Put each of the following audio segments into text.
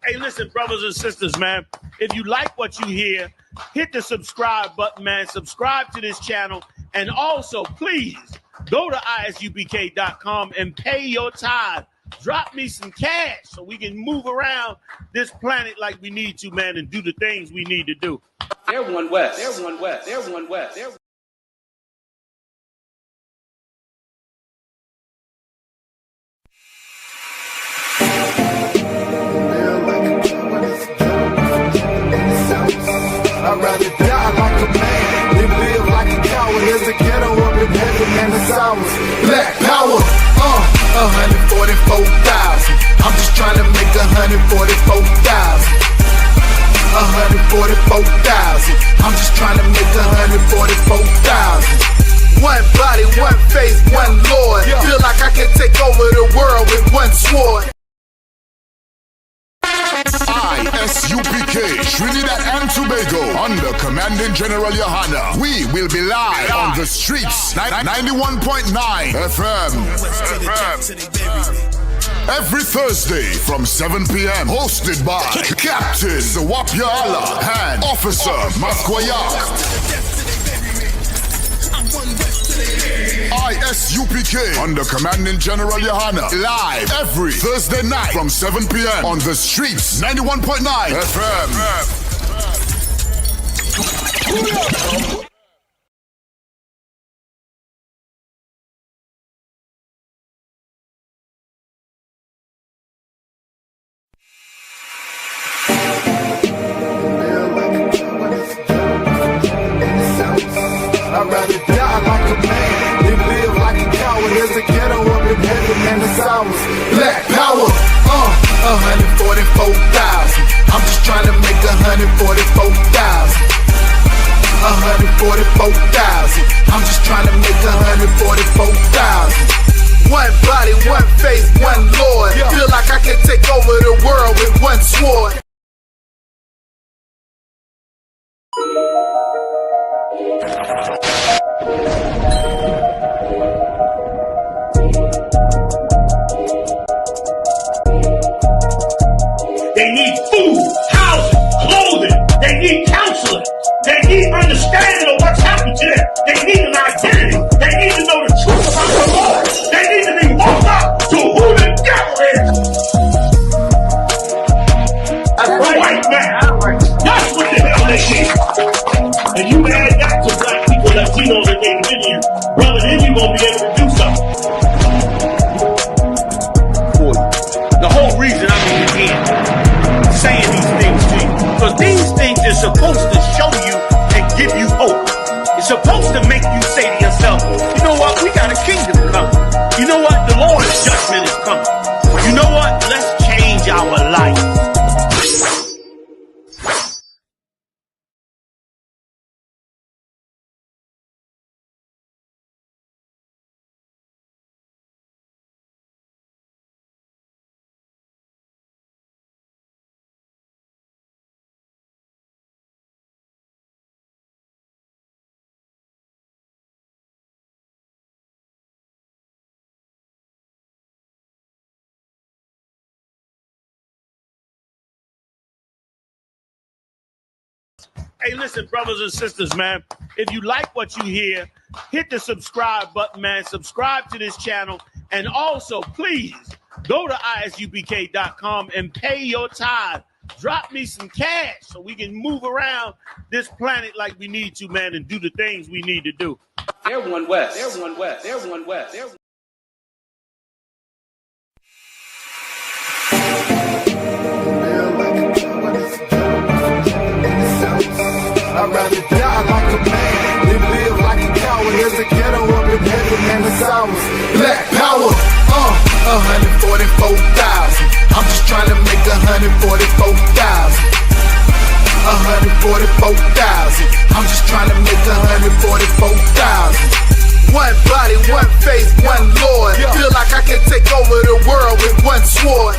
Hey, listen, brothers and sisters, man. If you like what you hear, hit the subscribe button, man. Subscribe to this channel. And also, please go to isupk.com and pay your tithe. Drop me some cash so we can move around this planet like we need to, man, and do the things we need to do. Everyone west. Everyone west. Everyone west. Everyone. I'd rather die like a man than live like a coward. There's a ghetto up in heaven and it's ours. Black power, 144,000. I'm just trying to make 144,000. 144,000. I'm just trying to make 144,000. One body, one face, one Lord. Feel like I can take over the world with one sword. ISUPK, Trinidad and Tobago, under Commanding General Yohana. We will be live on the streets, 91.9 FM. Every Thursday from 7 p.m. Hosted by Captain Zawapia Allah and Officer Makwaya. ISUPK under Commanding General Yohana, live every Thursday night from 7 p.m. on the streets, 91.9 FM. I'd rather die like a man than live like a coward. There's a ghetto up in heaven and it's ours. Black power, 144,000. I'm just trying to make 144,000. 144,000. I'm just trying to make 144,000. One body, one face, one Lord. Feel like I can take over the world with one sword. They need food, housing, clothing. They need counseling. They need understanding of what's happened to them. They need an identity. They need to know the truth about the Lord. They need to be woke up to who the devil is. That's right. White man. That's what the hell they need. And you add that to black people, Latinos, and Native Indians, brother, then you're going to be able to do something. The whole reason I'm here saying these things to you, because these things are supposed to show you and give you hope. It's supposed to make you say to yourself, you know what, we got a kingdom coming. You know what, the Lord's judgment is coming. You know what, let's change our life. Hey, listen, brothers and sisters, man. If you like what you hear, hit the subscribe button, man. Subscribe to this channel. And also, please go to isupk.com and pay your tithe. Drop me some cash so we can move around this planet like we need to, man, and do the things we need to do. Everyone west. Everyone west. Everyone west. Everyone. I'd rather die like a man than live like a coward. There's a ghetto up in heaven and it's ours. Black power, 144,000. I'm just trying to make 144,000. 144,000. I'm just trying to make 144,000. One body, one face, one Lord. Feel like I can take over the world with one sword.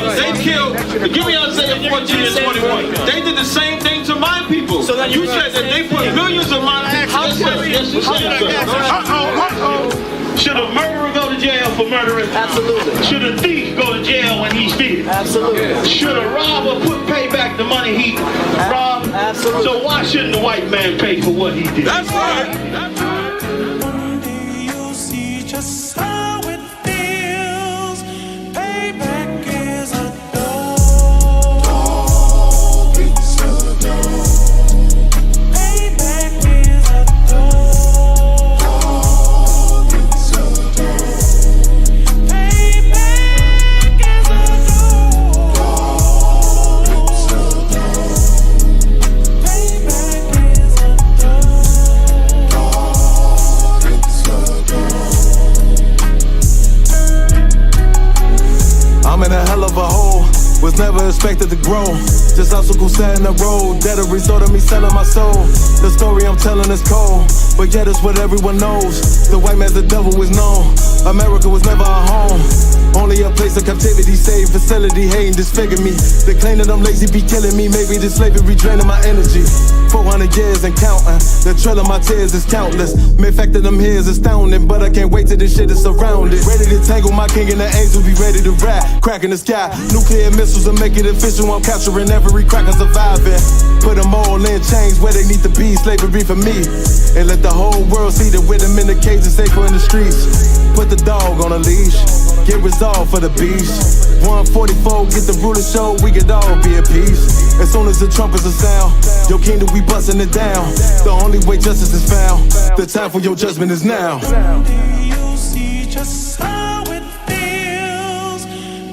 They killed, give me Isaiah 14 and 21. They did the same thing to my people. So then you said that they put millions of my people. Yes, you said, sir. Should a murderer go to jail for murdering? Absolutely. Should a thief go to jail when he steals? Absolutely. Should a robber pay back the money he robbed? Absolutely. So why shouldn't the white man pay for what he did? That's right. That's right. One day you'll see just how it feels. Payback is a dog. Payback is a dog. Payback is a I'm in a hell of a hole, was never expected to grow. Just obstacles set in the road, that a result of me selling my soul. The story I'm telling is cold, but yet it's what everyone knows. The white man's the devil is known. America was never a home, only a place of captivity, save facility, hating disfigure me. They claim that I'm lazy, be killing me. Maybe this slavery draining my energy. 400 years and counting, the trail of my tears is countless. Main fact that I'm here is astounding, but I can't wait till this shit is surrounded. Ready to tangle my king and the angels, be ready to rap. Crack in the sky, nuclear missiles will make it official. I'm capturing every crack and surviving. Put them all in chains where they need to be, slavery for me. And let the whole world see that with them in the cage is safer in the streets. Put the dog on a leash, get resolved for the beast. 144, get the ruler show, we could all be at peace. As soon as the trumpets are sound, your kingdom we busting it down. The only way justice is found, the time for your judgment is now. You'll see just how it feels.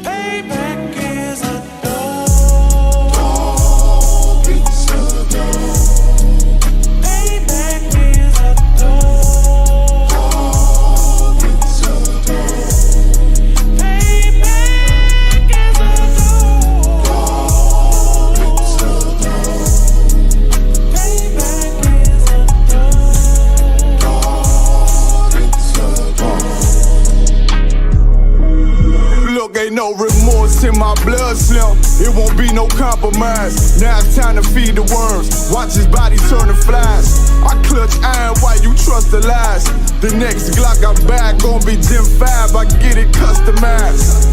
Payback is a dog. Payback is a dog. Payback is a Look, ain't no remorse in my blood slim. It won't be no compromise. Now it's time to feed the worms. Watch his body turn to flies. I clutch iron while you trust the lies. The next Glock I buy gon' be Gen 5. I get it customized.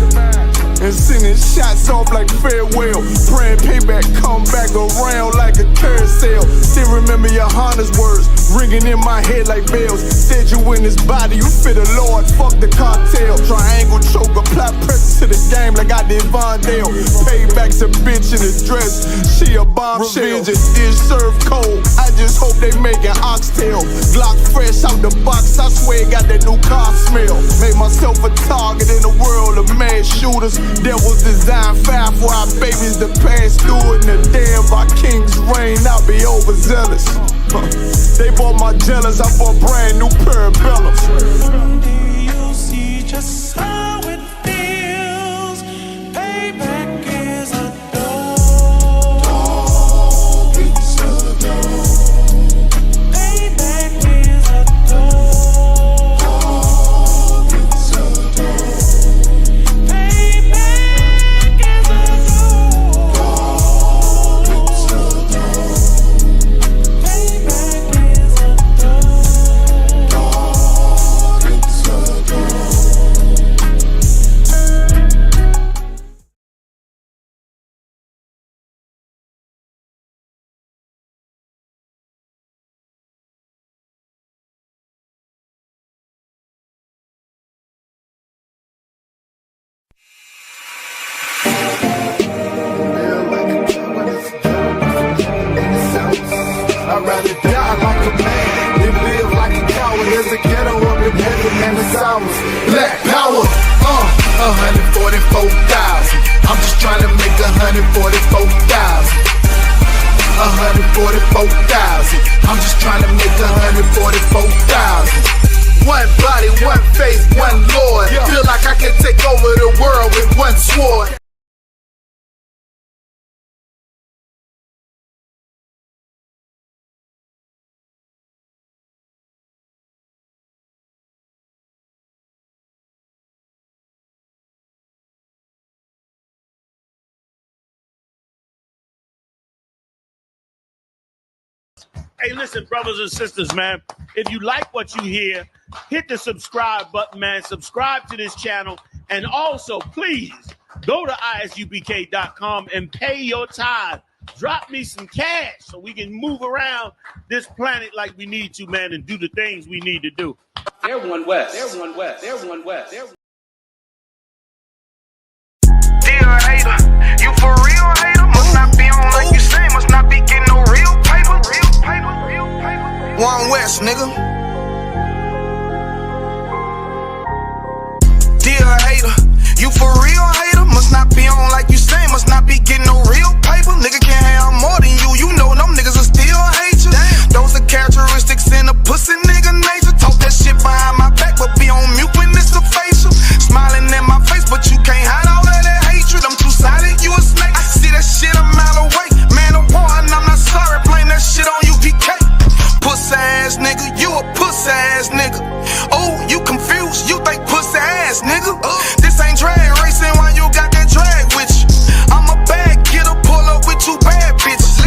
And sending shots off like farewell. Praying payback come back around like a carousel. Still remember your Honda's words ringing in my head like bells. Said you in this body, you fit a Lord, fuck the cartel. Triangle choke, apply pressure to the game like I did Vondale. Payback's a bitch in a dress, she a bombshell. Revenge is served cold, I just hope they making oxtail. Glock fresh out the box, I swear it got that new car smell. Made myself a target in a world of mad shooters. Devils design fire for our babies to pass through. In the day of our king's reign, I'll be overzealous. They bought my jealous, I bought brand new parabellums. Someday you'll see just how it feels. Payback is a dog. Payback is a dog. Payback is a I'd rather die like a man than live like a coward. There's a ghetto up in heaven and it's ours. Black power, 144,000. I'm just trying to make 144,000. 144,000. I'm just trying to make 144,000. One body, one face, one Lord. Feel like I can take over the world with one sword. Hey, listen, brothers and sisters, man. If you like what you hear, hit the subscribe button, man. Subscribe to this channel. And also, please, go to isubk.com and pay your tithe. Drop me some cash so we can move around this planet like we need to, man, and do the things we need to do. They're one West. They're one West. They're one West. They're Dear hater, you for real hater? Must not be on like you say, must not be getting no real paper. One West, nigga. Dear hater, you for real hater? Must not be on like you say, must not be getting no real paper. Nigga can't have more than you, you know them niggas will still hate you. Damn. Those are characteristics in a pussy nigga nature. Talk that shit behind my back, but be on mute when it's a facial. Smiling in my face, but you can't hide all of that hatred. I'm too silent, you a snake. I see that shit a mile away. Man of war, and I'm not sorry, blame that shit on UPK. Pussy ass nigga, you a pussy ass nigga. Oh, you confused, you think pussy ass nigga. This ain't drag racing while you got that drag with you. I'm a bad getter, pull up with two bad bitches.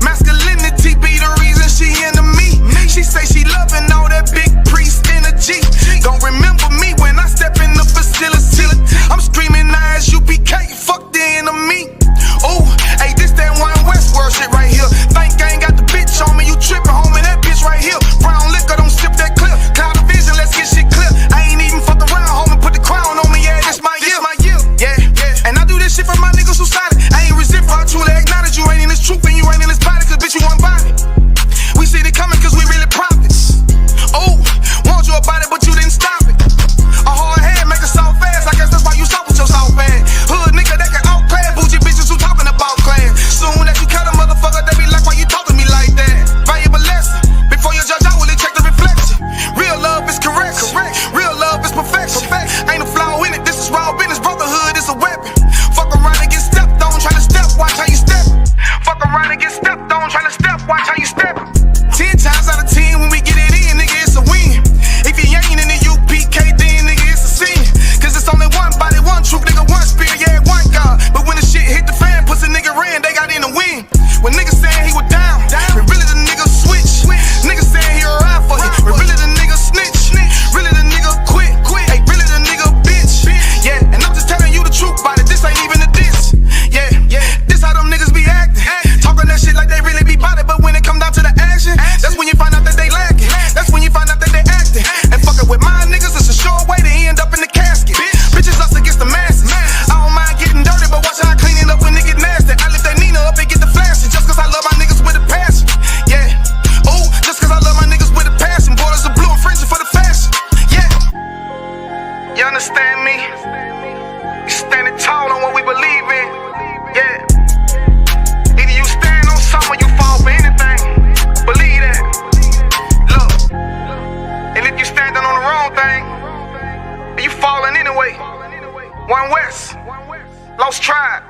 Masculinity be the reason she into me. She say she loving all that big priest energy. Don't remember me when I step in the facility. I'm screaming ISUPK, fuck the enemy. Oh, hey, this that One West world shit right here. Think I ain't got the bitch on me, you trippin', homie, that bitch right here. Brown liquor, don't sip that clip. Cloud of vision, let's get shit clear. I ain't even fuck around, homie, put the crown on me, yeah, this my year. Yeah, and I do this shit for my niggas who solid. I ain't resent for I truly acknowledge you ain't in this truth and you ain't in this body, cause bitch, you one body. We see it coming cause we really prophets. Oh, want you about it, but you didn't stop it. A hard head make a soft fast, I guess that's why you stop with your soft ass. Hood nigga that can outclass, bougie bitches who talking about class. Soon as you cut a motherfucker, they be like, why you talk to me like that? Valuable lesson, before you judge, I will check the reflection. Real love is correct. Real love is perfection. Ain't a flaw in it, this is raw business, brotherhood is a weapon. Fuck around and get stepped on, try to step, watch how you step. Fuck around and get stepped on, try to step, watch how you step. 10 times out of 10 when we get it in, nigga, it's a win. If you ain't in the UPK, then nigga, it's a sin. Cause it's only one body, one truth, nigga, one spirit, yeah, one God. But when the shit hit the fan, pussy nigga ran, they got in the win. When niggas saying he was down, when really the nigga switch. Niggas saying he a ride for you, when really the nigga snitch. Really the nigga quit, hey, really the nigga bitch. Yeah, and I'm just telling you the truth about it, this ain't even a diss. Yeah, this how them niggas be acting. Talking that shit like they really be about it, but when it come down to the action, that's when you find out that they lacking. That's when you find out that they acting. And fucking with my niggas, it's a sure way to end up in the casket. Bitches us against the masses. I don't mind getting dirty, but watch how I clean it up when it get nasty. I lift that Nina up and get the flashing, just cause I love my niggas with a passion. Yeah, ooh, just cause I love my niggas with a passion. Borders are blue and fringing for the fashion. Yeah, you understand me? We standing tall on what we believe in. Yeah. Either you stand on something or you fall for anything. Believe that. Look. And if you standing on the wrong thing, you falling anyway. One West. Lost Tribe.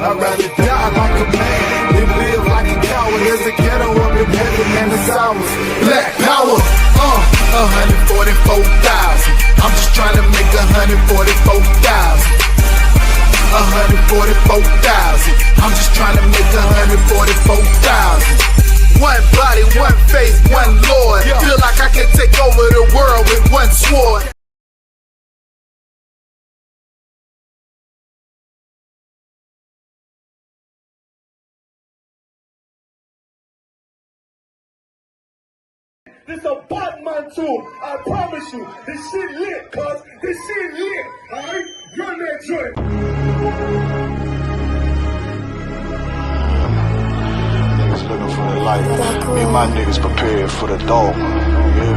I'd rather die like a man than live like a coward. There's a ghetto up in heaven and it's ours. Black power, 144,000. I'm just trying to make 144,000. 144,000. I'm just trying to make 144,000. One body, one faith, one Lord. Feel like I can take over the world with one sword. This a Batman tune, I promise you. This shit lit, cuz. This shit lit, alright? Run that joint. Niggas looking for the light. Me and my niggas prepared for the dog. Yeah.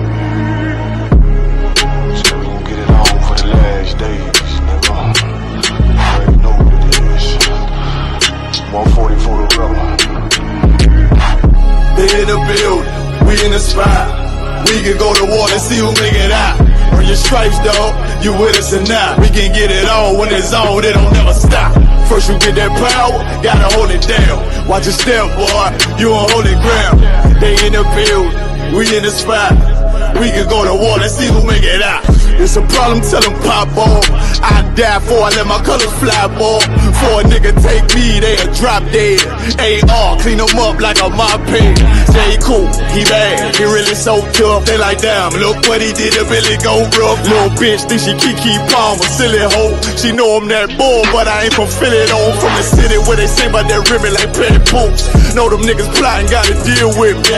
So we gon' get it on for the last days, nigga. building, we in the spot. We can go to war and see who make it out. Earn your stripes, dog, you with us or not. We can get it on when it's on, it don't never stop. First you get that power, gotta hold it down. Watch your step, boy, you on holy ground. They in the building, we in the spot. We can go to war, let's see who make it out. It's a problem, tell them pop off. I die for I let my colors fly, boy. For a nigga take me, they a drop dead. AR, clean them up like a mop pig. J. Cool, he bad, he really so tough. They like, damn, look what he did to Billy go rough. Little bitch think she Kiki Palmer, silly hoe. She know I'm that bull, but I ain't from Philly though. From the city where they say about that ribbon like petty poops. Know them niggas plotting, gotta deal with me.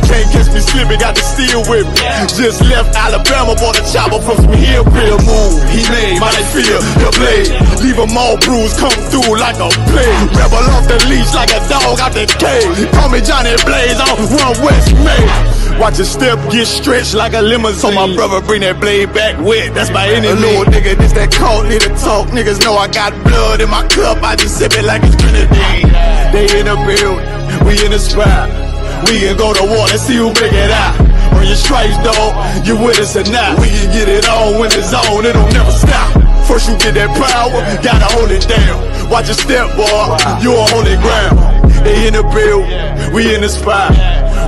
Can't catch me slipping, got to steal with me. Just left Alabama, bought a chopper from some hillbilly move. He made my life feel the blade. Leave them all bruised, come through like a plague. Rebel off the leash like a dog out the cage. Call me Johnny Blaze, I'm one West May. Watch your step get stretched like a limousine. So my brother bring that blade back wet, that's by any little nigga, this that cult need to talk. Niggas know I got blood in my cup, I just sip it like it's grenadine. They in the building, we in the spot. We can go to war, let's see who make it out. Earn your stripes, dog, you with us or not. We can get it on when it's on, it'll never stop. First you get that power, gotta hold it down. Watch your step, boy, you on holy ground. They in the building, we in the spot.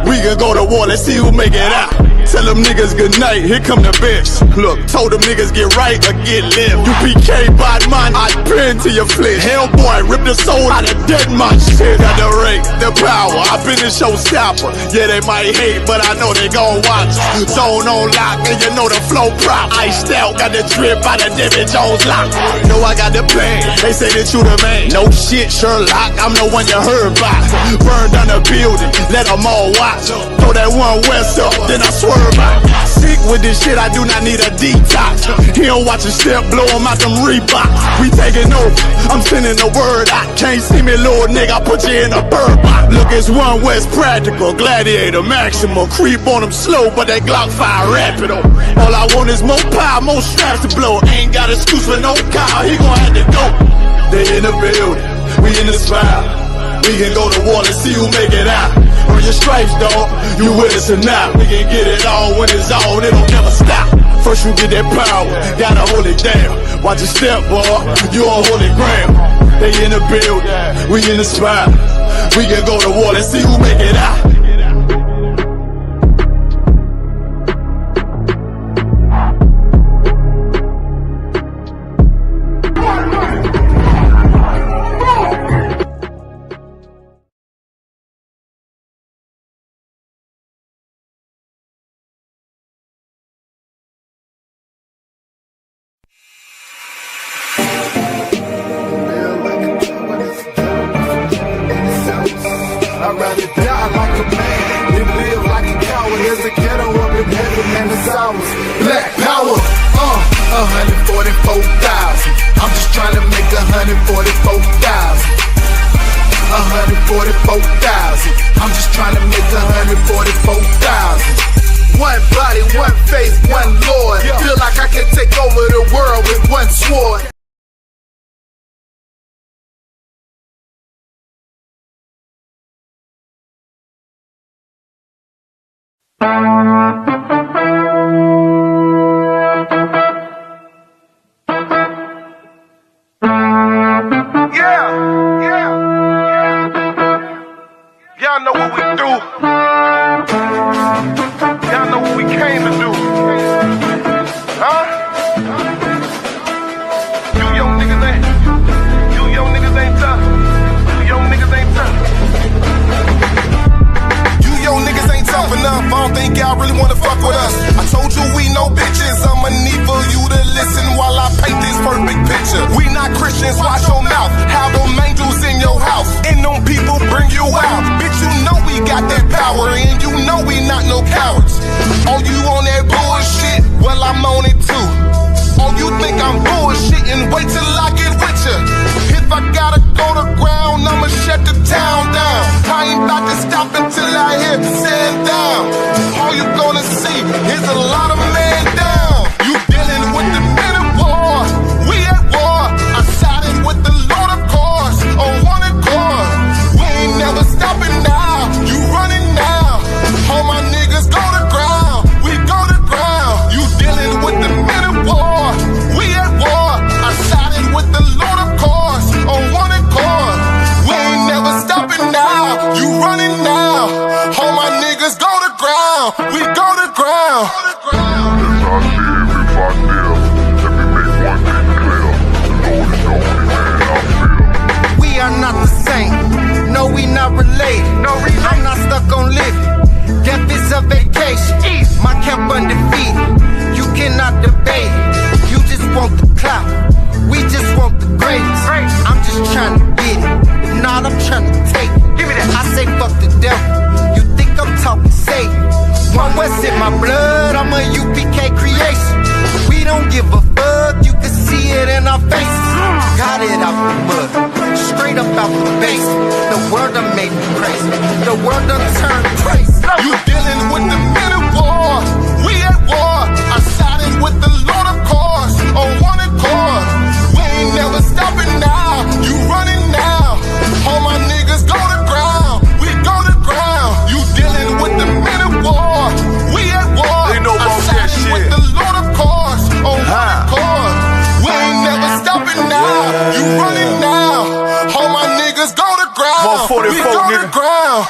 We can go to war, let's see who make it out. Tell them niggas good night, here come the bitch. Look, told them niggas get right or get left. You PK bad man, I pin to your flesh. Hellboy, rip the soul out of dead man. Shit, got the rate, the power, I been the showstopper. Yeah, they might hate, but I know they gon' watch. Zone on lock, and you know the flow prop. Iced out, got the drip out of David Jones lock. Know I got the plan, they say that you the man. No shit, Sherlock, I'm the one you heard about. Burn down the building, let them all watch. Throw that one West up, then I swear about. Sick with this shit, I do not need a detox. He don't watch a step, blow him out them Reeboks. We taking over, I'm sending the word out. Can't see me, little nigga, I put you in a bird box. Look, it's one West practical, gladiator, maximal. Creep on them slow, but that Glock 5 rapid. All I want is more power, more straps to blow. Ain't got excuse for no car, he gon' have to go. They in the building, we in the spot. We can go to war, let's see who make it out. Earn your stripes, dog, you with us or not. We can get it on when it's on, it don't never stop. First you get that power, gotta hold it down. Watch your step, boy, you on holy ground. They in the building, we in the spot. We can go to war, let's see who make it out. I'd rather die like a man than live like a coward. There's a ghetto up in heaven and it's ours. Black power, 144,000. I'm just trying to make 144,000. 144,000. I'm just trying to make 144,000. One body, one faith, one Lord. Feel like I can take over the world with one sword. Y'all know what we do. Y'all know what we came to do. Huh? You young niggas ain't tough. You young niggas ain't tough. You young niggas ain't tough enough. I don't think y'all really wanna fuck with us. I told you we no bitches. I'ma need for you to listen while I paint this perfect picture. We not Christians, watch your mouth. Have them angels in your house, and them people bring you out. Bitch, you know we got that power, and you know we not no cowards. Oh, you on that bullshit? Well, I'm on it too. Oh, you think I'm bullshitting? Wait till I get with ya. If I gotta go to ground, I'ma shut the town down. I ain't about to stop until I hit stand down. All you gonna see is a lot of men down. You dealing with the men of war. We at war. I sided with the Lord, of course, on one accord. We ain't never stopping now. You running now. related. I'm not stuck on living. Death is a vacation. My camp undefeated. You cannot debate it. You just want the clout. We just want the greatest. I'm just trying to get it. If not, I'm trying to take it. Give me that. I say fuck the devil. You think I'm talking Satan? One West in my blood. I'm a UPK creation. We don't give a fuck. You can see it in our faces. Got it out the mud. Straight up out the base. The world done made me crazy. The world done turned crazy. You dealing with the men of war. We at war. I sided with the Lord of cars. On one accord. We ain't never stopping now. You running now. All my niggas go to ground. We go to ground. You dealing with the men of war. We at war. They know about that shit. With the Lord of cars. On one accord. We ain't never stopping now. You running now. All my niggas go to ground. 144, we go nigga. to ground.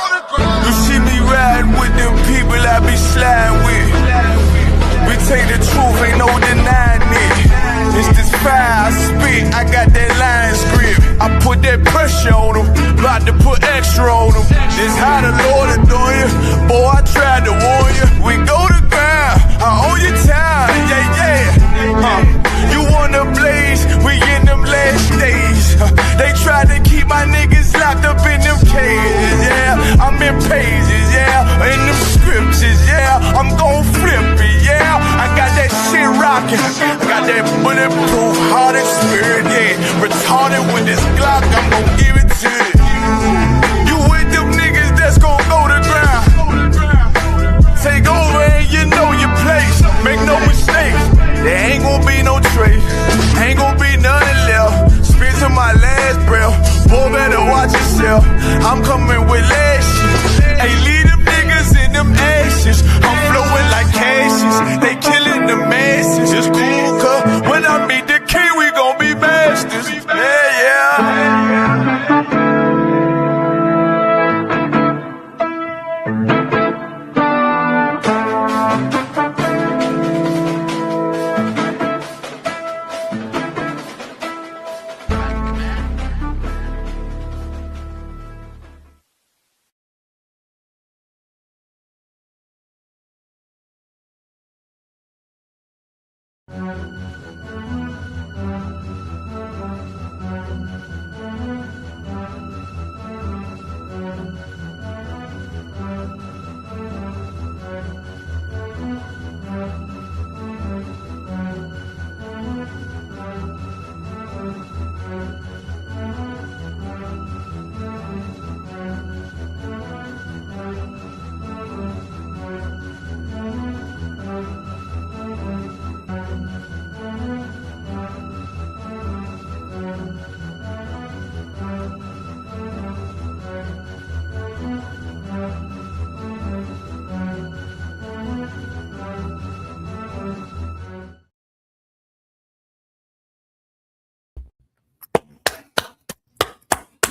You see me riding with them people I be sliding with. We take the truth, ain't no denying it. It's this fire I spit, I got that line script. I put that pressure on them, about to put extra on them. This how the Lord is doing you. Boy, I tried to warn you. We go to ground, I own your time, yeah. You wanna blaze, we in them last days. They tried to keep my niggas locked up in them cages, yeah. I'm in pages, yeah. In them scriptures, yeah. I'm gon' flip it, yeah. I got that shit rockin'. I got that bulletproof heart and spirit, yeah. Retarded with this Glock, I'm gon' give it to you. You with them niggas that's gon' go to ground. Take over and you know your place. Make no mistake, there ain't gon' be no trace. Ain't gon' be nothing left. Spit to my last breath. Boy, better watch yourself. I'm coming with last shit. Hey, leave them niggas in them ashes. I'm flowing like Cassius. They killing the masses. It's cool, cuz when I meet the king, we gon' be masters. Yeah.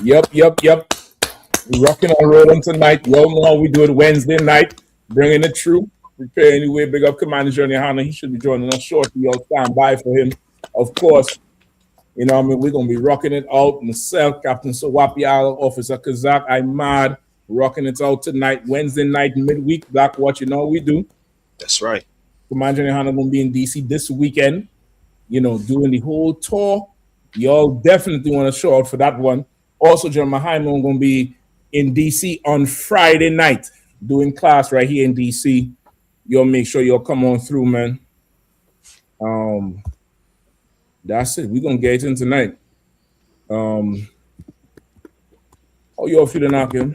Yep. We're rocking and rolling tonight. You all know how we do it Wednesday night, bringing the truth. Prepare anyway. Big up Commander Johnny Hanna. He should be joining us shortly. Y'all stand by for him. Of course, you know what I mean? We're going to be rocking it out. Myself, Captain Sawapial, Officer Kazak, I'm mad. Rocking it out tonight, Wednesday night, midweek. Black Watch, you know what we do. That's right. Commander Johnny Hanna going to be in DC this weekend, you know, doing the whole tour. Y'all definitely want to show out for that one. Also, Jeremiah Hyman going to be in DC on Friday night doing class right here in DC. You'll make sure you'll come on through, man. That's it. We're going to get it in tonight. How y'all feeling out here?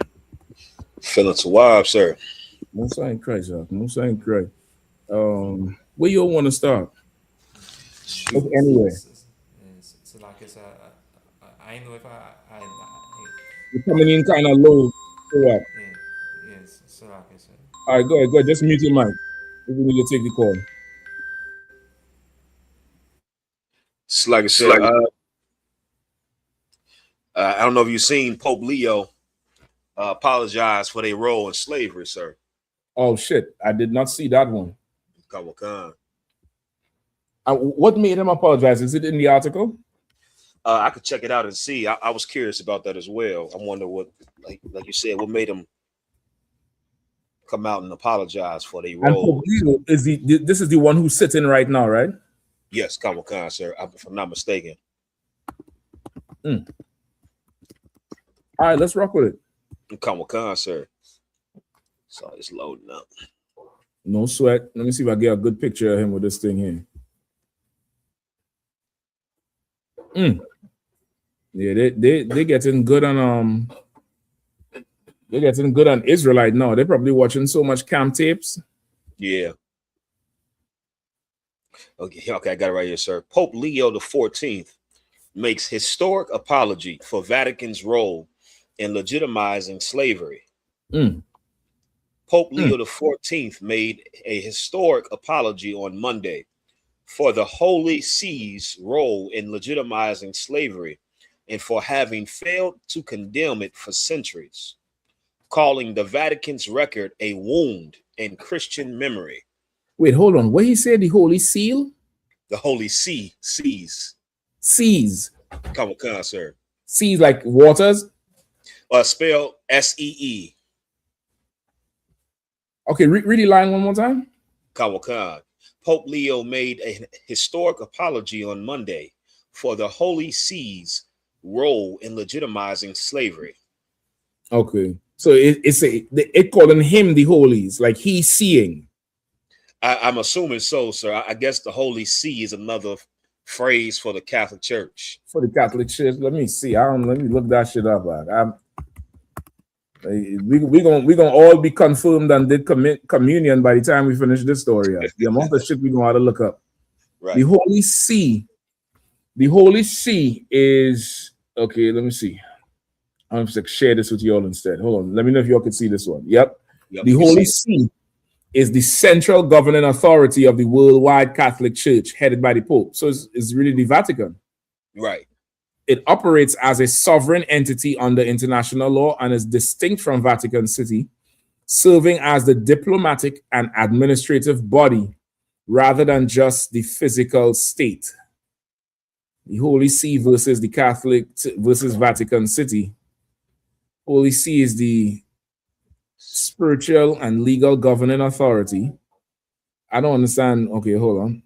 Feeling too wild, sir. No sign cry, sir. No sign cry. Where y'all want to start? Anyway. So like it's I know if I you're coming in kind of low. So what? Yes, so like it's all right, go ahead. Just mute your mic. We need to take the call. It's like I said, I don't know if you've seen Pope Leo apologize for their role in slavery, sir. Oh shit! I did not see that one. Come on. What made him apologize? Is it in the article? I could check it out and see. I was curious about that as well. I wonder what, like you said, what made him come out and apologize for the And role. Pope Leo is this is the one who's sitting right now, right? Yes, Kamala Khan, sir, if I'm not mistaken. All right, let's rock with it. Kamala Khan, sir. So it's loading up. No sweat. Let me see if I get a good picture of him with this thing here. Yeah, they getting good on they're getting good on Israelite now. They're probably watching so much cam tapes. Yeah. Okay, I got it right here, sir. Pope Leo XIV makes historic apology for Vatican's role in legitimizing slavery. Pope Leo XIV made a historic apology on Monday for the Holy See's role in legitimizing slavery and for having failed to condemn it for centuries, calling the Vatican's record a wound in Christian memory. Wait, hold on. What he said? The Holy Seal? The Holy See, seas. Seas. Come on, sir. Seas like waters? Spelled S-E-E. Okay, read the line one more time. Kawakan. Pope Leo made a historic apology on Monday for the Holy See's role in legitimizing slavery. Okay, so it calling him the holies, like he's seeing. I'm assuming so, sir. I guess the Holy See is another phrase for the Catholic Church. For the Catholic Church, let me see. Let me look that shit up. We gonna all be confirmed and did communion by the time we finish this story. The amount of shit we gonna have to look up. Right. The Holy See. The Holy See is okay. Let me see. I'm just share this with you all instead. Hold on. Let me know if y'all can see this one. Yep. The Holy See is the central governing authority of the worldwide Catholic Church, headed by the Pope. So it's really the Vatican. Right. It operates as a sovereign entity under international law and is distinct from Vatican City, serving as the diplomatic and administrative body rather than just the physical state. The Holy See versus the Catholic versus Vatican City. Holy See is the spiritual and legal governing authority. I don't understand. Okay, hold on.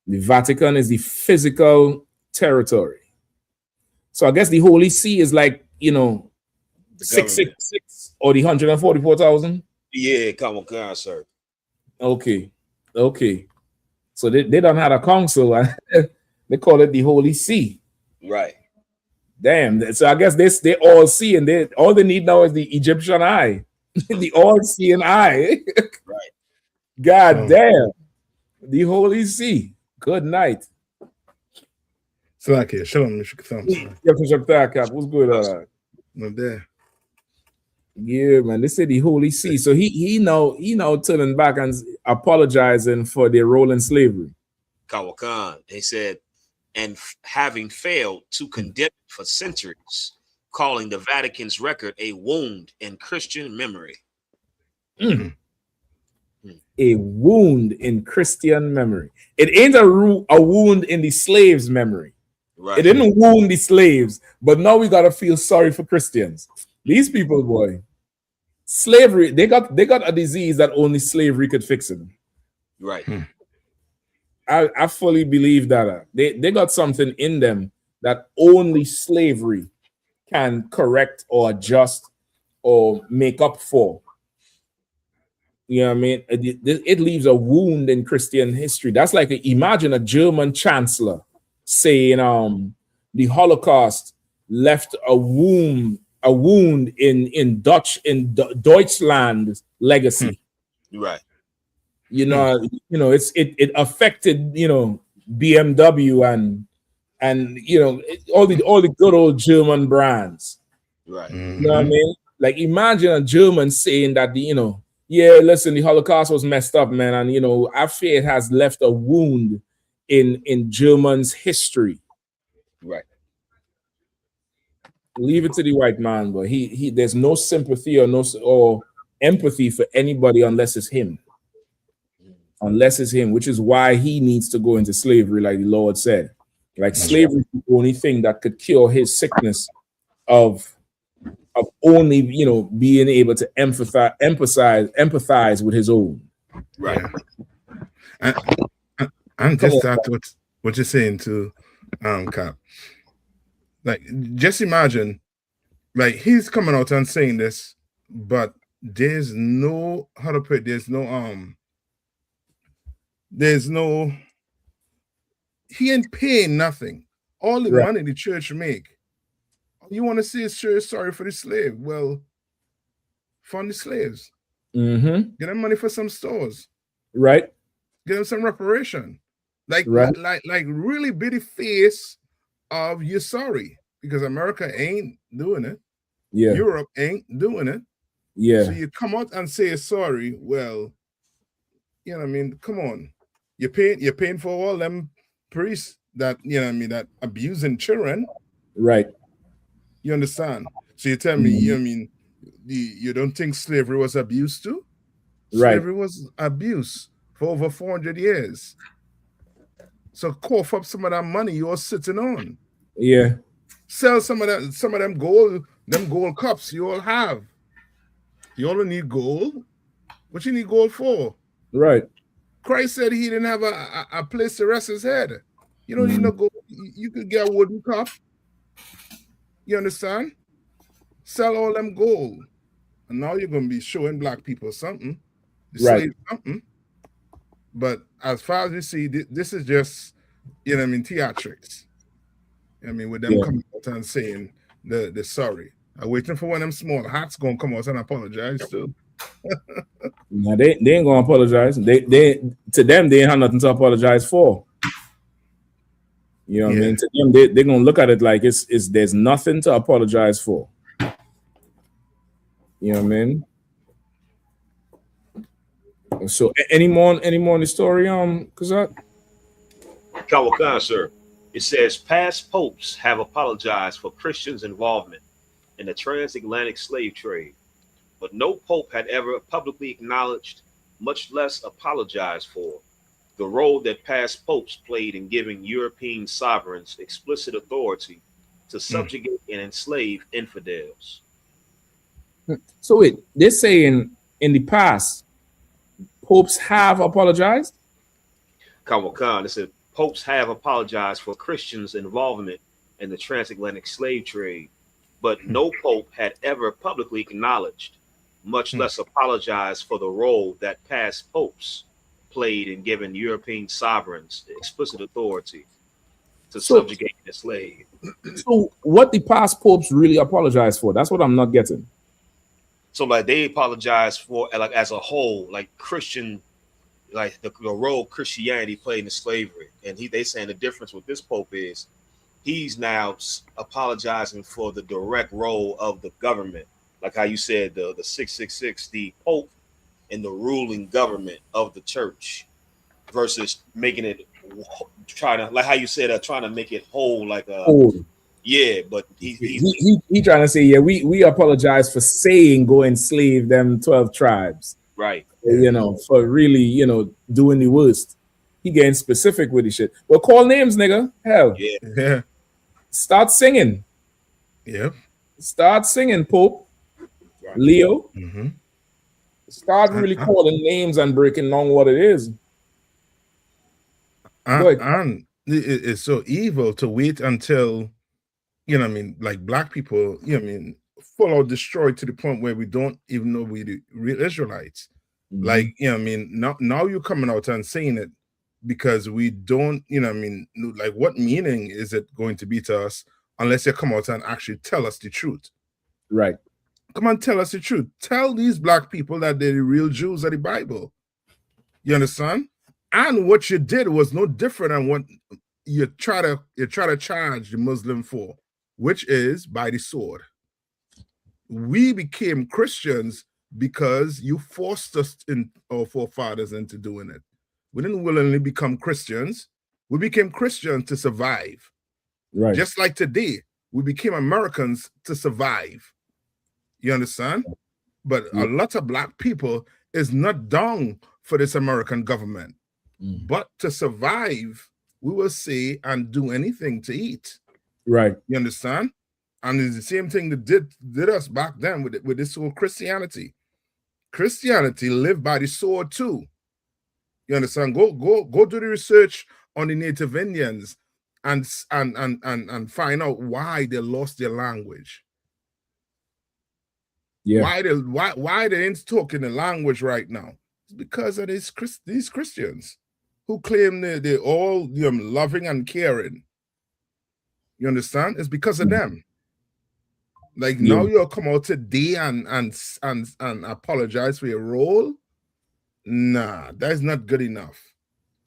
The Vatican is the physical territory. So I guess the Holy See is like, 666 or the 144,000. Yeah, come on, sir. Okay. So they don't have a council. They call it the Holy See. Right. Damn. So I guess they all see, and all they need now is the Egyptian eye, the all-seeing eye. Right. God damn. The Holy See. Good night. Salakia, shalom, Mr. Katham. What's good? Not there. Yeah, man. They say the Holy See. So he now turning back and apologizing for their role in slavery. Kawakan. They said, and having failed to condemn it for centuries, calling the Vatican's record a wound in Christian memory. A wound in Christian memory. It ain't a wound in the slaves' memory. Right. It didn't wound the slaves, but now we gotta feel sorry for Christians. These people, boy, slavery, they got a disease that only slavery could fix it. Right. I fully believe that they got something in them that only slavery can correct or adjust or make up for. You know what I mean? It leaves a wound in Christian history. That's like imagine a German chancellor saying the Holocaust left a wound in Deutschland's legacy. Right. It affected BMW and all the good old German brands. Right. You know what I mean? Like imagine a German saying that yeah, listen, the Holocaust was messed up, man, and I fear it has left a wound in German's history. Right. Leave it to the white man, but he there's no sympathy or empathy for anybody unless it's him. Unless it's him, which is why he needs to go into slavery, like the Lord said. Like slavery is the only thing that could cure his sickness of only, you know, being able to empathize with his own. Right. And just that what you're saying to Cap. Like, just imagine, like, he's coming out and saying this, but there's no, how to put it, there's no, he ain't paying nothing. All the money the church make. You want to say church sorry for the slave? Well, fund the slaves. Mm-hmm. Get them money for some stores. Right. Get them some reparation. Like really be the face of you're sorry, because America ain't doing it. Yeah. Europe ain't doing it. Yeah. So you come out and say sorry. Well, you know what I mean? Come on. You're paying for all them priests that, you know what I mean, that abusing children. Right. You understand? So you tell me, you know what I mean, you don't think slavery was abuse too? Right. Slavery was abuse for over 400 years. So cough up some of that money you're sitting on. Yeah. Sell some of them gold cups you all have. You all need gold. What you need gold for? Right. Christ said he didn't have a place to rest his head. You don't need no gold. You could get a wooden cup. You understand? Sell all them gold. And now you're going to be showing black people something. Right. Something. But as far as you see, this is just, you know what I mean, theatrics. I mean, with them coming out and saying the sorry. I'm waiting for one of them small hats going to come out and apologize too. No, they ain't gonna apologize. They to them they ain't have nothing to apologize for. You know what I mean? To them, they're gonna look at it like it's there's nothing to apologize for. You know what I mean? So any more in the story, Kazak? Kawakan, sir. It says past popes have apologized for Christians' involvement in the transatlantic slave trade, but no pope had ever publicly acknowledged, much less apologized for, the role that past popes played in giving European sovereigns explicit authority to subjugate and enslave infidels. So wait, they're saying in the past, popes have apologized? Kawakan, it said popes have apologized for Christians' involvement in the transatlantic slave trade, but no pope had ever publicly acknowledged, much less apologized for the role that past popes played in giving European sovereigns explicit authority to subjugate and enslave. So what the past popes really apologized for? That's what I'm not getting. So like they apologized for, like as a whole, like Christian, like the role Christianity played in slavery, and they saying the difference with this pope is he's now apologizing for the direct role of the government, like how you said the 666, the pope and the ruling government of the church, versus making it trying to, like how you said, trying to make it whole, like yeah, but he trying to say, yeah, we apologize for saying go enslave them 12 tribes. Right. You know, for really, you know, doing the worst. He getting specific with the shit. Well, call names, nigga. Hell. Yeah. Start singing. Yeah. Start singing, Pope. Right. Leo. Mm-hmm. Start really calling names and breaking down what it is. And it's so evil to wait until, you know what I mean, like black people, you know what I mean, full out destroyed to the point where we don't even know we're the real Israelites. Mm-hmm. Like, you know what I mean, now you're coming out and saying it because we don't, you know what I mean, like what meaning is it going to be to us unless you come out and actually tell us the truth? Right. Come on, tell us the truth. Tell these black people that they're the real Jews of the Bible. You understand? And what you did was no different than what you try to charge the Muslim for, which is by the sword. We became Christians because you forced us, in our forefathers, into doing it. We didn't willingly become Christians. We became Christians to survive. Right. Just like today, we became Americans to survive. You understand? But a lot of black people is not down for this American government. But to survive, we will say and do anything to eat. Right. You understand? And it's the same thing that did us back then with this whole Christianity. Christianity lived by the sword too. You understand? Go do the research on the Native Indians and find out why they lost their language. Yeah. Why they ain't talking the language right now? It's because of these Christians who claim they're all loving and caring. You understand? It's because of them. Like now you'll come out today and apologize for your role. Nah, that's not good enough.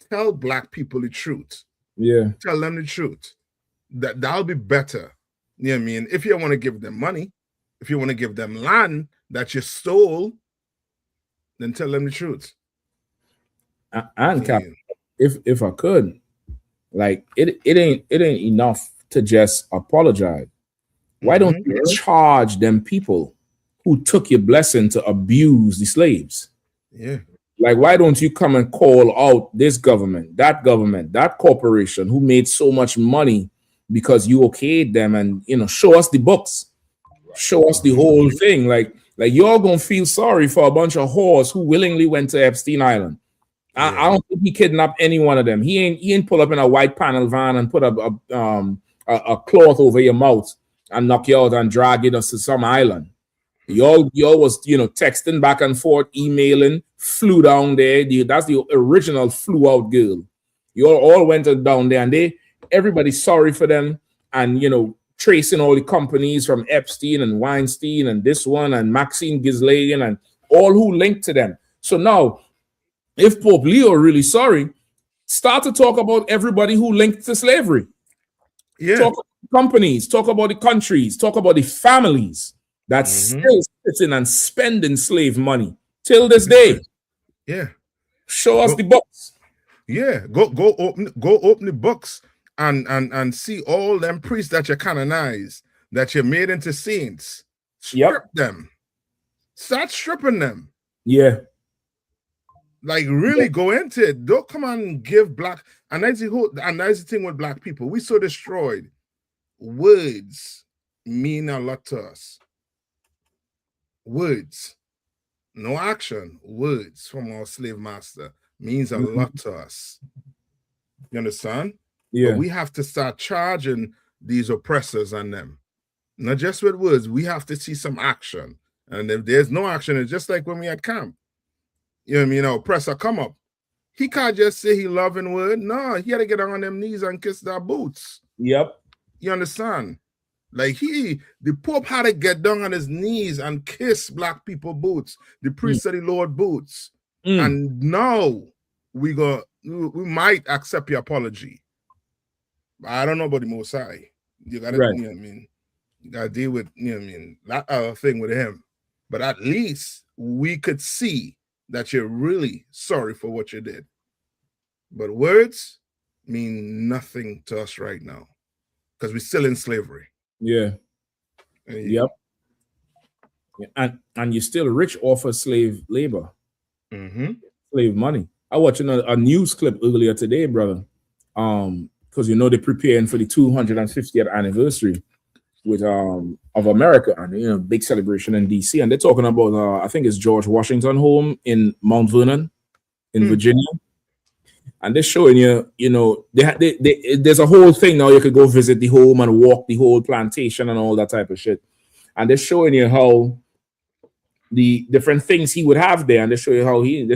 Tell black people the truth. Yeah. Tell them the truth. That'll be better. You know what I mean? If you want to give them money, if you want to give them land that you stole, then tell them the truth. And Cap, if I could, like it ain't enough to just apologize. Why don't you charge them people who took your blessing to abuse the slaves? Yeah. Like, why don't you come and call out this government, that corporation who made so much money because you okayed them, and show us the books, show us the whole thing. Like you're gonna feel sorry for a bunch of whores who willingly went to Epstein Island. Yeah. I don't think he kidnapped any one of them. He ain't pull up in a white panel van and put a cloth over your mouth and knock you out and drag you to some island. Y'all was texting back and forth, emailing, flew down there. That's the original flew out girl. You all went down there, and everybody's sorry for them, and tracing all the companies from Epstein and Weinstein and this one and Maxine Ghislaine and all who linked to them. So now, if Pope Leo really sorry, start to talk about everybody who linked to slavery. Yeah. Talk about the companies, talk about the countries, talk about the families that's still sitting and spending slave money till this day. Yeah. Show us the books. Yeah. Go open the books and see all them priests that you canonized, that you made into saints. Strip them. Start stripping them. Yeah. Like really go into it. Don't come and give black, and that's the thing with black people. We so destroyed. Words mean a lot to us. Words, no action. Words from our slave master means a lot to us. You understand? Yeah. But we have to start charging these oppressors on them. Not just with words. We have to see some action. And if there's no action, it's just like when we at camp. You know what I mean? Oppressor come up. He can't just say he loving word. No, he had to get on them knees and kiss their boots. Yep. You understand? Like the Pope had to get down on his knees and kiss black people boots, the priest of the Lord boots. And now we might accept your apology. I don't know about the Most High. You gotta, you know what I mean? You gotta deal with, you know what I mean, that other thing with him. But at least we could see that you're really sorry for what you did. But words mean nothing to us right now because we're still in slavery. Yeah. Yep. And you're still rich off of slave labor. Slave money. I watched a news clip earlier today, brother. Because they're preparing for the 250th anniversary of America, and big celebration in DC, and they're talking about I think it's George Washington home in Mount Vernon in Virginia, and they're showing there's a whole thing now. You could go visit the home and walk the whole plantation and all that type of shit, and they're showing you how the different things he would have there, and they show you how him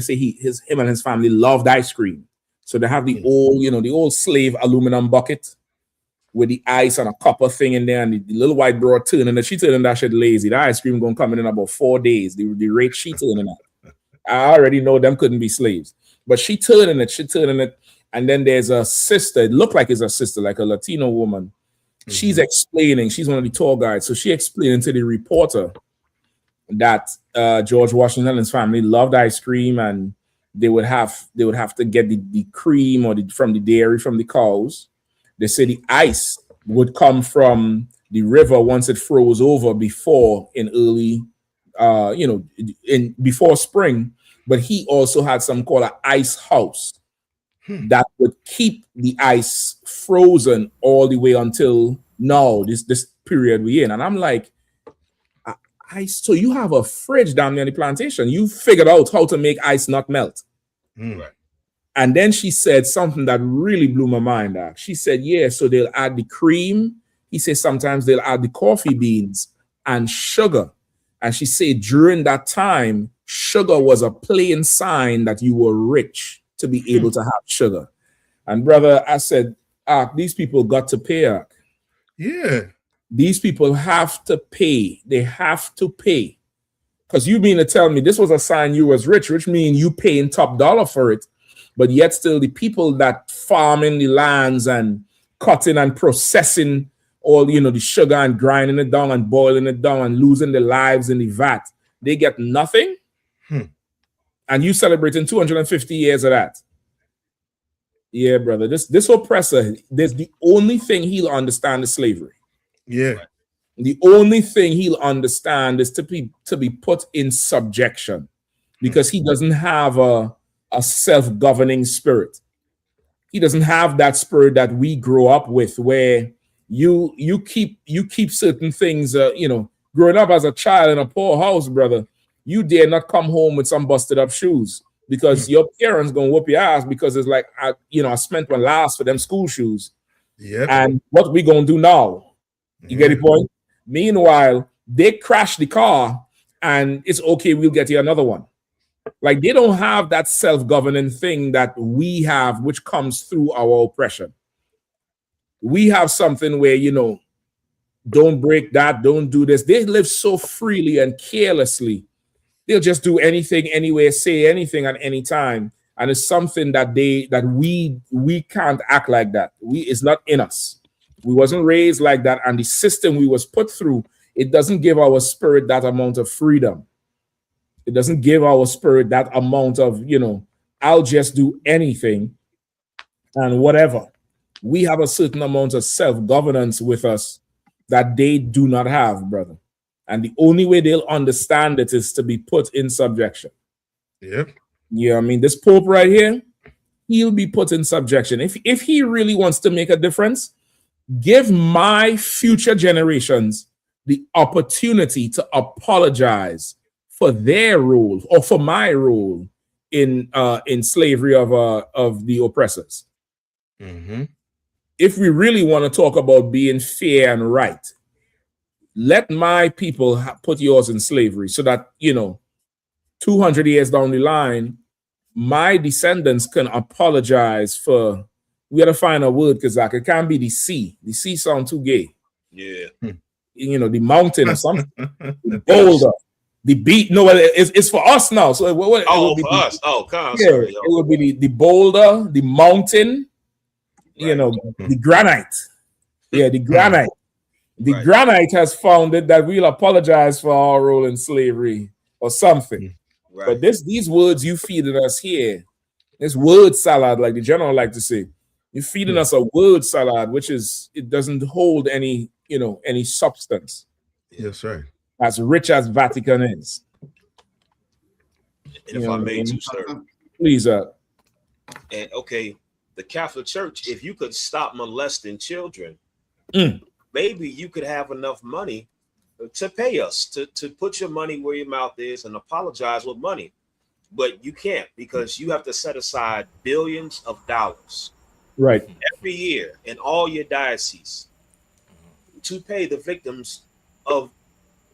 and his family loved ice cream. So they have the old slave aluminum bucket with the ice and a copper thing in there, and the little white broad turning it. She turning that shit lazy. The ice cream gonna come in about 4 days. The rate she turning it. I already know them couldn't be slaves, but she turning it. And then there's a sister. It looked like it's a sister, like a Latino woman. She's explaining. She's one of the tour guides, so she explaining to the reporter that George Washington and his family loved ice cream, and they would have to get the cream from the dairy from the cows. They say the ice would come from the river once it froze over before in early, before spring. But he also had something called an ice house that would keep the ice frozen all the way until now, this period we're in. And I'm like, so you have a fridge down near the plantation. You figured out how to make ice not melt. Right. And then she said something that really blew my mind out. She said, yeah, so they'll add the cream. He said sometimes they'll add the coffee beans and sugar. And she said during that time, sugar was a plain sign that you were rich to be able to have sugar. And brother, I said, these people got to pay. Yeah. These people have to pay. They have to pay. Because you mean to tell me this was a sign you was rich, which means you paying top dollar for it. But yet still the people that farm in the lands and cutting and processing all, the sugar and grinding it down and boiling it down and losing their lives in the vat, they get nothing. And you celebrating 250 years of that. Yeah, brother. This oppressor, there's the only thing he'll understand is slavery. Yeah. The only thing he'll understand is to be put in subjection, because he doesn't have a self-governing spirit. He doesn't have that spirit that we grow up with, where you keep certain things. Growing up as a child in a poor house, brother, you dare not come home with some busted up shoes, because your parents gonna whoop your ass, because it's like I spent my last for them school shoes. Yeah. And what we gonna do now? You get the point? Meanwhile, they crash the car and it's okay, we'll get you another one. Like, they don't have that self-governing thing that we have, which comes through our oppression. We have something where, don't break that, don't do this. They live so freely and carelessly. They'll just do anything, anywhere, say anything at any time. And it's something that we can't act like that. It's not in us. We wasn't raised like that, and the system we was put through, it doesn't give our spirit that amount of freedom. It doesn't give our spirit that amount of, I'll just do anything and whatever. We have a certain amount of self-governance with us that they do not have, brother. And the only way they'll understand it is to be put in subjection. Yep. Yeah, I mean, this Pope right here, he'll be put in subjection. If he really wants to make a difference, give my future generations the opportunity to apologize for their role, or for my role in slavery of the oppressors. Mm-hmm. If we really want to talk about being fair and right, let my people put yours in slavery, so that 200 years down the line, my descendants can apologize for. We got to find a word, because it can't be the sea. The sea sound too gay. Yeah. The mountain or something. The boulder. The beat. No, it's for us now. So what for us. Oh, come on. Yeah, it would be the boulder, the mountain, the granite. Yeah, the granite. The granite has found that we'll apologize for our role in slavery or something. Right. But these words you feeding us here, this word salad, like the general like to say, you're feeding us a word salad, which it doesn't hold any substance. Yes, right. As rich as Vatican is. And if I may too, sir. Please, And okay, the Catholic Church, if you could stop molesting children, maybe you could have enough money to pay us, to put your money where your mouth is and apologize with money. But you can't, because you have to set aside billions of dollars. Right. Every year in all your dioceses to pay the victims of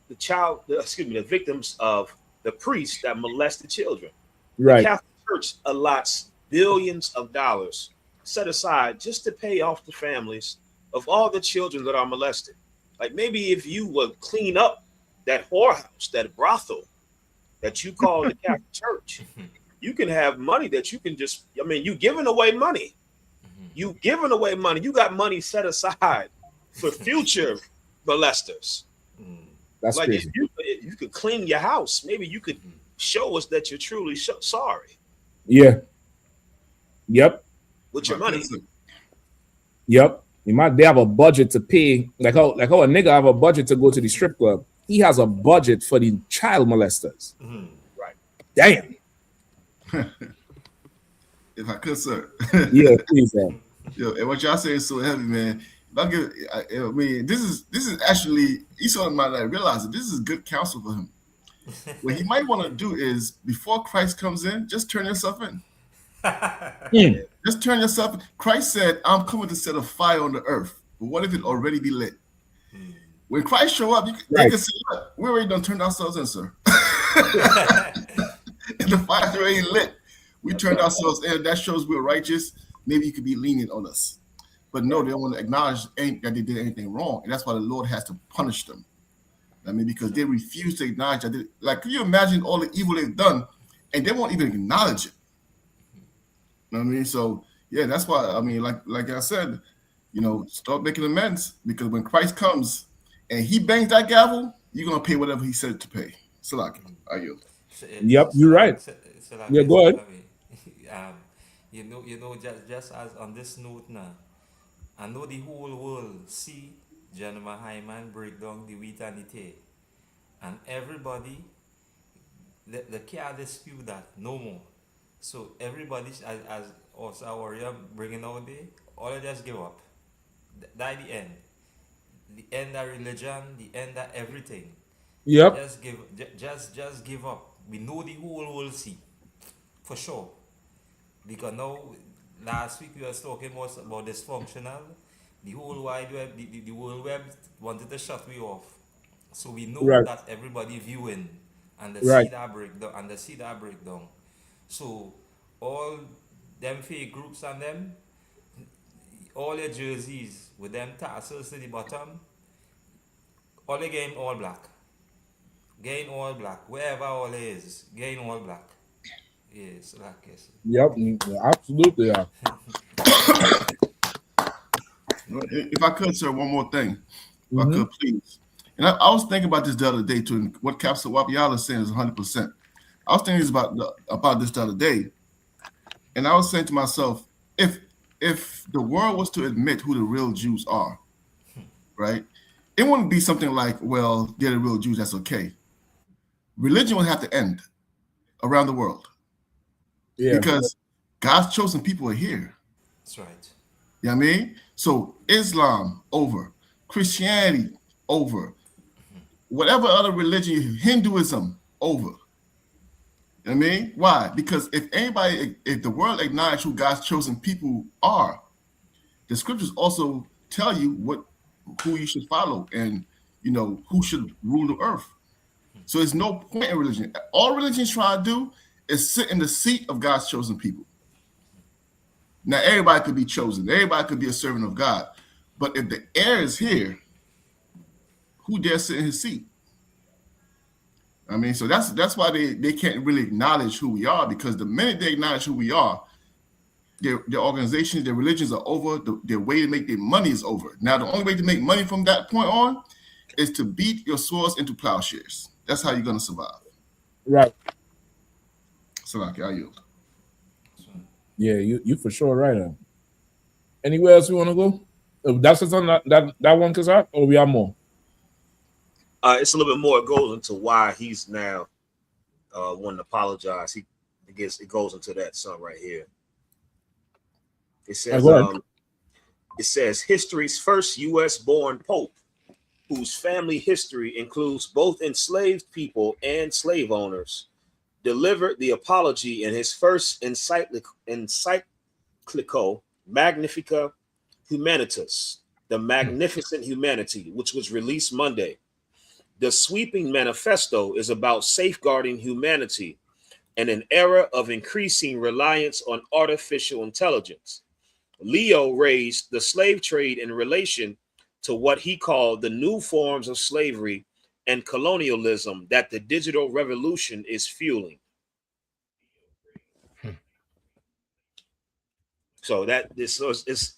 the victims of the priests that molested children. Right. The Catholic Church allots billions of dollars set aside just to pay off the families of all the children that are molested. Like, maybe if you would clean up that whorehouse, that brothel that you call the Catholic Church, you can have money that you can you giving away money. You giving away money. You got money set aside for future molesters. That's like, crazy. if you could clean your house, maybe you could show us that you're truly sorry. Yeah. Yep. With your money. Yep. They have a budget to pay, like how a nigga have a budget to go to the strip club. He has a budget for the child molesters. Right. Damn. if I could, sir. Yeah, please, Yo, and what y'all say is so heavy, man. I mean, this is actually, he sort of might not realize that this is good counsel for him. What he might want to do is, before Christ comes in, just turn yourself in. Just turn yourself in. Christ said, I'm coming to set a fire on the earth. But what if it already be lit? When Christ show up, they can say, look, we already done turned ourselves in, sir. And the fire's already lit. We turned ourselves in. That shows we're righteous. Maybe you could be lenient on us. But no, they don't want to acknowledge that they did anything wrong. And that's why the Lord has to punish them. I mean, because they refuse to acknowledge that. Like, can you imagine all the evil they've done and they won't even acknowledge it? You know what I mean? So, yeah, that's why, I mean, like I said, you know, start making amends, because when Christ comes and he bangs that gavel, you're going to pay whatever he said to pay. Salaki, I yield. Yep, you're right. Yeah, go ahead. You know, just as on this note now, I know the whole world see Gentleman Hyman break down the wheat and the tay, and everybody, they can't dispute that no more. So everybody, as also warrior bringing out there, all of just give up. That's the end. The end of religion, the end of everything. Yep. Just give up. We know the whole world see, for sure. Because now, last week we were talking about dysfunctional. The whole wide web, the world web wanted to shut we off. So we know that everybody viewing and they see that breakdown. So all them fake groups and them, all their jerseys with them tassels to the bottom, all they getting all black. Getting all black. Wherever all is, getting all black. Yes, like yes. Yep, absolutely. Yeah. If I could, sir, one more thing. If I could, please. And I was thinking about this the other day, too, and what Captain Wapiala is saying is 100%. I was thinking about this the other day, and I was saying to myself, if the world was to admit who the real Jews are, right, it wouldn't be something like, well, they're the real Jews, that's okay. Religion would have to end around the world. Yeah. Because God's chosen people are here. That's right. You know what I mean? So Islam, over. Christianity, over. Whatever other religion, Hinduism, over. You know what I mean? Why? Because if the world acknowledges who God's chosen people are, the scriptures also tell you who you should follow and, you know, who should rule the earth. So there's no point in religion. All religions try to do is sit in the seat of God's chosen people. Now, everybody could be chosen. Everybody could be a servant of God. But if the heir is here, who dare sit in his seat? I mean, so that's why they can't really acknowledge who we are, because the minute they acknowledge who we are, their organizations, their religions are over. Their way to make their money is over. Now, the only way to make money from that point on is to beat your swords into plowshares. That's how you're going to survive. Right. Salaki, I yield. Yeah, you for sure right. Anywhere else you want to go? That's just on that one, Kazak, or we have more? It's a little bit more. It goes into why he's now wanting to apologize. It goes into that song right here. It says history's first U.S.-born pope, whose family history includes both enslaved people and slave owners, delivered the apology in his first encyclical Magnifica Humanitas, the Magnificent Humanity, which was released Monday. The sweeping manifesto is about safeguarding humanity in an era of increasing reliance on artificial intelligence. Leo raised the slave trade in relation to what he called the new forms of slavery and colonialism that the digital revolution is fueling. So it's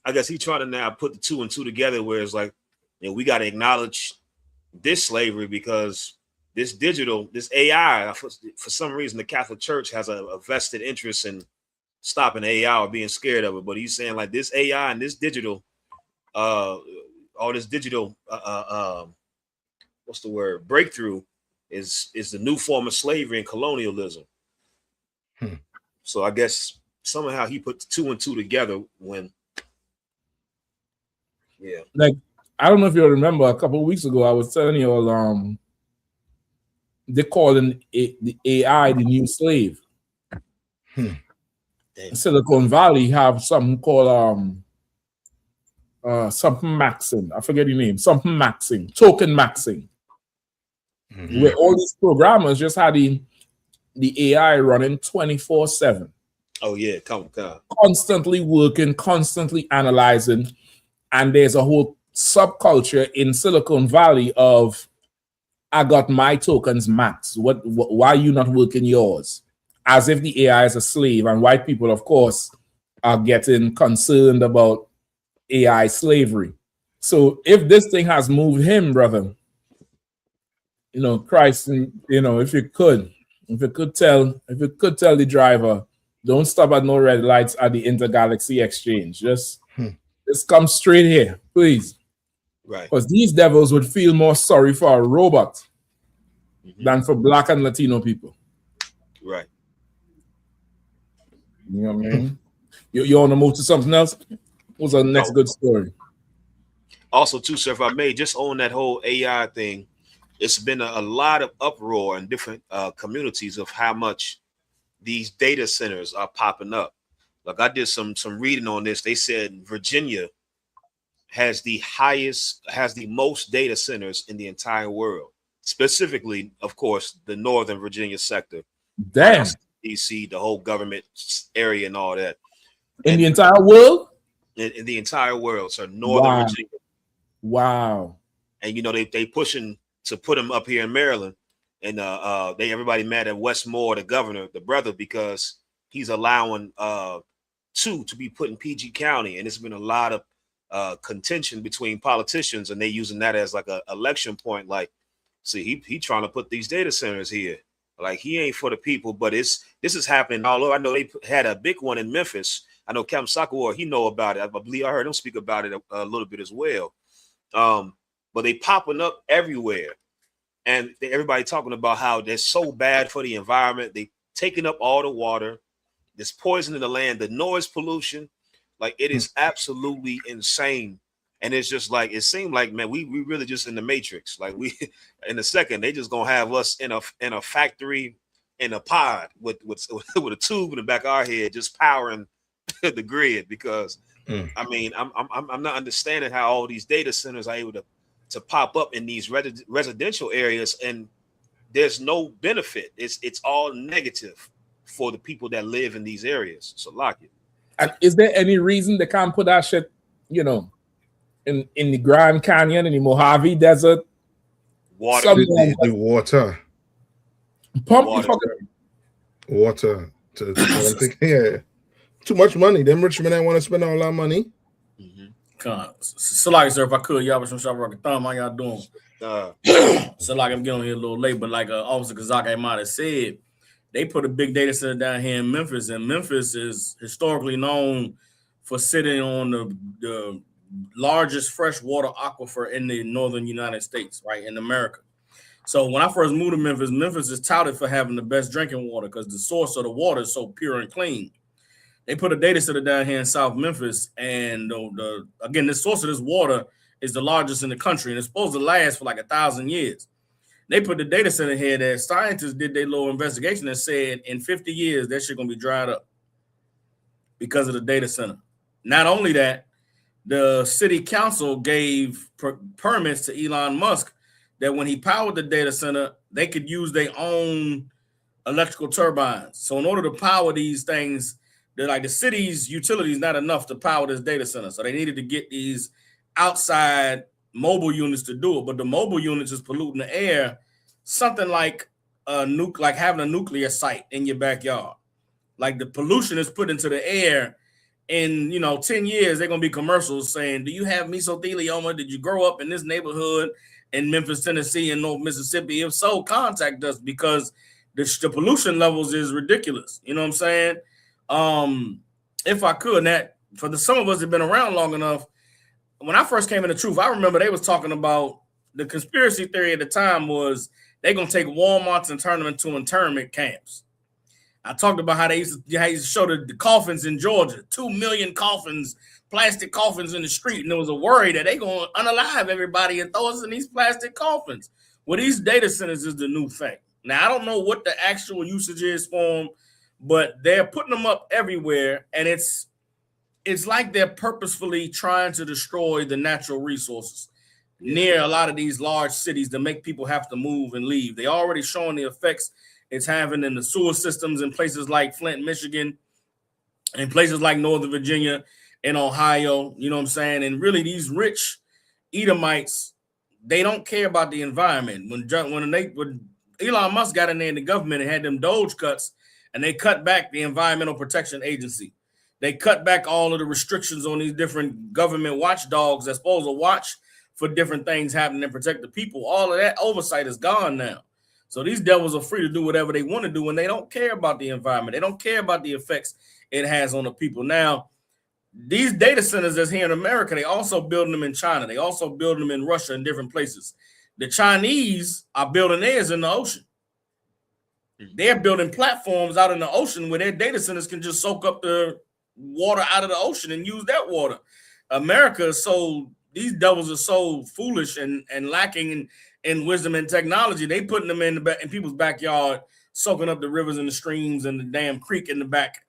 I guess he's trying to now put the two and two together, where it's like, you know, we got to acknowledge this slavery because this AI, for some reason, the Catholic Church has a vested interest in stopping AI or being scared of it. But he's saying like this AI and this digital, all this digital, what's the word? Breakthrough is the new form of slavery and colonialism. So I guess somehow he put 2 and 2 together when, yeah. Like, I don't know if you remember a couple of weeks ago, I was telling you all, they calling the AI the new slave. Silicon Valley have something called something maxing. I forget the name. Something maxing, token maxing. Where all these programmers just had the AI running 24/7. Oh yeah, come. Constantly working, constantly analyzing, and there's a whole subculture in Silicon Valley of, I got my tokens maxed. Why are you not working yours? As if the AI is a slave, and white people, of course, are getting concerned about AI slavery. So if this thing has moved him, brother, you know, Christ, you know, if you could tell the driver, don't stop at no red lights at the Intergalaxy Exchange. Just come straight here, please. Right. Because these devils would feel more sorry for a robot than for Black and Latino people. Right. You know what I mean? You want to move to something else? What's our next good story? Also, too, sir, if I may, just on that whole AI thing, it's been a lot of uproar in different communities of how much these data centers are popping up. Like, I did some reading on this. They said Virginia has the most data centers in the entire world. Specifically, of course, the Northern Virginia sector. Damn. DC, the whole government area and all that. In the entire world? In the entire world, so Northern Virginia. Wow. And you know, they pushing to put him up here in Maryland. And everybody mad at Wes Moore, the governor, the brother, because he's allowing two to be put in PG County. And it's been a lot of contention between politicians, and they using that as like a election point. Like, see, he trying to put these data centers here. Like, he ain't for the people, but this is happening all over. I know they had a big one in Memphis. I know Captain Sakawar, he know about it. I believe I heard him speak about it a little bit as well. But they popping up everywhere. And everybody talking about how they're so bad for the environment. They taking up all the water. There's poison in the land, the noise pollution. Like, it is absolutely insane. And it's just like, it seemed like, man, we really just in the Matrix. Like, we in a second, they just gonna have us in a factory in a pod with a tube in the back of our head, just powering the grid. Because I mean, I'm not understanding how all these data centers are able to pop up in these residential areas, and there's no benefit. It's all negative for the people that live in these areas. So lock it. And is there any reason they can't put that shit, you know, in the Grand Canyon, in the Mojave Desert? Water. The water. Pump water. Yeah. Too much money. Them rich men ain't want to spend all that money. So like, sir, if I could, y'all was some shop rocket thumb. How y'all doing? So like, I'm getting on here a little late, but like Officer Kazak might have said, they put a big data center down here in Memphis, and Memphis is historically known for sitting on the largest freshwater aquifer in the northern United States, right, in America. So when I first moved to Memphis, Memphis is touted for having the best drinking water because the source of the water is so pure and clean. They put a data center down here in South Memphis, and again, the source of this water is the largest in the country, and it's supposed to last for like 1,000 years. They put the data center here that scientists did their little investigation and said in 50 years, that shit gonna be dried up because of the data center. Not only that, the city council gave permits to Elon Musk that when he powered the data center, they could use their own electrical turbines. So in order to power these things, they're like, the city's utilities not enough to power this data center. So they needed to get these outside mobile units to do it. But the mobile units is polluting the air, something like like having a nuclear site in your backyard. Like, the pollution is put into the air. In 10 years, they're gonna be commercials saying, "Do you have mesothelioma? Did you grow up in this neighborhood in Memphis, Tennessee, and North Mississippi? If so, contact us," because the pollution levels is ridiculous. You know what I'm saying? If I could, that for some of us that have been around long enough, when I first came into Truth, I remember they was talking about the conspiracy theory at the time was they're gonna take Walmarts and turn them into internment camps. I talked about how they used to show the coffins in Georgia, 2 million coffins, plastic coffins in the street, and there was a worry that they gonna unalive everybody and throw us in these plastic coffins. Well, these data centers is the new thing. Now, I don't know what the actual usage is for them, but they're putting them up everywhere, and it's like they're purposefully trying to destroy the natural resources near a lot of these large cities to make people have to move and leave. They already showing the effects it's having in the sewer systems in places like Flint, Michigan, and places like Northern Virginia and Ohio, you know what I'm saying? And really these rich Edomites, they don't care about the environment. When Elon Musk got in there in the government and had them Doge cuts, and they cut back the Environmental Protection Agency. They cut back all of the restrictions on these different government watchdogs that's supposed to watch for different things happening and protect the people. All of that oversight is gone now. So these devils are free to do whatever they want to do, and they don't care about the environment. They don't care about the effects it has on the people. Now, these data centers that's here in America, they also building them in China. They also building them in Russia and different places. The Chinese are building theirs in the ocean. They're building platforms out in the ocean where their data centers can just soak up the water out of the ocean and use that water. America is so, these devils are so foolish and lacking in wisdom and technology. They putting them in people's backyard, soaking up the rivers and the streams and the damn creek in the back,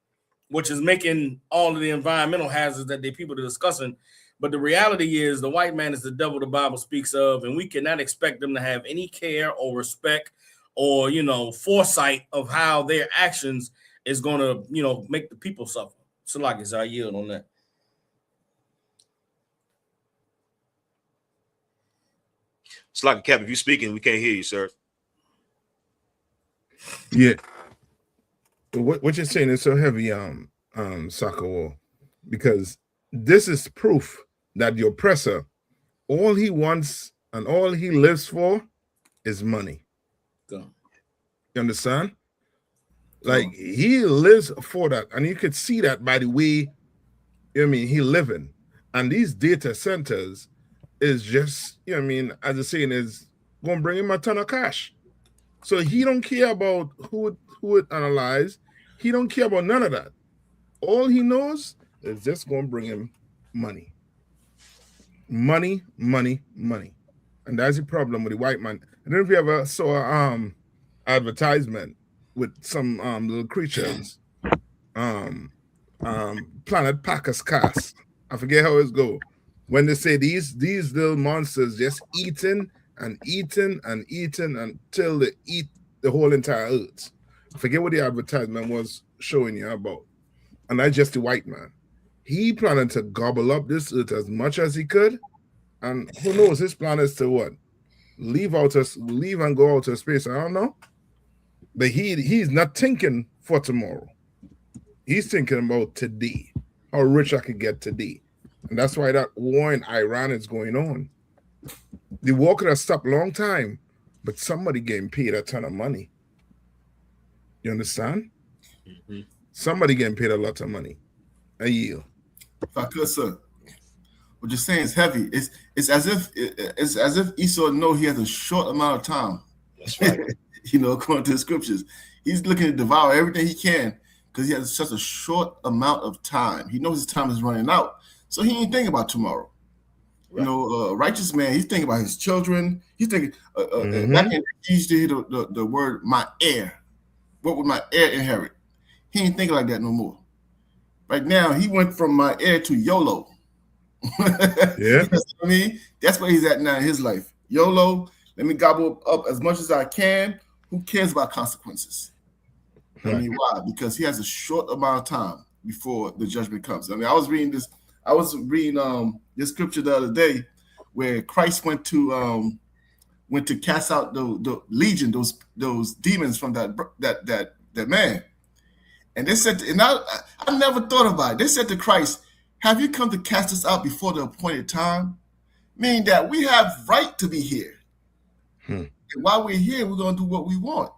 which is making all of the environmental hazards that the people are discussing. But the reality is the white man is the devil the Bible speaks of, and we cannot expect them to have any care or respect or, foresight of how their actions is going to, make the people suffer. So like it's our yield on that. It's like, Kevin, if you're speaking, we can't hear you, sir. Yeah. What you're saying is so heavy, Soccer Wall, because this is proof that the oppressor, all he wants and all he lives for is money. Go. You understand? Like he lives for that, and you could see that by the way, he living. And these data centers is just, as the saying is, gonna bring him a ton of cash. So he don't care about who it analyze. He don't care about none of that. All he knows is just gonna bring him money. Money, money, money. And that's the problem with the white man. I don't know if you ever saw advertisement with some little creatures. Planet Packers cast. I forget how it's go. When they say these little monsters just eating and eating and eating until they eat the whole entire earth. I forget what the advertisement was showing you about. And that's just the white man. He planning to gobble up this earth as much as he could. And who knows, his plan is to what? Leave and go out to space. I don't know. But he's not thinking for tomorrow. He's thinking about today. How rich I could get today. And that's why that war in Iran is going on. The war could have stopped a long time, but somebody getting paid a ton of money. You understand? Mm-hmm. Somebody getting paid a lot of money. A yield. If I could, sir. What you're saying is heavy. It's as if Esau knows he has a short amount of time. That's right. According to the scriptures. He's looking to devour everything he can because he has such a short amount of time. He knows his time is running out. So he ain't thinking about tomorrow. Right. Righteous man, he's thinking about his children. He's thinking, back in, he used to hear the word, my heir. What would my heir inherit? He ain't thinking like that no more. Right now, he went from my heir to YOLO. Yeah. You know what I mean? That's where he's at now in his life. YOLO, let me gobble up as much as I can. Who cares about consequences? Right. I mean, why? Because he has a short amount of time before the judgment comes. I mean, I was reading this scripture the other day where Christ went to cast out the legion, those demons from that man. And they said, and I never thought about it. They said to Christ, have you come to cast us out before the appointed time? Meaning that we have right to be here. And while we're here, we're going to do what we want.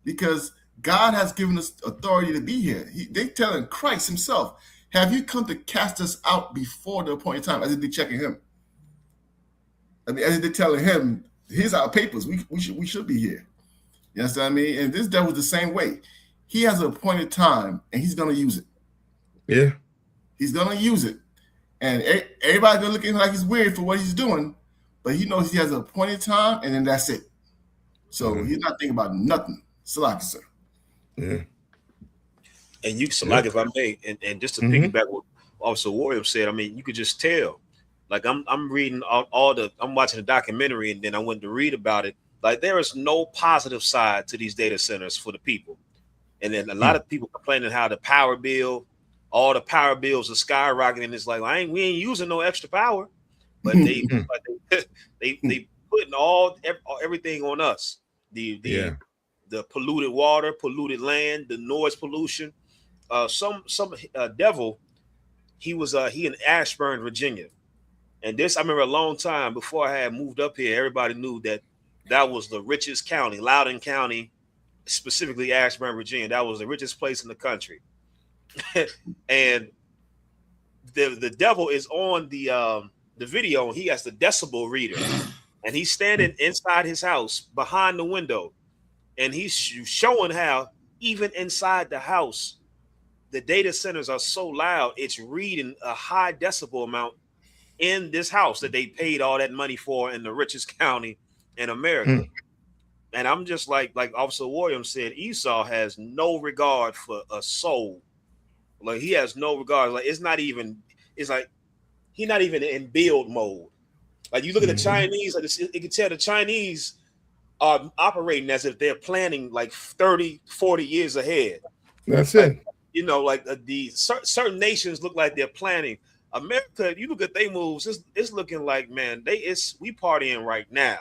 Because God has given us authority to be here. They're telling Christ himself, have you come to cast us out before the appointed time? As if they're checking him. I mean, as if they're telling him, here's our papers. We should be here. You understand what I mean? And this devil's the same way. he has an appointed time, and he's gonna use it. Yeah, he's gonna use it, and everybody's gonna look at him like he's weird for what he's doing, but he knows he has an appointed time, and then that's it. So he's not thinking about nothing. Salaki, sir. Yeah. And you, Salaki, if I may, and just to piggyback what Officer Warrior said, I mean, you could just tell. Like I'm reading I'm watching the documentary, and then I went to read about it. Like there is no positive side to these data centers for the people. And then a lot of people complaining how all the power bills are skyrocketing. It's like, we ain't using no extra power, but they putting everything on us. The polluted water, polluted land, the noise pollution. Some devil, he in Ashburn, Virginia. And this, I remember a long time before I had moved up here, everybody knew that was the richest county, Loudoun County, specifically Ashburn, Virginia. That was the richest place in the country. And the devil is on the video, and he has the decibel reader, and he's standing inside his house behind the window, and he's showing how even inside the house, the data centers are so loud, it's reading a high decibel amount in this house that they paid all that money for in the richest county in America. And I'm just like Officer Williams said, Esau has no regard for a soul. Like he has no regard. Like it's like he's not even in build mode. Like you look at the Chinese, like you can tell the Chinese are operating as if they're planning like 30, 40 years ahead. That's like, it. You know, like the certain nations look like they're planning. America, you look at they moves, it's looking like, man, we partying right now.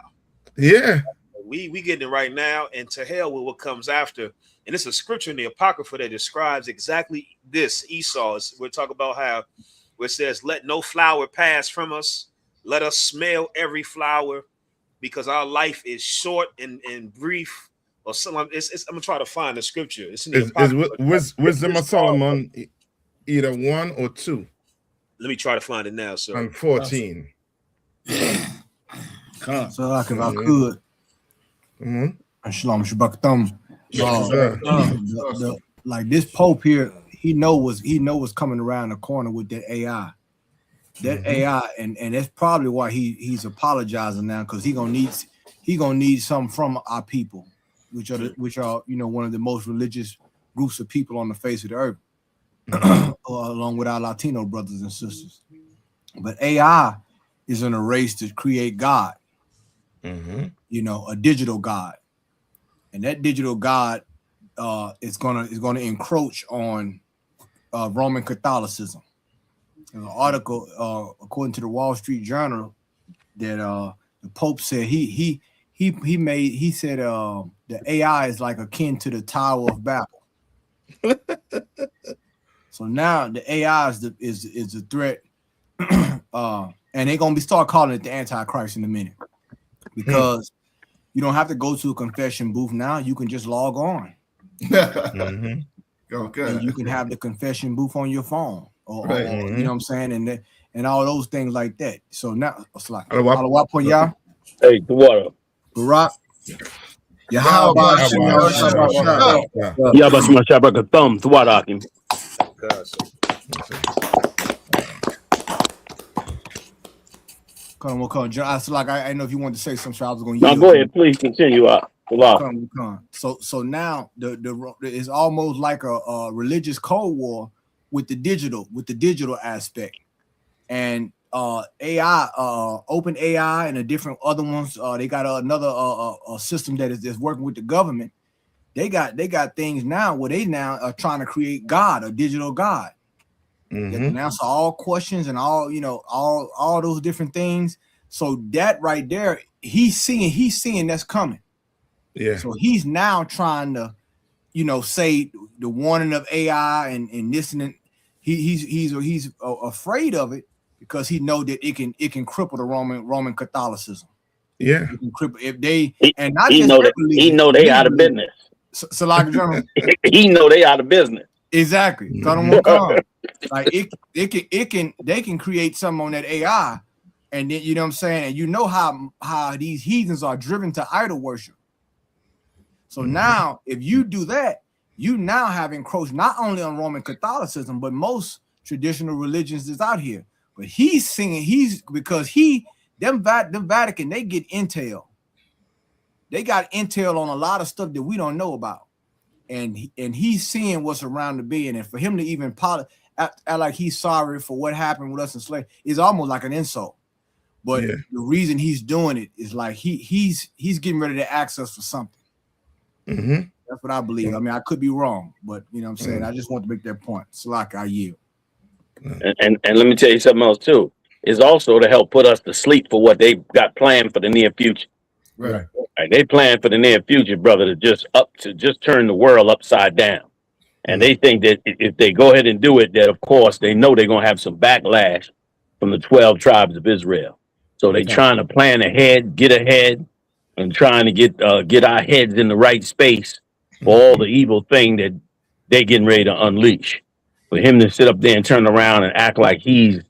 Yeah. We getting it right now, and to hell with what comes after. And it's a scripture in the Apocrypha that describes exactly this. Esau, we're talking about how where it says, let no flower pass from us. Let us smell every flower, because our life is short and brief. Or something. I'm gonna try to find the scripture. It's in the Apocrypha. Wisdom of Solomon, either 1 or 2. Let me try to find it now, sir. On 14. So like if I could, Shalom Shabbat Thumb. Like this Pope here, he know what's coming around the corner with that AI. That AI, and that's probably why he's apologizing now, because he gonna need something from our people, which are one of the most religious groups of people on the face of the earth, along with our Latino brothers and sisters. But AI is in a race to create God, a digital God, and that digital God is gonna encroach on Roman Catholicism. There's an article, according to the Wall Street Journal, that the Pope said he said the AI is like akin to the Tower of Babel. So now the AI is a threat, and they're gonna start calling it the Antichrist in a minute, because you don't have to go to a confession booth now. You can just log on. Okay. And you can have the confession booth on your phone, or Right. you know what I'm saying, and all those things like that. So now it's like Hey, the water. Barack. Thumb, Come on. I know if you wanted to say something, I was going to. No, go ahead, please continue. Come. So now the it's almost like a religious cold war with the digital aspect, and AI, Open AI, and the different other ones. They got another system that is working with the government. They got things now where they now are trying to create God, a digital God. That can answer all questions and all those different things. So that right there, he's seeing that's coming. Yeah. So he's now trying to, say the warning of AI and this and that. He's afraid of it, because he know that it can cripple the Roman Catholicism. Yeah. It can cripple if they he know they out of business. So like General, he know they out of business. Exactly. Like they can create something on that AI, and then what I'm saying, and how these heathens are driven to idol worship. So now if you do that, you now have encroached not only on Roman Catholicism, but most traditional religions is out here. But he's singing, them Vatican, they get intel. They got intel on a lot of stuff that we don't know about. And he's seeing what's around the bend. And for him to even act like he's sorry for what happened with us in slavery is almost like an insult. But the reason he's doing it is like he's getting ready to ask us for something. Mm-hmm. That's what I believe. I mean, I could be wrong, but you know what I'm saying? I just want to make that point. So like I yield. And let me tell you something else too. Is also to help put us to sleep for what they've got planned for the near future. Right. They plan for the near future, brother, to just turn the world upside down. And they think that if they go ahead and do it, that of course they know they're gonna have some backlash from the 12 tribes of Israel. So they're trying to plan ahead, get ahead, and trying to get our heads in the right space for all the evil thing that they're getting ready to unleash. For him to sit up there and turn around and act like he's,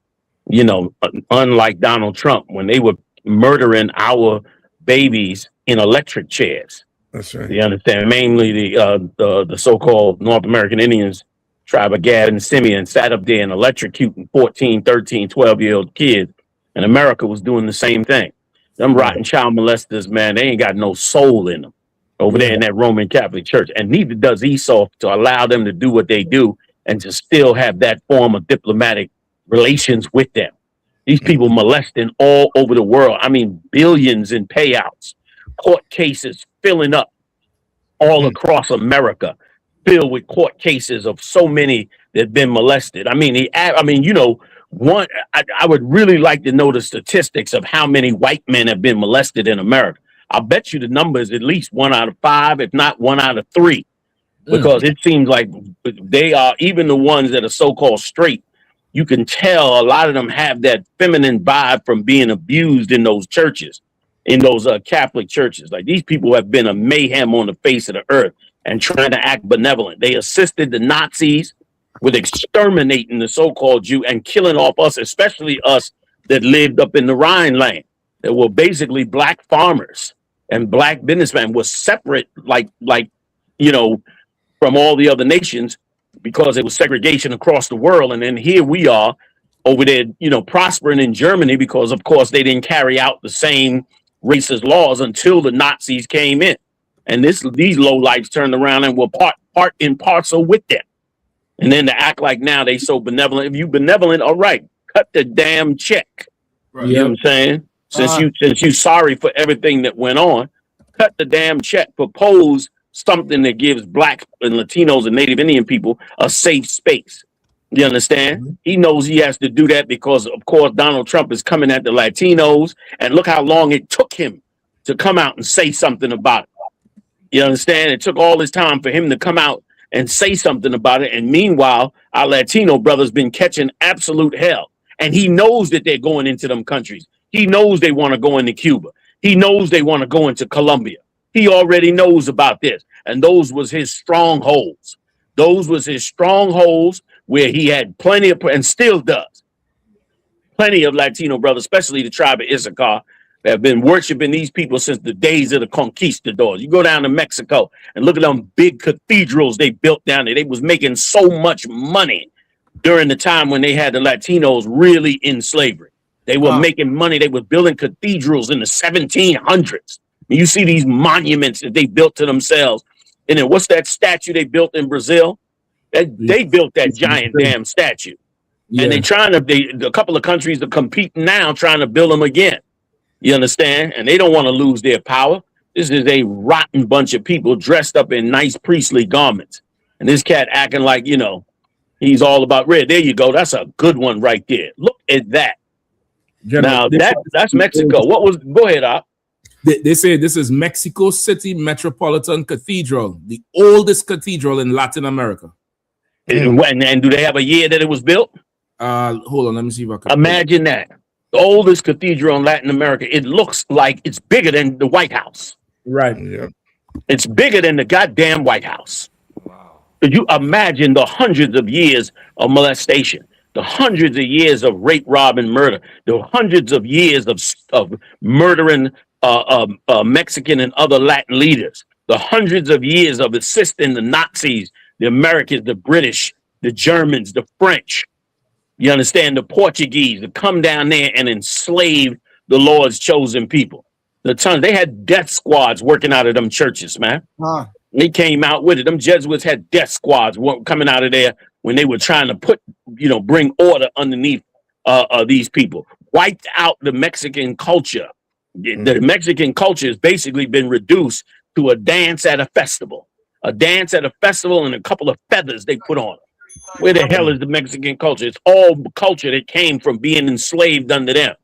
unlike Donald Trump when they were murdering our babies in electric chairs. That's right. You understand? Mainly the so-called North American Indians, tribe of Gad and Simeon, sat up there and electrocuting 14, 13, 12-year-old kids. And America was doing the same thing. Them rotten child molesters, man, they ain't got no soul in them over there in that Roman Catholic Church. And neither does Esau to allow them to do what they do and to still have that form of diplomatic relations with them. These people molesting all over the world. I mean, billions in payouts, court cases filling up all across America, filled with court cases of so many that have been molested. I mean, I would really like to know the statistics of how many white men have been molested in America. I'll bet you the number is at least 1 out of 5, if not 1 out of 3, because it seems like they are, even the ones that are so-called straight, you can tell a lot of them have that feminine vibe from being abused in those churches, in those Catholic churches. Like, these people have been a mayhem on the face of the earth and trying to act benevolent. They assisted the Nazis with exterminating the so-called Jew and killing off us, especially us that lived up in the Rhineland. That were basically black farmers and black businessmen, was separate, from all the other nations, because it was segregation across the world. And then here we are over there, prospering in Germany because, of course, they didn't carry out the same racist laws until the Nazis came in. And these lowlifes turned around and were part and parcel with them. And then to act like now they so benevolent. If you benevolent, all right, cut the damn check. Right. You know what I'm saying? Since you sorry for everything that went on, cut the damn check. Propose something that gives Black and Latinos and Native Indian people a safe space. You understand? Mm-hmm. He knows he has to do that because, of course, Donald Trump is coming at the Latinos, and look how long it took him to come out and say something about it. You understand? It took all this time for him to come out and say something about it. And meanwhile, our Latino brothers been catching absolute hell. And he knows that they're going into them countries. He knows they want to go into Cuba. He knows they want to go into Colombia. He already knows about this. And those was his strongholds. Those was his strongholds where he had plenty of, and still does, plenty of Latino brothers, especially the tribe of Issachar, that have been worshiping these people since the days of the conquistadors. You go down to Mexico and look at them big cathedrals they built down there. They was making so much money during the time when they had the Latinos really in slavery. They were making money. They were building cathedrals in the 1700s. And you see these monuments that they built to themselves. And then what's that statue they built in Brazil? They built that giant damn statue. Yeah. And a couple of countries are competing now trying to build them again. You understand? And they don't want to lose their power. This is a rotten bunch of people dressed up in nice priestly garments. And this cat acting like, he's all about red. There you go. That's a good one right there. Look at that. Now, that's Mexico. Go ahead, Op. They say this is Mexico City Metropolitan Cathedral, the oldest cathedral in Latin America. And do they have a year that it was built? Hold on, let me see if I can. Imagine that. The oldest cathedral in Latin America. It looks like it's bigger than the White House. Right. Yeah. It's bigger than the goddamn White House. Wow. Could you imagine the hundreds of years of molestation, the hundreds of years of rape, rob, and murder, the hundreds of years of murdering Mexican and other Latin leaders, the hundreds of years of assisting the Nazis the Americans, the British, the Germans, the French, you understand, the Portuguese, to come down there and enslave the Lord's chosen people. They had death squads working out of them churches, man. They came out with it. Them Jesuits had death squads coming out of there when they were trying to bring order underneath these people. Wiped out the Mexican culture. The Mexican culture has basically been reduced to a dance at a festival. A dance at a festival and a couple of feathers they put on. Where the hell is the Mexican culture? It's all culture that came from being enslaved under them.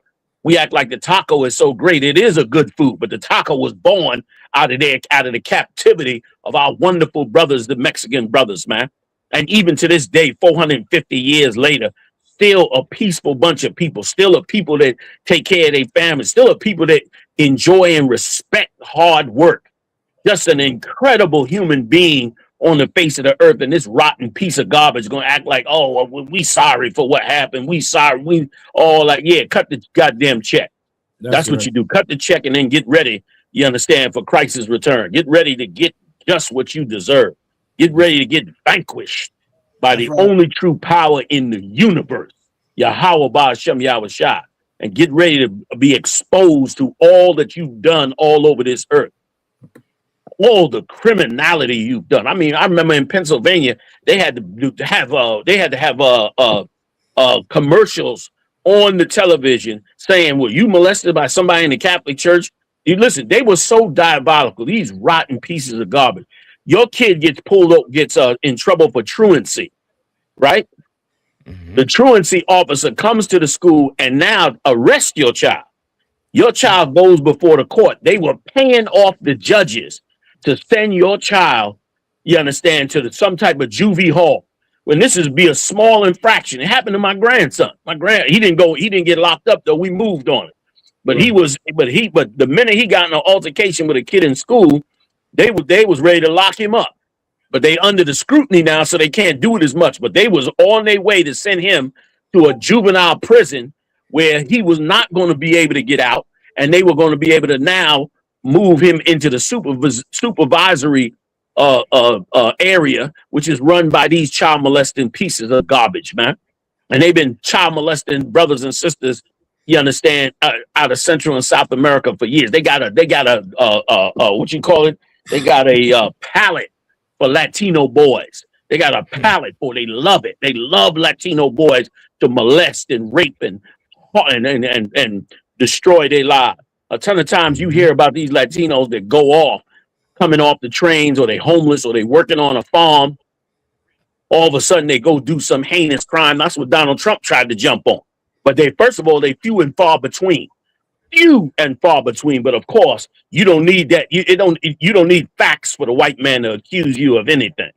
We act like the taco is so great. It is a good food, but the taco was born out of the captivity of our wonderful brothers, the Mexican brothers, man. And even to this day, 450 years later, still a peaceful bunch of people, still a people that take care of their families, still a people that enjoy and respect hard work. Just an incredible human being on the face of the earth, and this rotten piece of garbage going to act like, oh, well, we sorry for what happened. We sorry. We all like, yeah, cut the goddamn check. That's what you do. Cut the check and then get ready, you understand, for Christ's return. Get ready to get just what you deserve. Get ready to get vanquished by the only true power in the universe, Yahweh Ba'ashem Yahushua, and get ready to be exposed to all that you've done all over this earth. All the criminality you've done. I mean, I remember in Pennsylvania, they had to have commercials on the television saying, "Were you molested by somebody in the Catholic Church?" You listen, they were so diabolical. These rotten pieces of garbage. Your kid gets pulled up, gets in trouble for truancy, right? The truancy officer comes to the school and now arrests your child. Your child goes before the court. They were paying off the judges to send your child, you understand, to some type of juvie hall. When this is be a small infraction. It happened to my grandson. He didn't get locked up though. We moved on it. But but the minute he got in an altercation with a kid in school, they was ready to lock him up. But they under the scrutiny now, so they can't do it as much. But they was on their way to send him to a juvenile prison where he was not going to be able to get out, and they were going to be able to now move him into the supervisory area, which is run by these child molesting pieces of garbage, man. And they've been child molesting brothers and sisters, you understand, out of Central and South America for years. They got a what you call it? They got a palate for Latino boys. They got a palate for. They love it. They love Latino boys to molest and rape and destroy their lives. A ton of times you hear about these Latinos that go off, coming off the trains, or they homeless, or they working on a farm. All of a sudden they go do some heinous crime. That's what Donald Trump tried to jump on. But first of all, they few and far between. But of course, you don't need that. You don't need facts for the white man to accuse you of anything.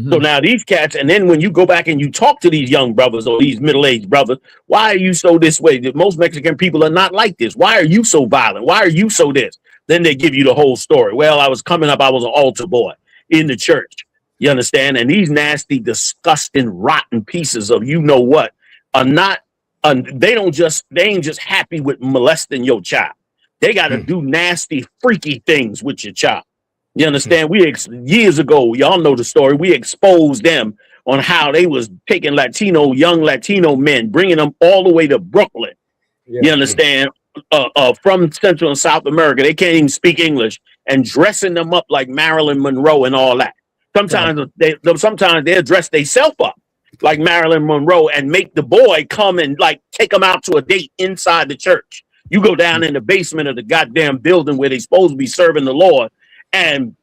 So now these cats, and then when you go back and you talk to these young brothers or these middle-aged brothers, why are you so this way? Most Mexican people are not like this. Why are you so violent? Why are you so this? Then they give you the whole story. Well, I was coming up, I was an altar boy in the church. You understand? And these nasty, disgusting, rotten pieces of you know what are not, they ain't just happy with molesting your child. They got to do nasty, freaky things with your child. You understand? Years ago, y'all know the story. We exposed them on how they was taking young Latino men, bringing them all the way to Brooklyn. You understand? From Central and South America. They can't even speak English, and dressing them up like Marilyn Monroe and all that. Sometimes they dress themselves up like Marilyn Monroe and make the boy come and like take them out to a date inside the church. You go down in the basement of the goddamn building where they supposed to be serving the Lord, and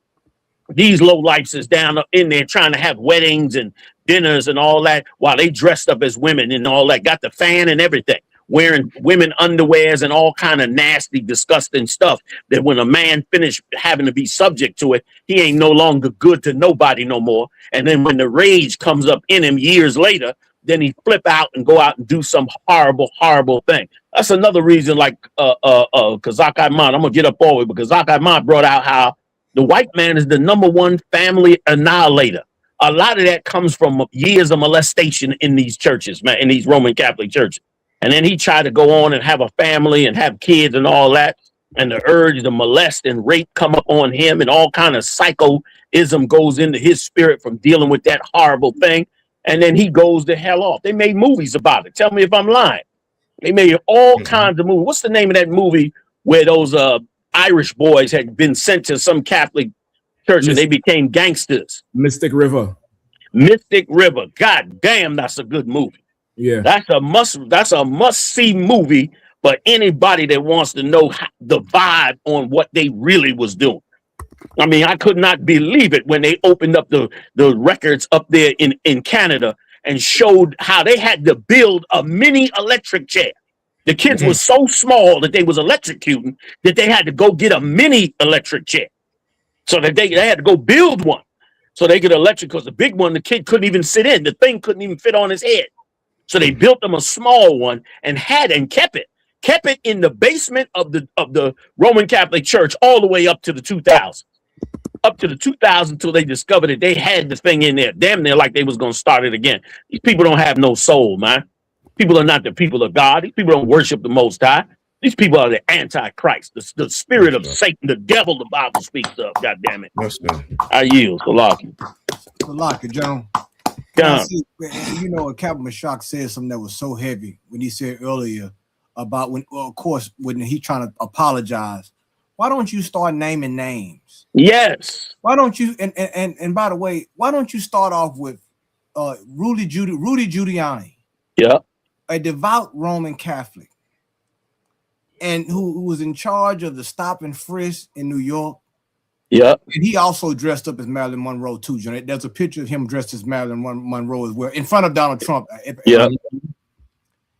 these lowlifes is down in there trying to have weddings and dinners and all that while they dressed up as women and all that, got the fan and everything, wearing women underwears and all kind of nasty, disgusting stuff that when a man finished having to be subject to it, he ain't no longer good to nobody no more. And then when the rage comes up in him years later, then he flip out and go out and do some horrible, horrible thing. That's another reason, like Kazak Iman, I'm gonna get up forward, because Kazak Iman brought out how the white man is the #1 family annihilator. A lot of that comes from years of molestation in these churches, man, in these Roman Catholic churches. And then he tried to go on and have a family and have kids and all that. and the urge to molest and rape come up on him, and all kind of psychoism goes into his spirit from dealing with that horrible thing. And then he goes the hell off. They made movies about it. Tell me if I'm lying. They made all kinds of movies. What's the name of that movie where those Irish boys had been sent to some Catholic church and they became gangsters? Mystic River. Mystic River. God damn, that's a good movie. Yeah. That's a must-see movie for anybody that wants to know the vibe on what they really was doing. I mean, I could not believe it when they opened up the records up there in Canada and showed how they had to build a mini electric chair. The kids were so small that they was electrocuting that they had to go get a mini electric chair. So that they had to go build one so they could electric, because the big one, the kid couldn't even sit in. The thing couldn't even fit on his head. So they built them a small one and kept it in the basement of the Roman Catholic Church all the way up to the 2000s. Up to the 2000 until they discovered that they had the thing in there. Damn near like they was going to start it again. These people don't have no soul, man. People are not the people of God. These people don't worship the Most High. These people are the Antichrist, the spirit of Satan, the devil the Bible speaks of. God damn it. I yield. Salaki. Salaki, General. John. You know, Captain Mashak said something that was so heavy when he said earlier about when he trying to apologize. Why don't you start naming names? Yes. Why don't you? And by the way, why don't you start off with Rudy Giuliani? Yeah. A devout Roman Catholic, and who was in charge of the stop and frisk in New York. Yeah. And he also dressed up as Marilyn Monroe too, John. There's a picture of him dressed as Marilyn Monroe as well in front of Donald Trump. Yeah.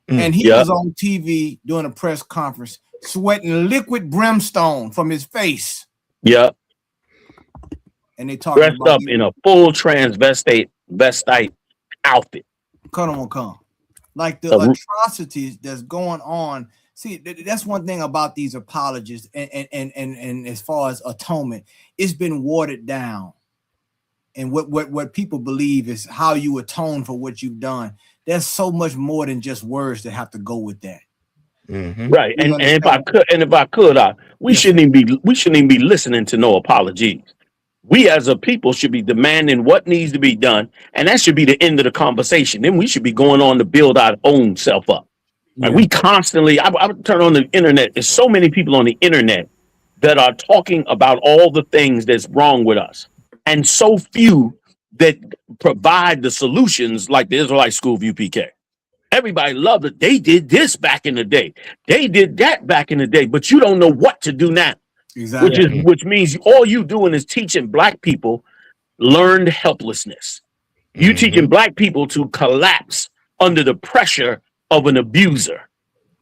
And he was on TV doing a press conference, sweating liquid brimstone from his face. Yeah. And they talking dressed about up in a full transvestite outfit. Come. Like the atrocities that's going on. See, that's one thing about these apologists and as far as atonement, it's been watered down. And what people believe is how you atone for what you've done. There's so much more than just words that have to go with that. Right. And if I could, we shouldn't even be listening to no apologies. We as a people should be demanding what needs to be done, and that should be the end of the conversation. Then we should be going on to build our own self up. Like we constantly, I would turn on the internet. There's so many people on the internet that are talking about all the things that's wrong with us, and so few that provide the solutions, like the Israelite School of UPK. Everybody loved it. They did this back in the day. They did that back in the day, but you don't know what to do now. Exactly. Which means all you doing is teaching black people learned helplessness. You teaching black people to collapse under the pressure of an abuser.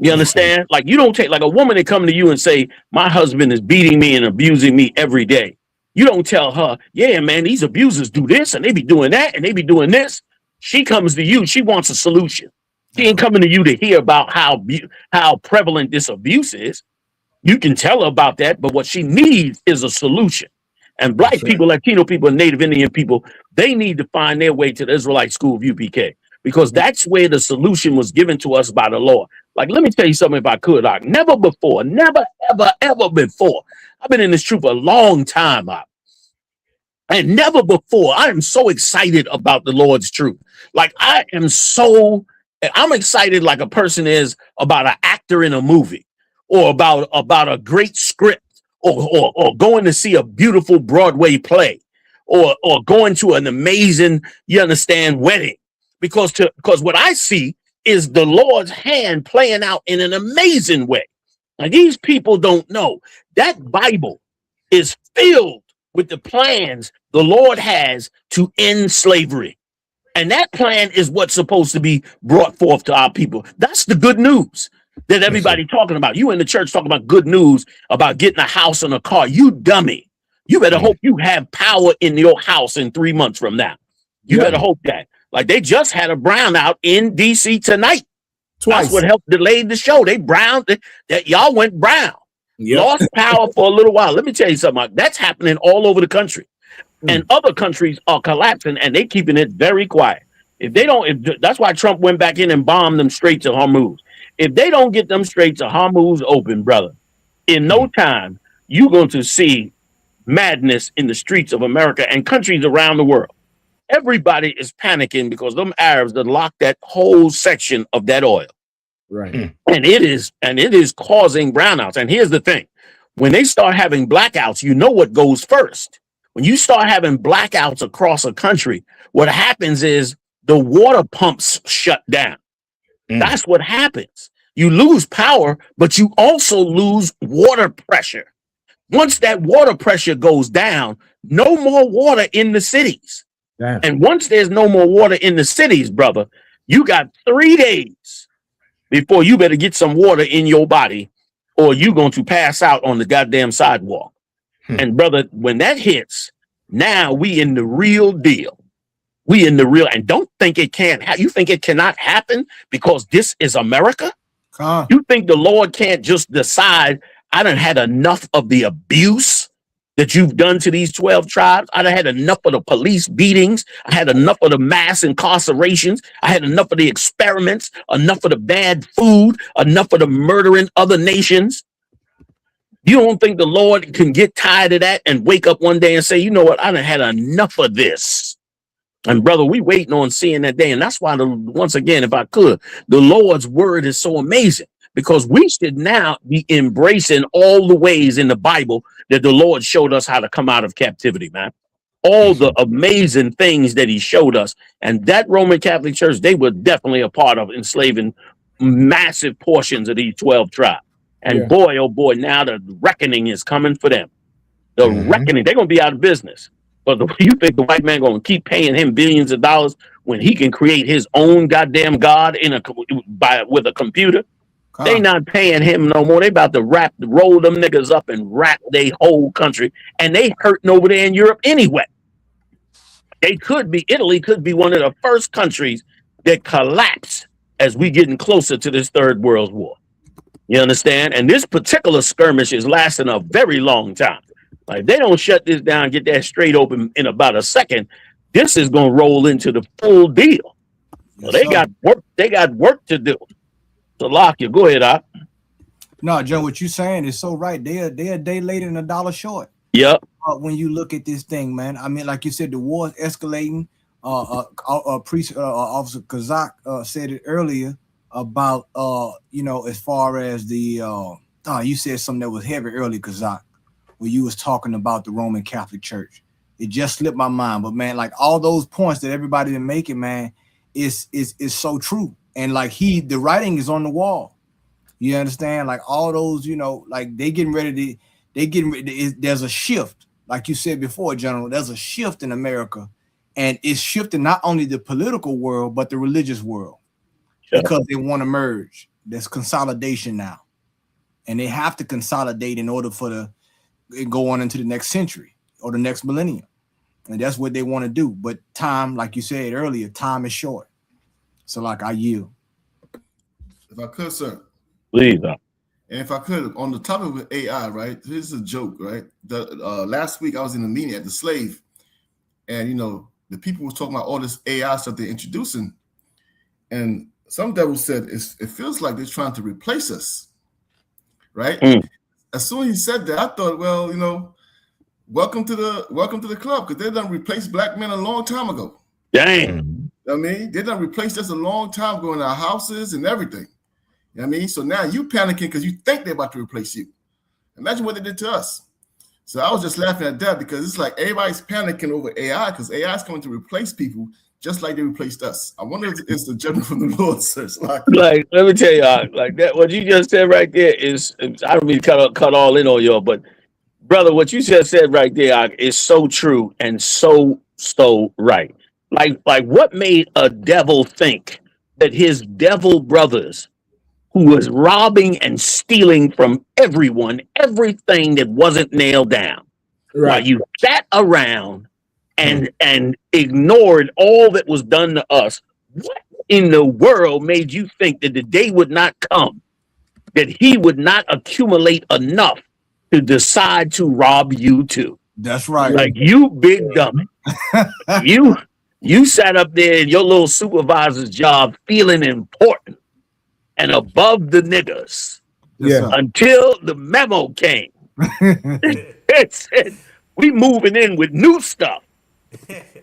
You understand? Like you don't take like a woman that come to you and say, my husband is beating me and abusing me every day. You don't tell her, yeah, man, these abusers do this and they be doing that and they be doing this. She comes to you. She wants a solution. She ain't coming to you to hear about how prevalent this abuse is. You can tell her about that, but what she needs is a solution. And black people, Latino people, and Native Indian people, they need to find their way to the Israelite School of UPK, because that's where the solution was given to us by the Lord. Like, let me tell you something if I could. Like, never before, never, ever, ever before. I've been in this truth a long time. And never before, I am so excited about the Lord's truth. Like, I'm excited like a person is about an actor in a movie, or about a great script, or going to see a beautiful Broadway play, or going to an amazing, you understand, wedding. Because what I see is the Lord's hand playing out in an amazing way. Now, these people don't know that Bible is filled with the plans the Lord has to end slavery. And that plan is what's supposed to be brought forth to our people. That's the good news that everybody talking about. You in the church talking about good news about getting a house and a car. You dummy. You better hope you have power in your house in 3 months from now. You better hope that. Like they just had a brownout in DC tonight. Twice. That's what helped delay the show. They browned that y'all went brown. Lost power for a little while. Let me tell you something. That's happening all over the country. And other countries are collapsing and they keeping it very quiet. That's why Trump went back in and bombed them straight to Hormuz. If they don't get them straight to Hormuz open, brother, in no time, you're going to see madness in the streets of America and countries around the world. Everybody is panicking because them Arabs that locked that whole section of that oil. Right. And it is causing brownouts. And here's the thing. When they start having blackouts, you know what goes first. When you start having blackouts across a country, what happens is the water pumps shut down. That's what happens. You lose power, but you also lose water pressure. Once that water pressure goes down, no more water in the cities. Damn. And once there's no more water in the cities, brother, you got 3 days before you better get some water in your body or you're going to pass out on the goddamn sidewalk. And brother, when that hits, now we in the real deal. We in the real, and don't think it can't you think it cannot happen because this is America? You think the Lord can't just decide, I done had enough of the abuse that you've done to these 12 tribes. I done had enough of the police beatings. I had enough of the mass incarcerations. I had enough of the experiments, enough of the bad food, enough of the murdering other nations. You don't think the Lord can get tired of that and wake up one day and say, you know what, I done had enough of this. And brother, we waiting on seeing that day. And that's why, once again, if I could, the Lord's word is so amazing because we should now be embracing all the ways in the Bible that the Lord showed us how to come out of captivity, man. All the amazing things that he showed us. And that Roman Catholic Church, they were definitely a part of enslaving massive portions of these 12 tribes. And boy, oh boy, now the reckoning is coming for them. The reckoning, they're going to be out of business. But you think the white man going to keep paying him billions of dollars when he can create his own goddamn God with a computer? They not paying him no more. They about to roll them niggas up and wrap their whole country. And they hurting over there in Europe anyway. Italy could be one of the first countries that collapse as we getting closer to this third world war. You understand? And this particular skirmish is lasting a very long time. Like, they don't shut this down, get that straight open in about a second, this is going to roll into the full deal. So they got work to do. So lock you. Go ahead, Op. No, Joe, what you saying is so right. They're a day late and $1 short. Yep. When you look at this thing, man, I mean, like you said, the war is escalating. Officer Kazak said it earlier about as far as the you said something that was heavy earlier, Kazak, where you was talking about the Roman Catholic Church. It just slipped my mind, but man, like all those points that everybody been making, man, is so true. And like the writing is on the wall. You understand? Like all those, like there's a shift. Like you said before, General, there's a shift in America, and it's shifting not only the political world, but the religious world, because they want to merge. There's consolidation now, and they have to consolidate in order for go on into the next century or the next millennium. And that's what they want to do. But time, like you said earlier, time is short. So like I yield. If I could, sir. Please. And if I could, on the topic of AI, right? This is a joke, right? Last week I was in a meeting at the Slave, and the people were talking about all this AI stuff they're introducing, and some devil said it feels like they're trying to replace us, right? As soon as he said that, I thought, well, welcome to the club, because they done replaced black men a long time ago. Dang. I mean, they done replaced us a long time ago in our houses and everything. You know what I mean? So now you panicking because you think they're about to replace you. Imagine what they did to us. So I was just laughing at that, because it's like everybody's panicking over AI, because AI is coming to replace people just like they replaced us. I wonder if it's the judgment from the Lord, sir. Like, let me tell you, like that, what you just said right there is, I don't mean to cut all in on you, but brother, what you just said right there is so true and so right. Like what made a devil think that his devil brothers, who was robbing and stealing from everyone, everything that wasn't nailed down, while you sat around and ignored all that was done to us, what in the world made you think that the day would not come that he would not accumulate enough to decide to rob you too? That's right. Like, you big dummy. You sat up there in your little supervisor's job feeling important and above the niggas. Yes, until the memo came. It said, we moving in with new stuff.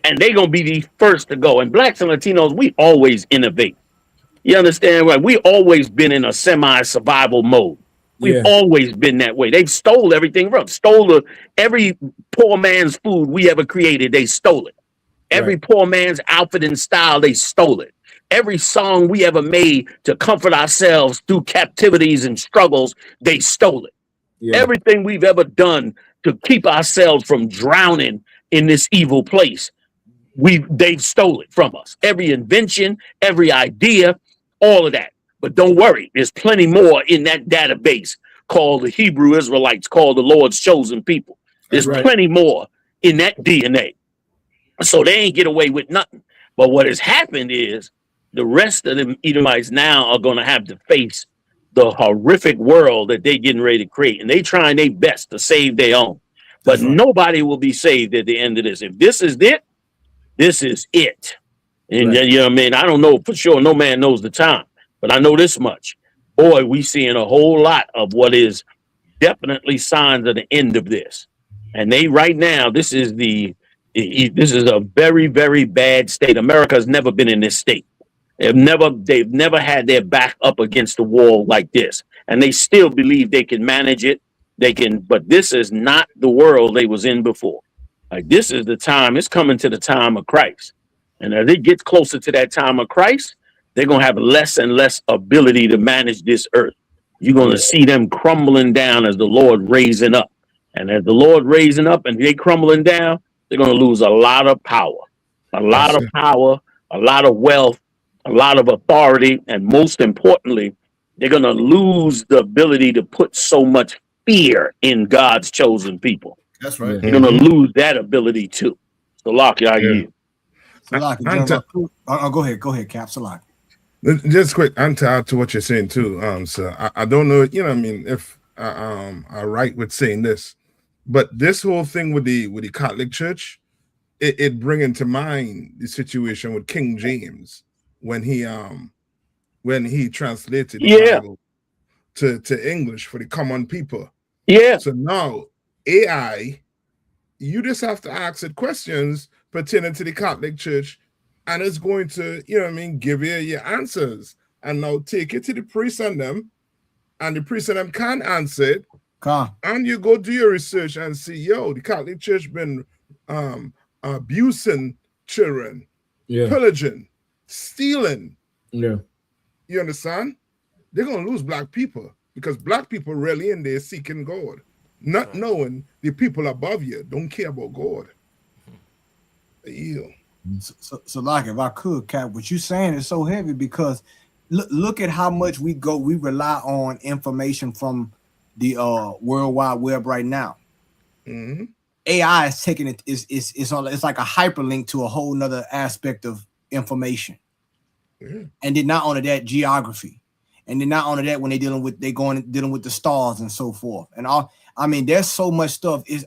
And they're going to be the first to go. And blacks and Latinos, we always innovate. You understand? Right? We always been in a semi-survival mode. We've always been that way. They've stole everything from us. Every poor man's food we ever created, they stole it. Every poor man's outfit and style, they stole it. Every song we ever made to comfort ourselves through captivities and struggles, they stole it. Everything we've ever done to keep ourselves from drowning in this evil place, they've stole it from us. Every invention, every idea, all of that. But don't worry, there's plenty more in that database called the Hebrew Israelites, called the Lord's chosen people. There's plenty more in that DNA. So they ain't get away with nothing. But what has happened is the rest of the Edomites now are going to have to face the horrific world that they're getting ready to create. And they trying their best to save their own. But nobody will be saved at the end of this. If this is it, this is it. And you know what I mean? I don't know for sure. No man knows the time. But I know this much. Boy, we seeing a whole lot of what is definitely signs of the end of this. And they right now, this is a very, very bad state. America has never been in this state. They've never had their back up against the wall like this. And they still believe they can manage it. But this is not the world they was in before. Like, this is the time, it's coming to the time of Christ. And as it gets closer to that time of Christ, they're going to have less and less ability to manage this earth. You're going to see them crumbling down as the Lord raising up. And as the Lord raising up and they crumbling down, they're going to lose a lot of power, a lot of wealth, a lot of authority. And most importantly, they're going to lose the ability to put so much fear in God's chosen people. That's right. They're going to lose that ability too. So, Lockie, I hear you. Go ahead, Cap. Salaki. Just quick, I'm tied to what you're saying too. So I don't know, you know, I mean, if I right with saying this, but this whole thing with the Catholic Church, it bringing to mind the situation with King James when he translated the Bible to English for the common people. Yeah. So now AI, you just have to ask it questions pertaining to the Catholic Church, and it's going to, you know what I mean, give you your answers. And now take it to the priest and them, and the priest and them can answer it. And you go do your research and see, the Catholic Church been abusing children, pillaging, stealing. Yeah. You understand? They're going to lose black people because black people really in there seeking God, not knowing the people above you don't care about God. So like, if I could, Cap, what you saying is so heavy because look at how much we rely on information from the World Wide Web right now. Mm-hmm. AI is taking it, it's like a hyperlink to a whole nother aspect of information. Mm-hmm. And then not only that, geography. And then not only that, when dealing with the stars and so forth. And all, I mean, there's so much stuff. It's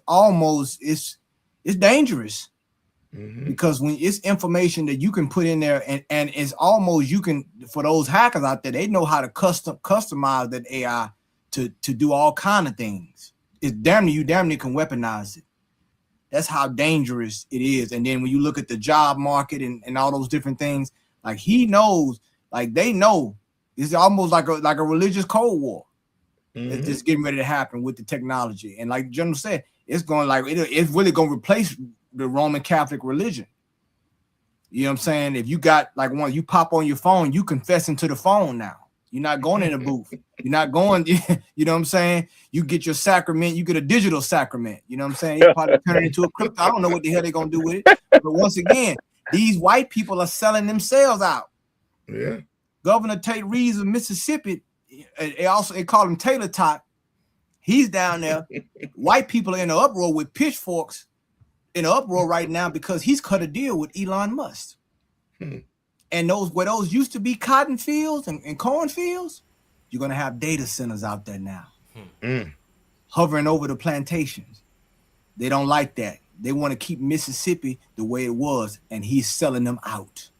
dangerous. Mm-hmm. Because when it's information that you can put in there and it's almost, you can, for those hackers out there, they know how to customize that AI to do all kind of things. It's damn near can weaponize it. That's how dangerous it is. And then when you look at the job market and all those different things, like he knows, like they know, it's almost like a religious cold war. Mm-hmm. It's just getting ready to happen with the technology. And like the General said, it's going like it's really going to replace the Roman Catholic religion. You know what I'm saying? If you got like one, you pop on your phone, you confessing to the phone now. You're not going in a booth. You're not going, you know what I'm saying? You get your sacrament, you get a digital sacrament. You know what I'm saying? You probably turn it into a crypto. I don't know what the hell they're gonna do with it. But once again, these white people are selling themselves out. Yeah. Governor Tate Reeves of Mississippi, they call him Taylor Tot. He's down there. White people are in an uproar with pitchforks, in an uproar right now because he's cut a deal with Elon Musk. And those used to be cotton fields and corn fields, you're gonna have data centers out there now, hovering over the plantations. They don't like that. They want to keep Mississippi the way it was, and he's selling them out.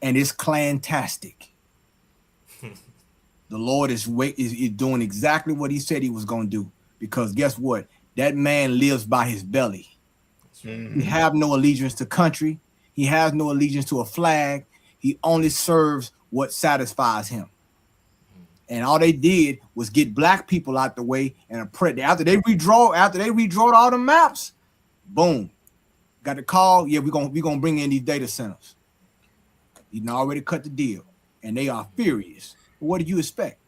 And it's clantastic. The Lord is doing exactly what he said he was going to do. Because guess what? That man lives by his belly. He have no allegiance to country. He has no allegiance to a flag. He only serves what satisfies him. And all they did was get black people out the way and after they redrawed all the maps, boom, got the call. Yeah, we're gonna bring in these data centers. You already cut the deal, and they are furious. What do you expect?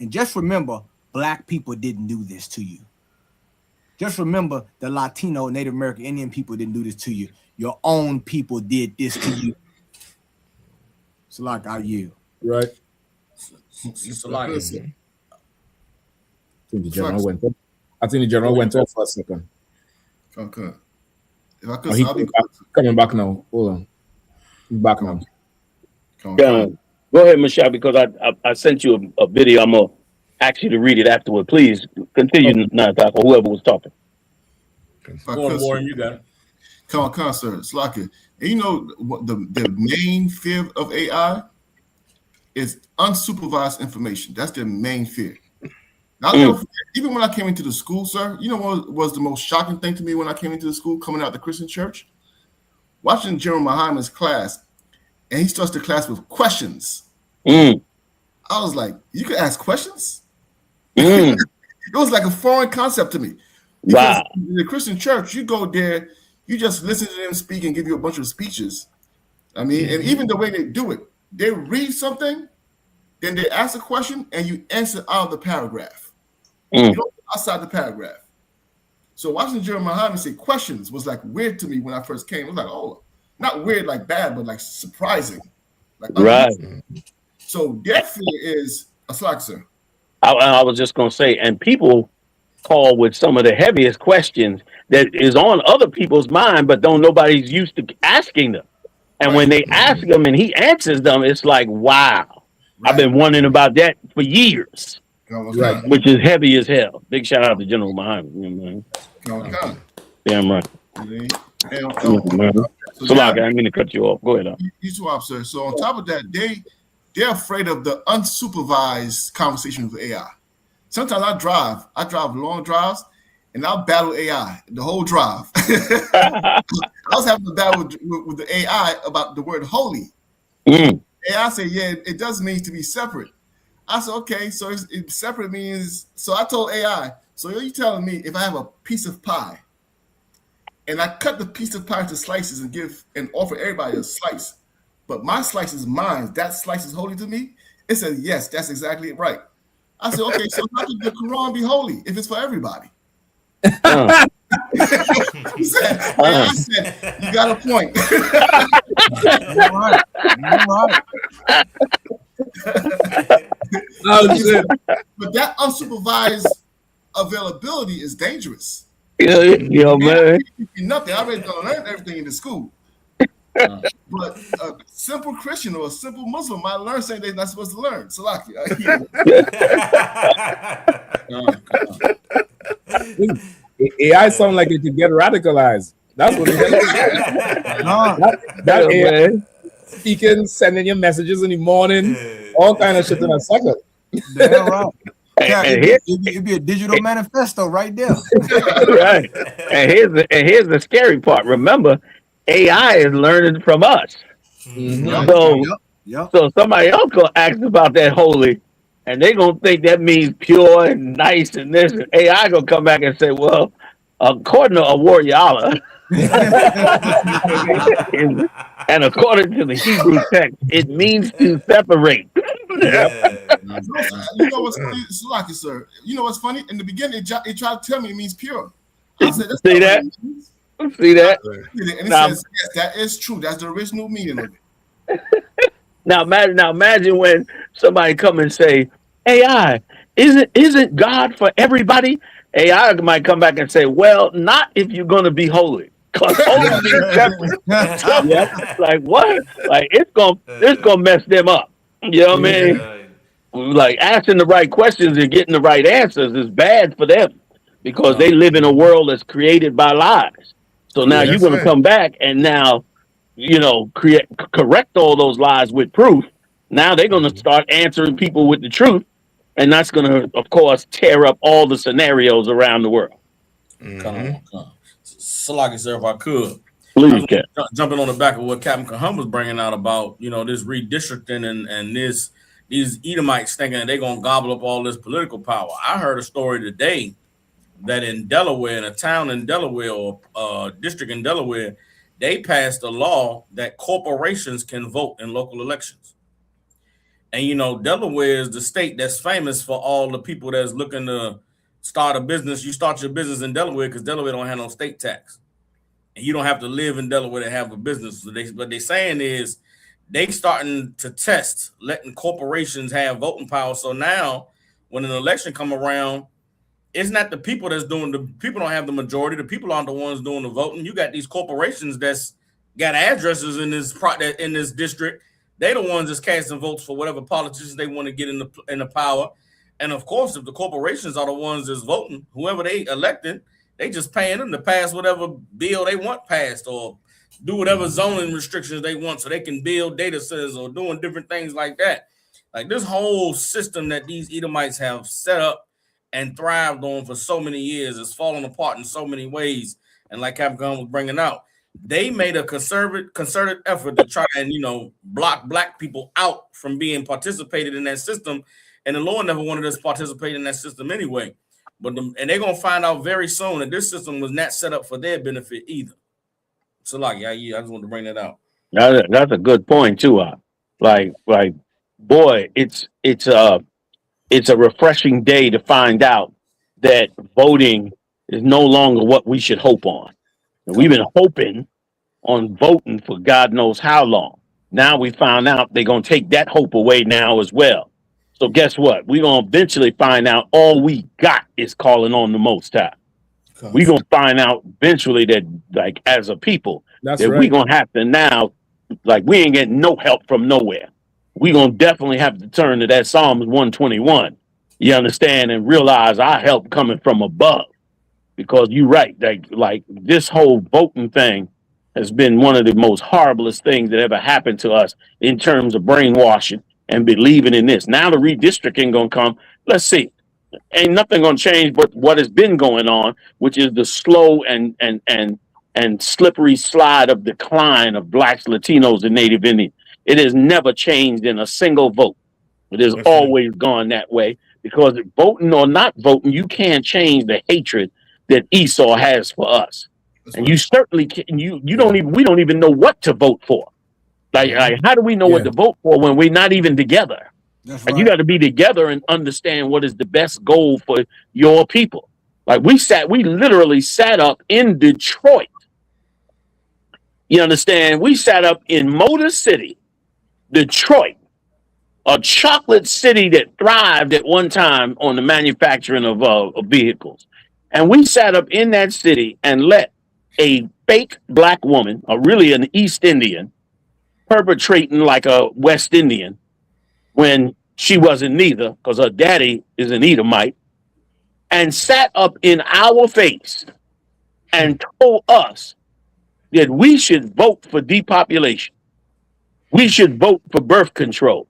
And just remember, black people didn't do this to you. Just remember, the Latino, Native American, Indian people didn't do this to you. Your own people did this to you. So like I yield. Right. So like I think the general went off for a second. Okay. If I Oh, he's coming back now. Hold on. He's back now. Go ahead, Michelle, because I sent you a video. I'm gonna ask you to read it afterward. Please continue, Nathaniel, or whoever was talking. Go on, Warren, you got it. Come on, sir. It's like it. And you know what the main fear of AI is unsupervised information. That's their main fear. Now, even when I came into the school, sir, you know what was the most shocking thing to me when I came into the school coming out the Christian church? Watching General Muhammad's class, and he starts the class with questions. I was like, you can ask questions? It was like a foreign concept to me. Because in the Christian church, you go there, you just listen to them speak and give you a bunch of speeches. I mean, and even the way they do it, they read something, then they ask a question, and you answer out of the paragraph. You don't go outside the paragraph. So watching General Muhammad say questions was like weird to me when I first came. It was like, oh, not weird like bad, but like surprising. Like, so their fear is a slack, sir. I was just gonna say, and people call with some of the heaviest questions that is on other people's mind, but nobody's used to asking them. And when they ask him and he answers them, it's like, wow, I've been wondering about that for years, which is heavy as hell. Big shout out to General Muhammad. You know what I mean? Damn right. So I didn't mean to cut you off. Go ahead. You too, officer. So on top of that, they're afraid of the unsupervised conversation with AI. Sometimes I drive long drives, and I'll battle AI the whole drive. I was having a battle with the AI about the word holy. AI said, yeah, it does mean to be separate. I said, okay, so separate means, so I told AI, so you're telling me if I have a piece of pie, and I cut the piece of pie into slices and offer everybody a slice, but my slice is mine, that slice is holy to me? It said, yes, that's exactly right. I said, okay, so how could the Quran be holy if it's for everybody? I said, you got a point. You're right. But that unsupervised availability is dangerous. Yeah, man. Nothing. I already learned everything in the school. But a simple Christian or a simple Muslim might learn something they're not supposed to learn. Salaki. AI sound like it could get radicalized. That's what it is. That AI speaking, sending you messages in the morning, all kind of shit in a second. Damn right. Yeah, it'd be a digital manifesto right there. Right. And here's the scary part. Remember, AI is learning from us. So somebody else gonna ask about that holy, and they gonna think that means pure and nice and this. And AI gonna come back and say, well, according to Awariala, and according to the Hebrew text, it means to separate. You know what's funny, Salaki, sir? You know what's funny? In the beginning, it tried to tell me it means pure. I said, that's see that? See that? And it says, yes, that is true. That's the original meaning of it. Now imagine when somebody come and say, AI, isn't God for everybody? AI might come back and say, well, not if you're gonna be holy. Because holy means separate. Like what? Like it's gonna mess them up. You know what I mean? Like asking the right questions and getting the right answers is bad for them because they live in a world that's created by lies. So now you're going to come back and now, correct all those lies with proof. Now they're going to start answering people with the truth, and that's going to, of course, tear up all the scenarios around the world. Come on. Salaki, sir, if I could. Please, Cap. Jumping on the back of what Captain Kahum was bringing out about, this redistricting and these Edomites thinking they're going to gobble up all this political power. I heard a story today that in Delaware, in a town in Delaware or district in Delaware, they passed a law that corporations can vote in local elections. And, Delaware is the state that's famous for all the people that's looking to start a business. You start your business in Delaware because Delaware don't have no state tax. And you don't have to live in Delaware to have a business. So what they're saying is they starting to test letting corporations have voting power. So now when an election come around, it's not the people that's doing the people don't have the majority. The people aren't the ones doing the voting. You got these corporations that's got addresses in this district. They're the ones that's casting votes for whatever politicians they want to get in the power. And of course, if the corporations are the ones that's voting, whoever they elected, they just paying them to pass whatever bill they want passed or do whatever zoning restrictions they want so they can build data centers or doing different things like that. Like this whole system that these Edomites have set up and thrived on for so many years is falling apart in so many ways. And like Capcom was bringing out, they made a concerted effort to try and, block black people out from being participated in that system. And the Lord never wanted us to participate in that system anyway. And they're going to find out very soon that this system was not set up for their benefit either. So I just want to bring that out. That's a good point too. Boy, it's a refreshing day to find out that voting is no longer what we should hope on. And we've been hoping on voting for God knows how long. Now we found out they're going to take that hope away now as well. So guess what? We're going to eventually find out all we got is calling on the Most High. We're going to find out eventually that, like, as a people, That's that right. we're going to have to now, like, we ain't getting no help from nowhere. We're going to definitely have to turn to that Psalms 121, you understand, and realize our help coming from above. Because you're right, like this whole voting thing has been one of the most horriblest things that ever happened to us in terms of brainwashing and believing in this. Now the redistricting gonna come. Let's see. Ain't nothing gonna change but what has been going on, which is the slow and slippery slide of decline of blacks, Latinos, and Native Indians. It has never changed in a single vote. It has always gone that way because voting or not voting, you can't change the hatred that Esau has for us. And you certainly can, we don't even know what to vote for. Like how do we know what to vote for when we're not even together? And you got to be together and understand what is the best goal for your people. Like we literally sat up in Detroit. You understand? We sat up in Motor City, Detroit, a chocolate city that thrived at one time on the manufacturing of vehicles. And we sat up in that city and let a fake black woman, or really an East Indian, perpetrating like a West Indian when she wasn't neither, because her daddy is an Edomite, and sat up in our face and told us that we should vote for depopulation. We should vote for birth control.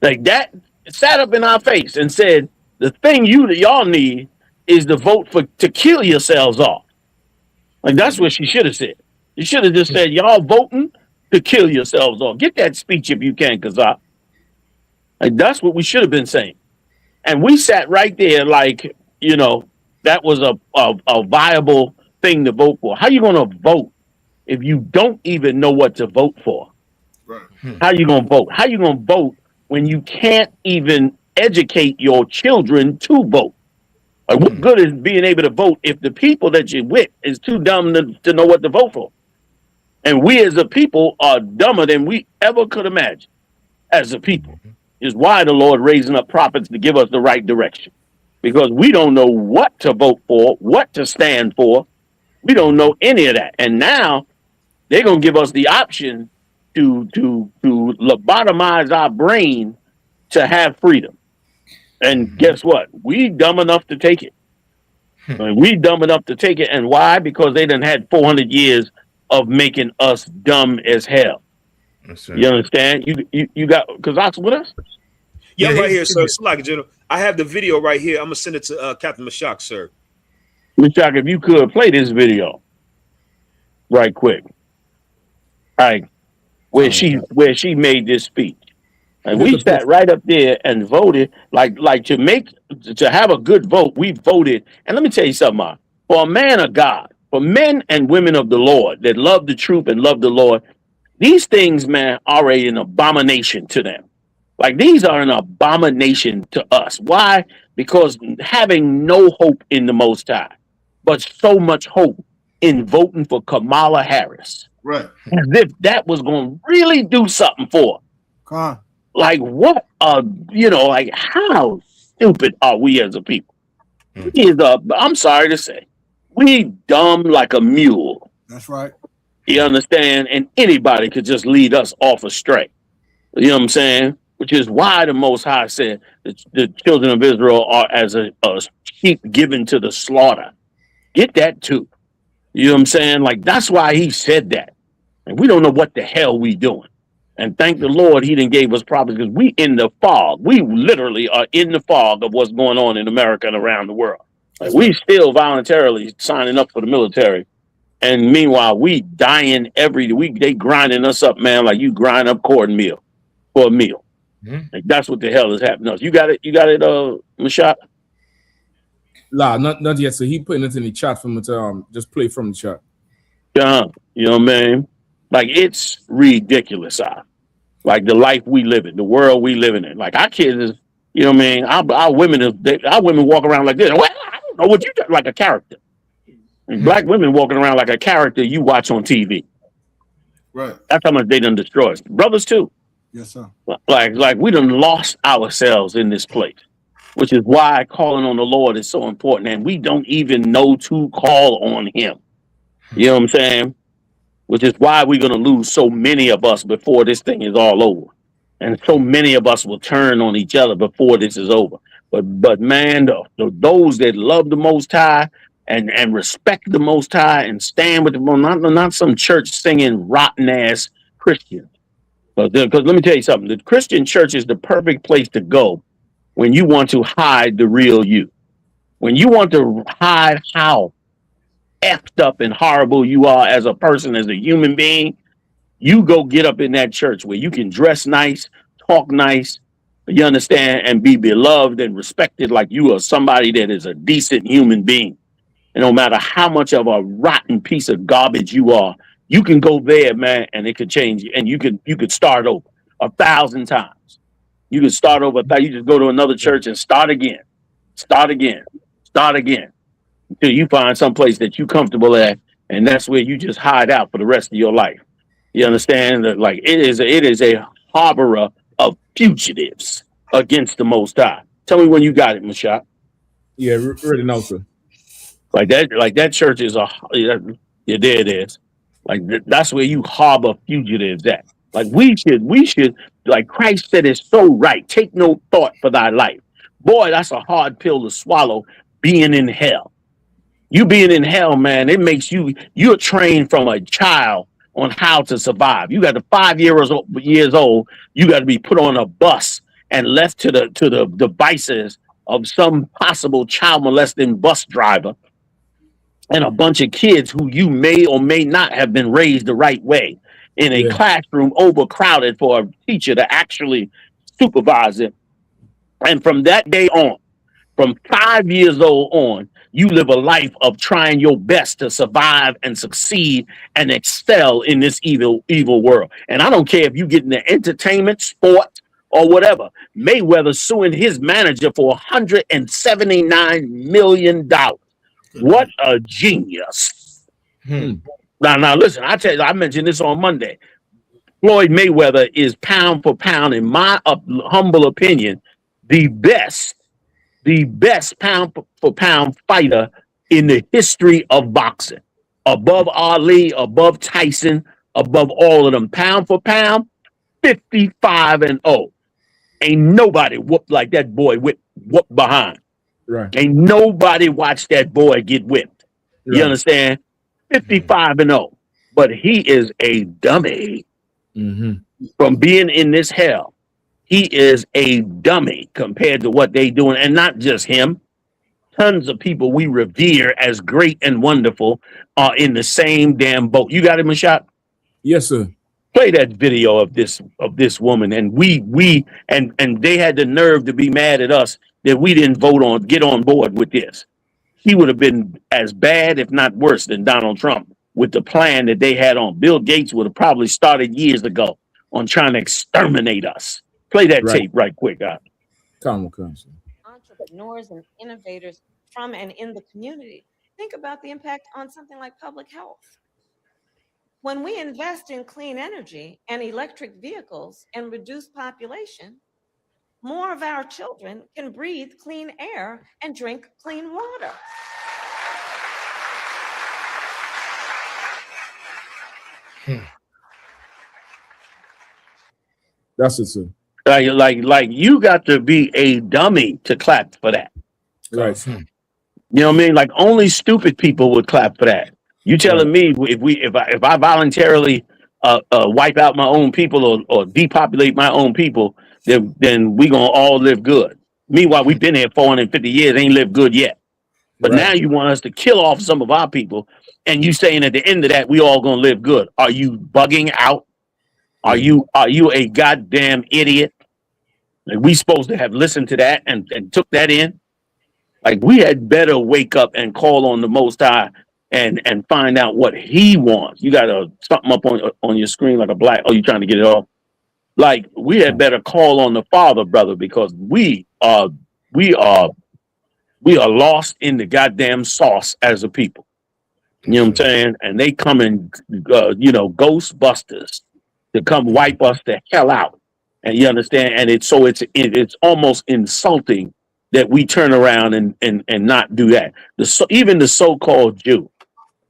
Like that, sat up in our face and said, the thing y'all need is to vote to kill yourselves off. Like that's what she should have said. You should have just said, y'all voting to kill yourselves off. Get that speech if you can, Kazak. Like that's what we should have been saying. And we sat right there like, that was a viable thing to vote for. How you going to vote if you don't even know what to vote for? Right. How you going to vote? How you going to vote when you can't even educate your children to vote? Like, what good is being able to vote if the people that you're with is too dumb to know what to vote for? And we as a people are dumber than we ever could imagine as a people. Is why the Lord raising up prophets to give us the right direction. Because we don't know what to vote for, what to stand for. We don't know any of that. And now they're going to give us the option to lobotomize our brain to have freedom. And guess what? We dumb enough to take it. We dumb enough to take it. And why? Because they done had 400 years of making us dumb as hell. You understand? You got Kazak's with us? Yeah, right here, sir. Slack, General. I have the video right here. I'm gonna send it to Captain Mashak, sir. Mashak, if you could play this video right quick. All right. Where she made this speech. And we sat right up there and voted like to have a good vote. We voted. And let me tell you something, Mark. For a man of God, for men and women of the Lord that love the truth and love the Lord, these things, man, are an abomination to them. Like, these are an abomination to us. Why? Because having no hope in the Most High, but so much hope in voting for Kamala Harris. Right. As if that was going to really do something for her. Like, what like, how stupid are we as a people? I'm sorry to say, we dumb like a mule. That's right. You understand? And anybody could just lead us off astray. You know what I'm saying? Which is why the Most High said that the children of Israel are as a sheep given to the slaughter. Get that too. You know what I'm saying? Like, that's why he said that. And we don't know what the hell we doing. And thank the Lord he didn't gave us problems, because we in the fog. We literally are in the fog of what's going on in America and around the world. Like, we still voluntarily signing up for the military. And meanwhile, we dying every week. They grinding us up, man, like you grind up cornmeal for a meal. Like, that's what the hell is happening. You got it, Mashak? Nah, not yet. So he putting it in the chat from it. Just play from the chat. Yeah, you know what I mean? Like, it's ridiculous, like the life we live in, the world we living in. Like, our kids is, you know what I mean? Our women walk around like this. Well, I don't know what you got, like a character. And black women walking around like a character you watch on TV. Right. That's how much they done destroy us. Brothers too. Yes, sir. Like we done lost ourselves in this place, which is why calling on the Lord is so important. And we don't even know to call on him. You know what I'm saying? Which is why we're going to lose so many of us before this thing is all over. And so many of us will turn on each other before this is over. But man, those that love the Most High and respect the Most High and stand with the not some church singing rotten ass Christians. Because let me tell you something, the Christian church is the perfect place to go when you want to hide the real you. When you want to hide how effed up and horrible you are as a person, as a human being, you go get up in that church where you can dress nice, talk nice, you understand, and be beloved and respected like you are somebody that is a decent human being. And no matter how much of a rotten piece of garbage you are, you can go there, man, and it could change you. And you could start over 1,000 times. You can start over. You just go to another church and start again, until you find some place that you're comfortable at, and that's where you just hide out for the rest of your life. You understand that? Like, it is a harborer of fugitives against the Most High. Tell me when you got it, Mashak. Yeah, ready now, sir. Like that church is there it is. Like, that's where you harbor fugitives at. Like, we should, like Christ said, it's so right. Take no thought for thy life. Boy, that's a hard pill to swallow, being in hell. You being in hell, man, it makes you're trained from a child on how to survive. You got to 5 years old, you got to be put on a bus and left to the devices of some possible child molesting bus driver and a bunch of kids who you may or may not have been raised the right way in a classroom overcrowded for a teacher to actually supervise it. And from that day on, from 5 years old on, you live a life of trying your best to survive and succeed and excel in this evil world. And I don't care if you get into entertainment, sport, or whatever. Mayweather suing his manager for $179 million. What a genius. Now, listen, I mentioned this on Monday. Floyd Mayweather is pound for pound, in my humble opinion, the best pound for pound fighter in the history of boxing. Above Ali, above Tyson, above all of them. Pound for pound, 55-0. Ain't nobody whooped like that boy whooped behind. Right. Ain't nobody watched that boy get whipped. Right. You understand? 55-0. But he is a dummy. Mm-hmm. from being in this hell, he is a dummy compared to what they doing. And not just him. Tons of people we revere as great and wonderful are in the same damn boat. You got him a shot? Yes, sir. Play that video of this woman, and we they had the nerve to be mad at us that we didn't get on board with this. He would have been as bad, if not worse, than Donald Trump with the plan that they had on. Bill Gates would have probably started years ago on trying to exterminate us. Play that tape right quick, guys. Come on. Entrepreneurs and innovators from and in the community. Think about the impact on something like public health. When we invest in clean energy and electric vehicles and reduce population, more of our children can breathe clean air and drink clean water. That's it, sir. Like you got to be a dummy to clap for that. Right. You know what I mean? Like only stupid people would clap for that. You telling me if I voluntarily wipe out my own people or depopulate my own people, then we gonna all live good. Meanwhile, we've been here 450 years, ain't lived good yet. But now you want us to kill off some of our people, and you saying at the end of that we all gonna live good. Are you bugging out? Are you a goddamn idiot? Like we supposed to have listened to that and took that in? Like we had better wake up and call on the Most High and find out what he wants. You got something up on your screen like a black. Oh, you trying to get it off? Like we had better call on the Father, brother, because we are lost in the goddamn sauce as a people. You know what I'm saying? And they come in, Ghostbusters to come wipe us the hell out. And you understand? And it's almost insulting that we turn around and not do that. Even the so-called Jew,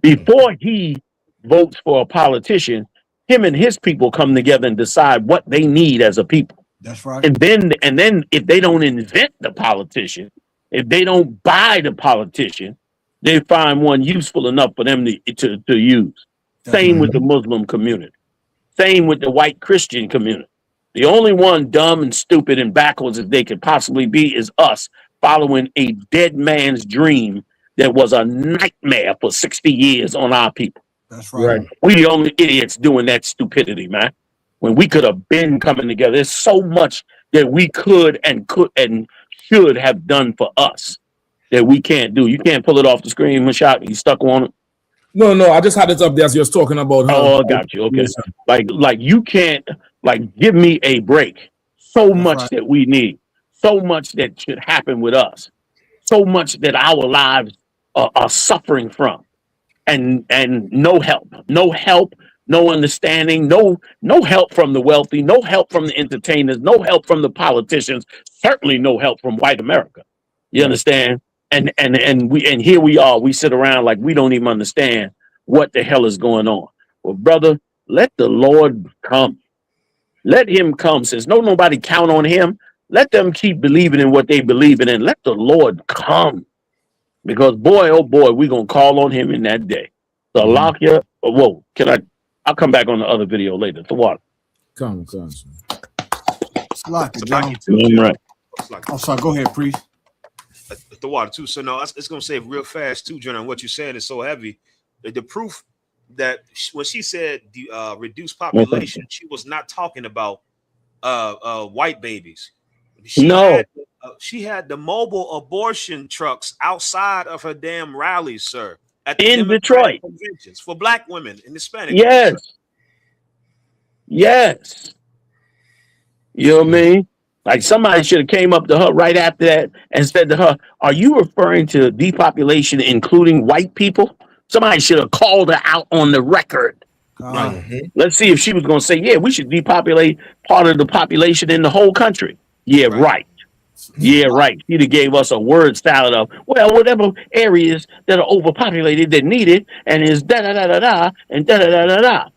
before he votes for a politician, him and his people come together and decide what they need as a people. That's right. And then if they don't invent the politician, if they don't buy the politician, they find one useful enough for them to use. Same with the Muslim community. Same with the white Christian community. The only one dumb and stupid and backwards as they could possibly be is us following a dead man's dream that was a nightmare for 60 years on our people. That's right. We the only idiots doing that stupidity, man. When we could have been coming together. There's so much that we could and should have done for us that we can't do. You can't pull it off the screen, Mashak. You stuck on it? No, I just had it up there as you was talking about. Oh, I got you. Okay. Like you can't give me a break. So much that we need. So much that should happen with us. So much that our lives are suffering from. And no help, no understanding, no help from the wealthy, no help from the entertainers, no help from the politicians, certainly no help from white America. You understand? And here we are, we sit around like we don't even understand what the hell is going on. Well, brother, let the Lord come. Let him come. Since nobody count on him, let them keep believing in what they believe in and let the Lord come. Because boy, oh boy, we're going to call on him in that day. So Lakia, whoa, I'll come back on the other video later. The water. Come. Lakia, John. Right. I'm sorry, go ahead, priest. The water too. So no, it's going to say real fast too, John, what you're saying is so heavy. The proof that when she said reduce population, she was not talking about white babies. She had the mobile abortion trucks outside of her damn rallies, sir. In Detroit. Conventions for black women and Hispanic. Yes. You know what I mean? Like somebody should have came up to her right after that and said to her, are you referring to depopulation including white people? Somebody should have called her out on the record. Let's see if she was going to say, yeah, we should depopulate part of the population in the whole country. Yeah, right. Yeah, right. He'd have gave us a word salad of, well, whatever areas that are overpopulated that need it, and is da-da-da-da-da, and da-da-da-da-da.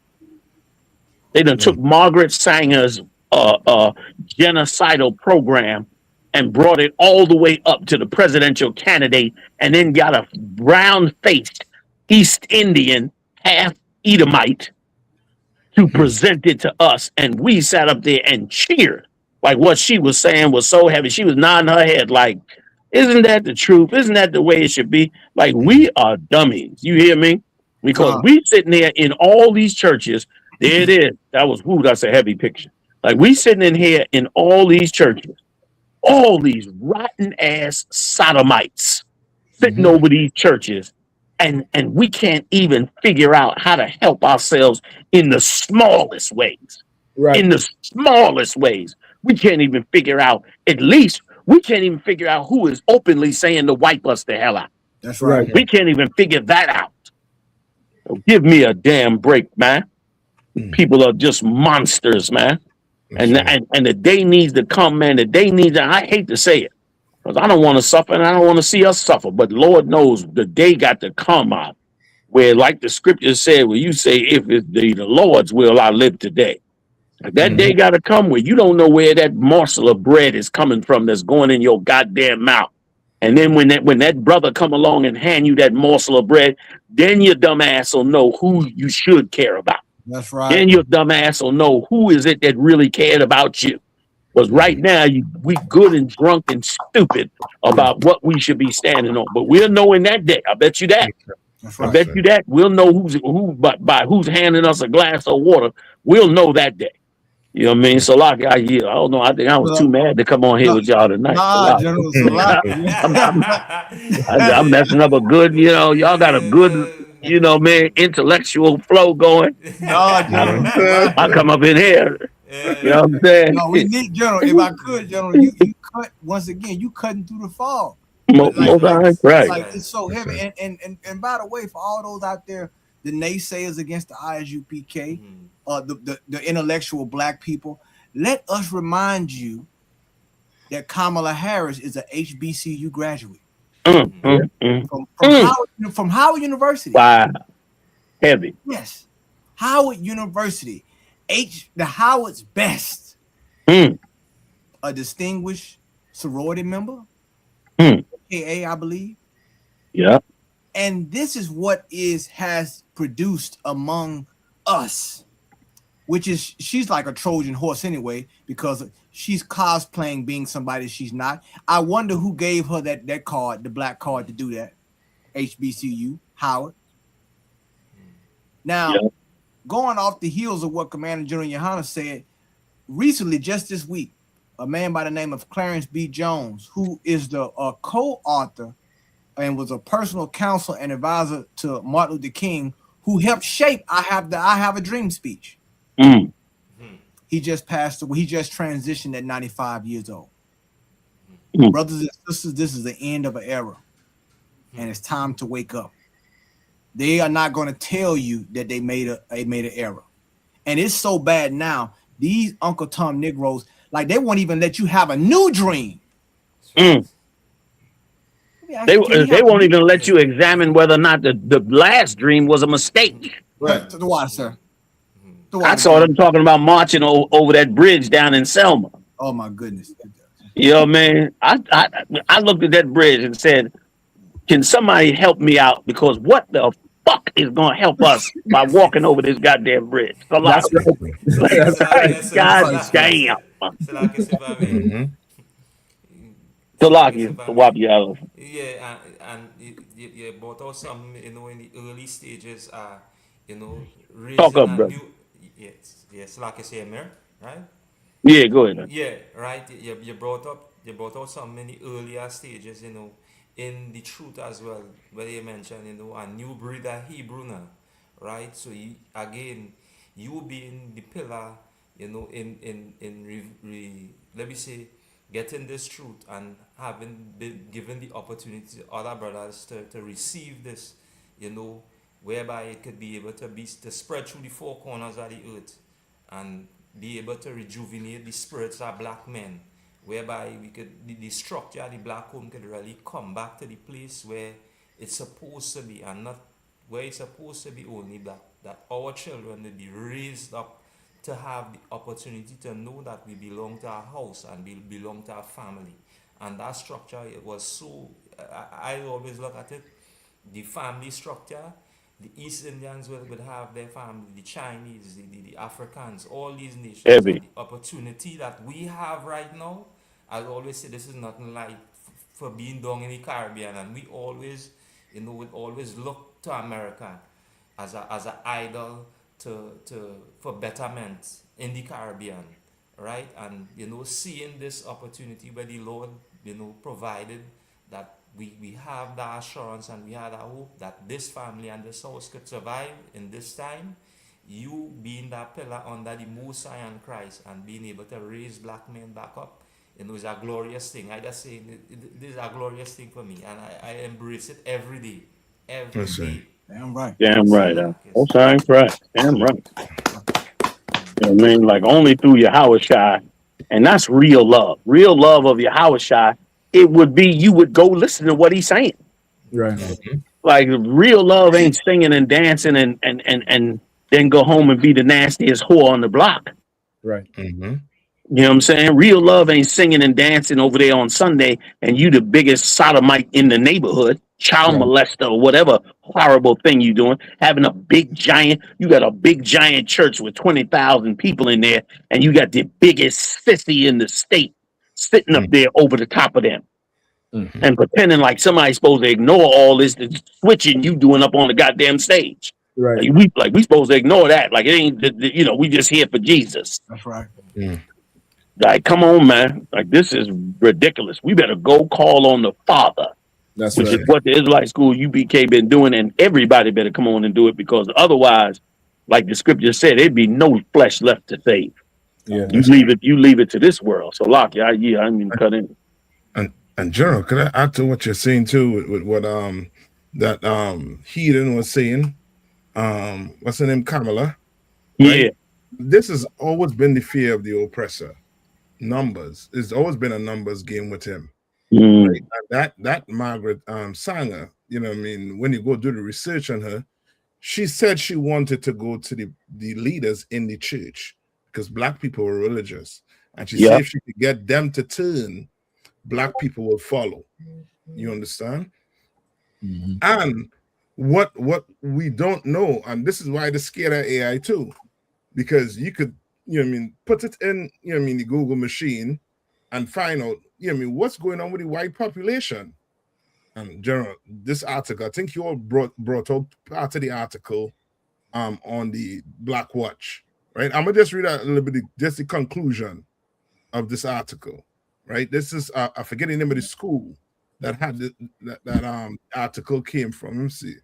They done took Margaret Sanger's genocidal program and brought it all the way up to the presidential candidate, and then got a brown-faced East Indian, half Edomite, to present it to us, and we sat up there and cheered. Like what she was saying was so heavy. She was nodding her head like, isn't that the truth? Isn't that the way it should be? Like, we are dummies. You hear me? Because we sitting there in all these churches. There it is. That was, whoo, that's a heavy picture. Like, we sitting in here in all these churches, all these rotten ass sodomites sitting over these churches, and we can't even figure out how to help ourselves in the smallest ways. Right. In the smallest ways. We can't even figure out, at least we can't even figure out who is openly saying to wipe us the hell out. That's right. We can't even figure that out. So give me a damn break, man. People are just monsters, man. And the day needs to come, man. The day needs to, I hate to say it, because I don't want to suffer and I don't want to see us suffer. But Lord knows the day got to come out where, like the scripture said, where you say, if it's the Lord's will, I live today. That day got to come where you don't know where that morsel of bread is coming from that's going in your goddamn mouth. And then when that brother come along and hand you that morsel of bread, then your dumb ass will know who you should care about. That's right. Then your dumb ass will know who is it that really cared about you. Because right now we good and drunk and stupid about what we should be standing on. But we'll know in that day. I bet you that. That's I bet you that. We'll know by who's handing us a glass of water. We'll know that day. You know what I mean? So like I don't know. I think I was too mad to come on here with y'all tonight. Nah, General I'm messing up a good, y'all got a good, man, intellectual flow going. I come up in here. You know what I'm saying? No, we need General. If I could, General, you cut once again. You cutting through the fog. Right. Like it's so heavy. And by the way, for all those out there, the naysayers against the ISUPK, the intellectual black people, let us remind you that Kamala Harris is a HBCU graduate from Howard University. Wow, heavy. Yes, Howard University, the Howard's best, a distinguished sorority member, AKA, I believe. Yeah. And this is what has produced among us, which is she's like a Trojan horse anyway, because she's cosplaying being somebody she's not. I wonder who gave her that card, the black card, to do that. HBCU, Howard. Now, going off the heels of what Commander General Yohana said, recently, just this week, a man by the name of Clarence B. Jones, who is the co-author and was a personal counsel and advisor to Martin Luther King, who helped shape I Have a Dream speech. He just passed away. He just transitioned at 95 years old. Brothers and sisters, this is the end of an era, and it's time to wake up. They are not going to tell you that they made an error, and it's so bad now. These Uncle Tom Negroes, like, they won't even let you have a new dream. They won't even let you examine whether or not the last dream was a mistake. Right. To the water, sir. I saw them talking about marching over that bridge down in Selma. Oh my goodness. You know what I mean? I looked at that bridge and said, can somebody help me out? Because what the fuck is going to help us by walking over this goddamn bridge? God damn. Yeah, and you brought out some, in the early stages, raising talk up, bro. Yes, like I say, Amir, right? Yeah, go ahead. Man. Yeah, right. You brought out some in the earlier stages, in the truth as well, where you mentioned, a new breed of Hebrew now, right? So you being the pillar, let me say, getting this truth and having been given the opportunity to other brothers to receive this, whereby it could be able to spread through the four corners of the earth and be able to rejuvenate the spirits of black men, whereby the structure of the black home could really come back to the place where it's supposed to be, and not where it's supposed to be only black, that our children will be raised up to have the opportunity to know that we belong to our house and we belong to our family. And that structure, it was so, I always look at it, the family structure The East Indians would have their family, the Chinese, the Africans, all these nations. Heavy. And the opportunity that we have right now, I always say this is nothing like for being down in the Caribbean, and we always, would always look to America as an idol for betterment in the Caribbean, right? And seeing this opportunity where the Lord, provided that we have the assurance and we have the hope that this family and this house could survive in this time. You being that pillar under the Most High and Christ and being able to raise black men back up, is a glorious thing. I just say this is a glorious thing for me, and I embrace it every day. Every day. Damn right. Damn right. Most High Christ. Damn right. You know what I mean? Like only through your Yahushua, and that's real love. Real love of your Yahushua. It would be you would go listen to what he's saying. Right. Like real love ain't singing and dancing and then go home and be the nastiest whore on the block. Right. You know what I'm saying? Real love ain't singing and dancing over there on Sunday and you the biggest sodomite in the neighborhood, child molester or whatever horrible thing you doing, having a big giant, you got a big giant church with 20,000 people in there and you got the biggest sissy in the state sitting up there over the top of them and pretending like somebody's supposed to ignore all this switching you doing up on the goddamn stage. Right. Like we supposed to ignore that. Like it ain't, we just here for Jesus. That's right. Like, come on, man. Like this is ridiculous. We better go call on the Father. That's which right. is what the Israelite School UBK been doing, and everybody better come on and do it because otherwise, like the scripture said, there'd be no flesh left to save. Yeah, you leave it to this world. So, Locke, I didn't even cut in. And General, could I add to what you're saying too with what that Heathen was saying? What's her name? Kamala. Yeah. Right? This has always been the fear of the oppressor. Numbers. It's always been a numbers game with him. Right? And that Margaret Sanger, you know what I mean, when you go do the research on her, she said she wanted to go to the leaders in the church because black people were religious. And she said if she could get them to turn, black people will follow. You understand? And what we don't know, and this is why the scared of AI too, because you could, you know what I mean, put it in, you know what I mean, the Google machine and find out, you know what I mean, what's going on with the white population. And General, this article, I think you all brought out part of the article on the Black Watch, right? I'm gonna just read a little bit, just the conclusion of this article, right? This is I forget the name of the school that had that article came from. Let me see.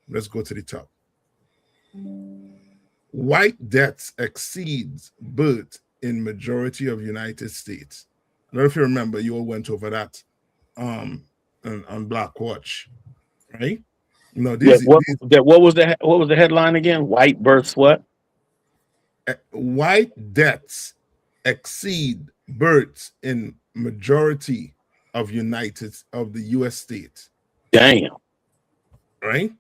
Let's go to the top. White deaths exceeds birth in majority of United States. I don't know if you remember, you all went over that on Black Watch, right? No, what was the headline again? White births what? White deaths exceed births in majority of the U.S. states. Damn. Right?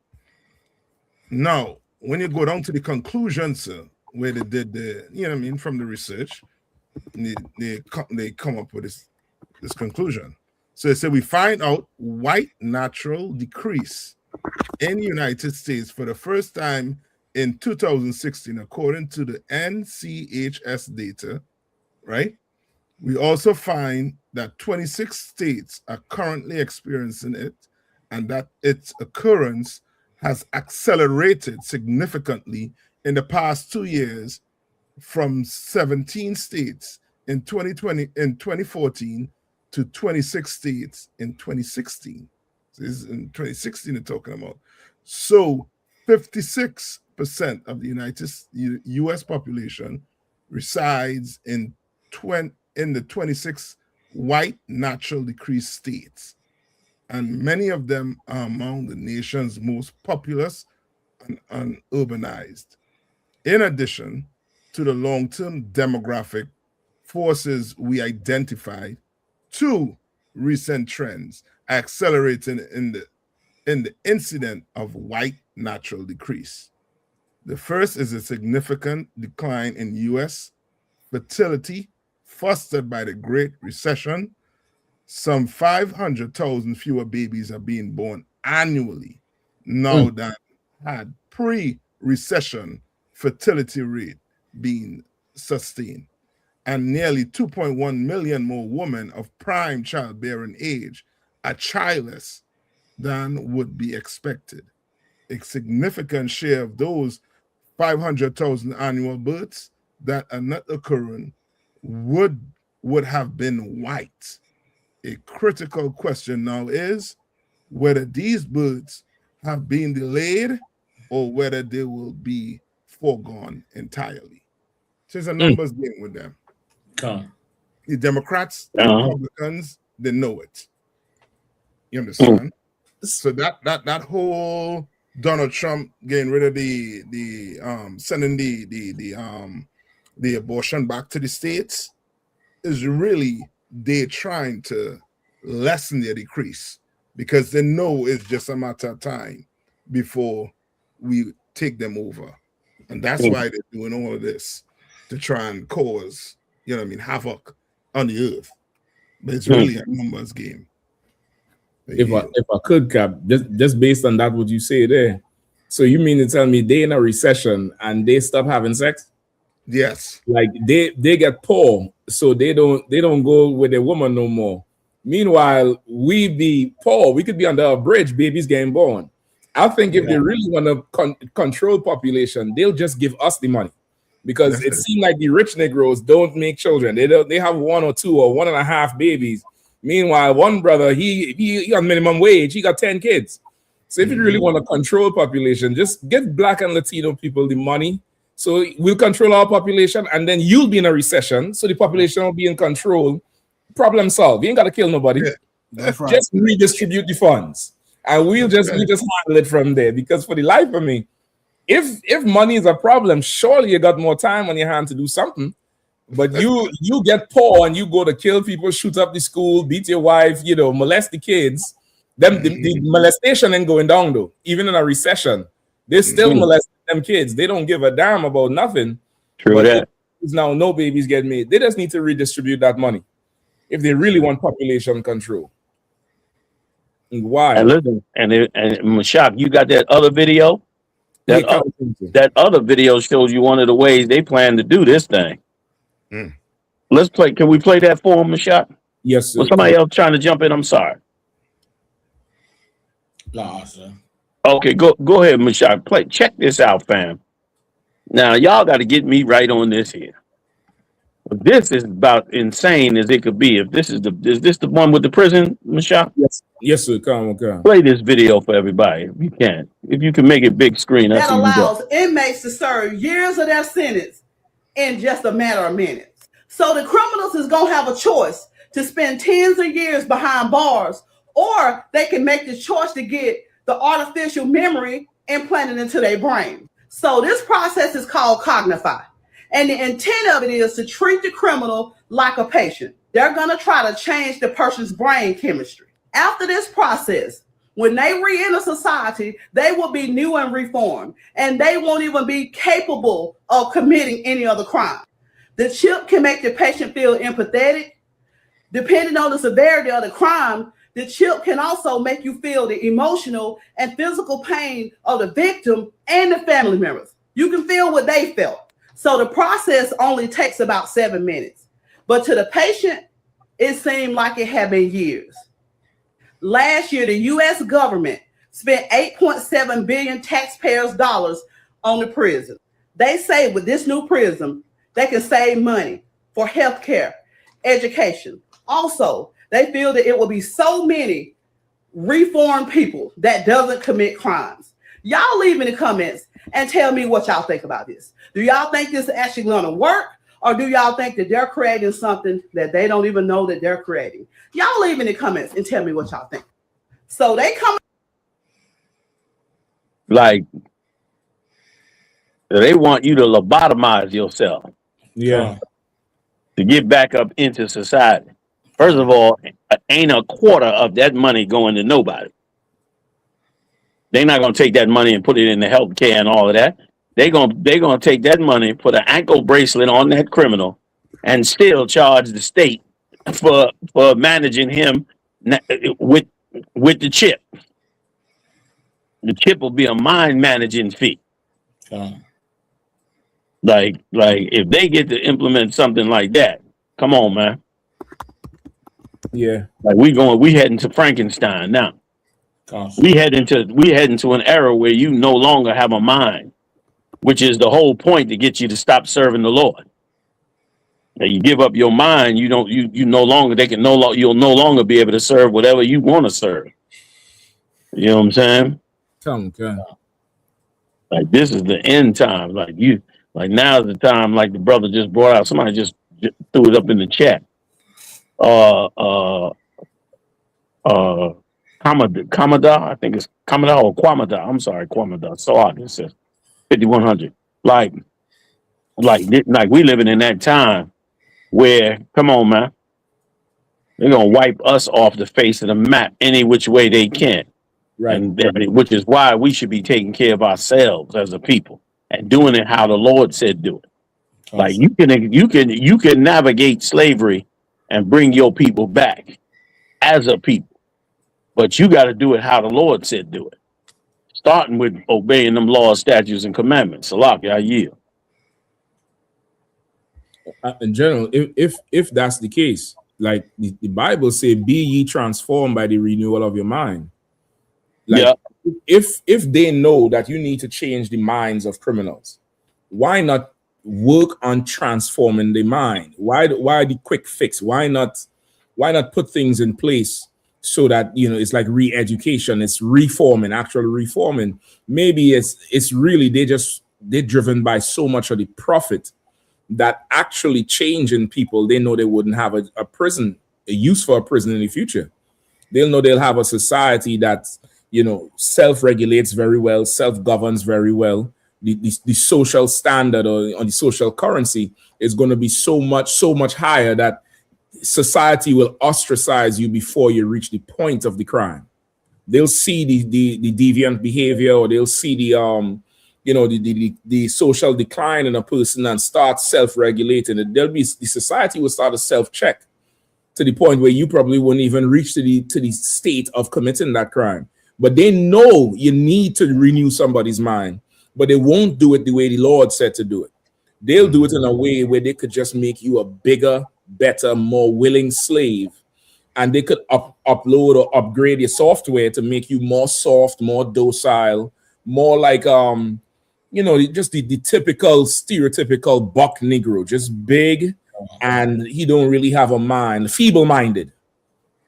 Now, when you go down to the conclusion, sir, where they did the, you know what I mean, from the research, they come up with this conclusion. So they say we find out white natural decrease in the United States for the first time in 2016, according to the NCHS data, right? We also find that 26 states are currently experiencing it and that its occurrence has accelerated significantly in the past 2 years from 17 states in 2014 to 26 states in 2016. So this is in 2016 they're talking about. So 56% of the U.S. population resides in the 26 white natural decrease states. And many of them are among the nation's most populous and urbanized. In addition to the long-term demographic forces we identified, two recent trends are accelerating in the incident of white natural decrease. The first is a significant decline in U.S. fertility fostered by the Great Recession. Some 500,000 fewer babies are being born annually now than had pre-recession fertility rate being sustained, and nearly 2.1 million more women of prime childbearing age are childless than would be expected. A significant share of those 500,000 annual births that are not occurring would have been white. A critical question now is whether these births have been delayed or whether they will be foregone entirely. So it's a numbers game with them. The Democrats, the Republicans, they know it. You understand? So that whole Donald Trump getting rid of sending the abortion back to the states is really they trying to lessen their decrease, because they know it's just a matter of time before we take them over. And that's why they're doing all of this, to try and cause, havoc on the earth. But it's really a numbers game. If I could, Cap, just based on that, what you say there. So you mean to tell me they in a recession and they stop having sex? Yes. Like they get poor, so they don't go with a woman no more. Meanwhile, we be poor. We could be under a bridge, babies getting born. I think if they really want to control population, they'll just give us the money, because it seems like the rich Negroes don't make children. They have 1 or 2 or 1.5 babies. Meanwhile, one brother, he on minimum wage, he got 10 kids. So if you really want to control population, just give Black and Latino people the money. So we'll control our population, and then you'll be in a recession, so the population will be in control. Problem solved. You ain't got to kill nobody. Yeah, that's right. Just redistribute the funds, and we'll just handle it from there. Because for the life of me, if money is a problem, surely you got more time on your hand to do something. But you get poor and you go to kill people, shoot up the school, beat your wife, molest the kids. The molestation ain't going down though. Even in a recession, they still molest them kids. They don't give a damn about nothing. True but that. Now no babies get made. They just need to redistribute that money if they really want population control. Why? And listen, and Mashak, you got that other video? That other video shows you one of the ways they plan to do this thing. Let's play. Can we play that for him, Mashak? Yes, sir. Was somebody else trying to jump in? I'm sorry. Nah, sir. Okay, go ahead, Mashak. Check this out, fam. Now, y'all got to get me right on this here. This is about insane as it could be. If this is this the one with the prison, Mashak? Yes, sir. Come on. Play this video for everybody if you can. If you can make it big screen, that allows inmates to serve years of their sentence in just a matter of minutes. So the criminals is gonna have a choice to spend tens of years behind bars, or they can make the choice to get the artificial memory implanted into their brain. So this process is called Cognify. And the intent of it is to treat the criminal like a patient. They're going to try to change the person's brain chemistry. After this process, when they re-enter society, they will be new and reformed, and they won't even be capable of committing any other crime. The chip can make the patient feel empathetic. Depending on the severity of the crime, the chip can also make you feel the emotional and physical pain of the victim and the family members. You can feel what they felt. So the process only takes about 7 minutes. But to the patient, it seemed like it had been years. Last year, the U.S. government spent $8.7 billion taxpayers' dollars on the prison. They say with this new prison, they can save money for healthcare, education. Also, they feel that it will be so many reformed people that doesn't commit crimes. Y'all leave in the comments and tell me what y'all think about this. Do y'all think this is actually going to work? Or do y'all think that they're creating something that they don't even know that they're creating? Y'all leave in the comments and tell me what y'all think. So they come. Like, they want you to lobotomize yourself. Yeah. To get back up into society. First of all, ain't a quarter of that money going to nobody. They're not going to take that money and put it in the healthcare and all of that. They're gonna take that money, put an ankle bracelet on that criminal, and still charge the state for managing him with the chip. The chip will be a mind managing fee. Like if they get to implement something like that, come on, man. Yeah. Like we heading to Frankenstein now. We heading to an era where you no longer have a mind, which is the whole point to get you to stop serving the Lord. Now you give up your mind, you'll no longer be able to serve whatever you want to serve. You know what I'm saying? Okay. Like this is the end time. Like now's the time, like the brother just brought out. Somebody just threw it up in the chat. Kamada, I think it's Kamada or Kwamada. I'm sorry, Kwamada. So it says 5100. Like we living in that time where, come on, man, they're gonna wipe us off the face of the map any which way they can. Right. And which is why we should be taking care of ourselves as a people and doing it how the Lord said do it. Like you can navigate slavery and bring your people back as a people, but you got to do it how the Lord said do it, starting with obeying them laws, statutes, and commandments. Salaki, I yield. In general, if that's the case, like the Bible say, be ye transformed by the renewal of your mind. Like, if they know that you need to change the minds of criminals, why not work on transforming the mind? Why the quick fix? Why not put things in place so that it's like re-education, it's actually reforming. Maybe it's really they're driven by so much of the profit that actually changing people. They know they wouldn't have a use for a prison in the future. They'll know they'll have a society that self-regulates very well, self-governs very well. The social standard or the social currency is going to be so much higher that society will ostracize you before you reach the point of the crime. They'll see the deviant behavior, or they'll see the social decline in a person and start self-regulating. The society will start to self-check to the point where you probably wouldn't even reach to the state of committing that crime. But they know you need to renew somebody's mind, but they won't do it the way the Lord said to do it. They'll do it in a way where they could just make you a bigger, better, more willing slave, and they could upload or upgrade your software to make you more soft, more docile, more like just the typical stereotypical buck Negro, just big, and he don't really have a mind, feeble-minded.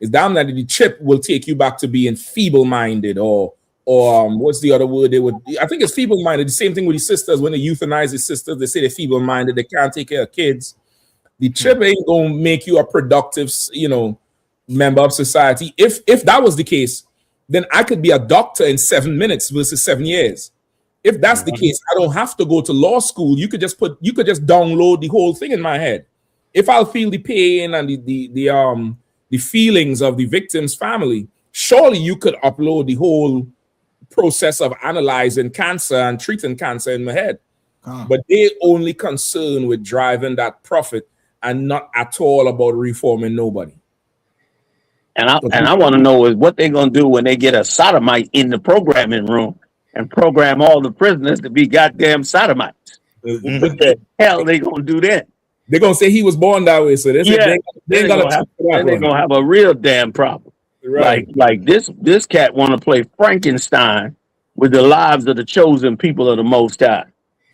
It's damn that the chip will take you back to being feeble-minded, or what's the other word they would? I think it's feeble-minded. The same thing with the sisters. When they euthanize the sisters, they say they're feeble-minded. They can't take care of kids. The chip ain't gonna make you a productive, member of society. If that was the case, then I could be a doctor in 7 minutes versus 7 years. If that's the case, I don't have to go to law school. You could just download the whole thing in my head. If I'll feel the pain and the feelings of the victim's family, surely you could upload the whole process of analyzing cancer and treating cancer in my head. But they're only concerned with driving that profit and not at all about reforming nobody. And I want to know is what they're going to do when they get a sodomite in the programming room and program all the prisoners to be goddamn sodomites. What the hell they going to do then? They're going to say he was born that way. So they're going to have a real damn problem. Right. Like this cat want to play Frankenstein with the lives of the chosen people of the Most High,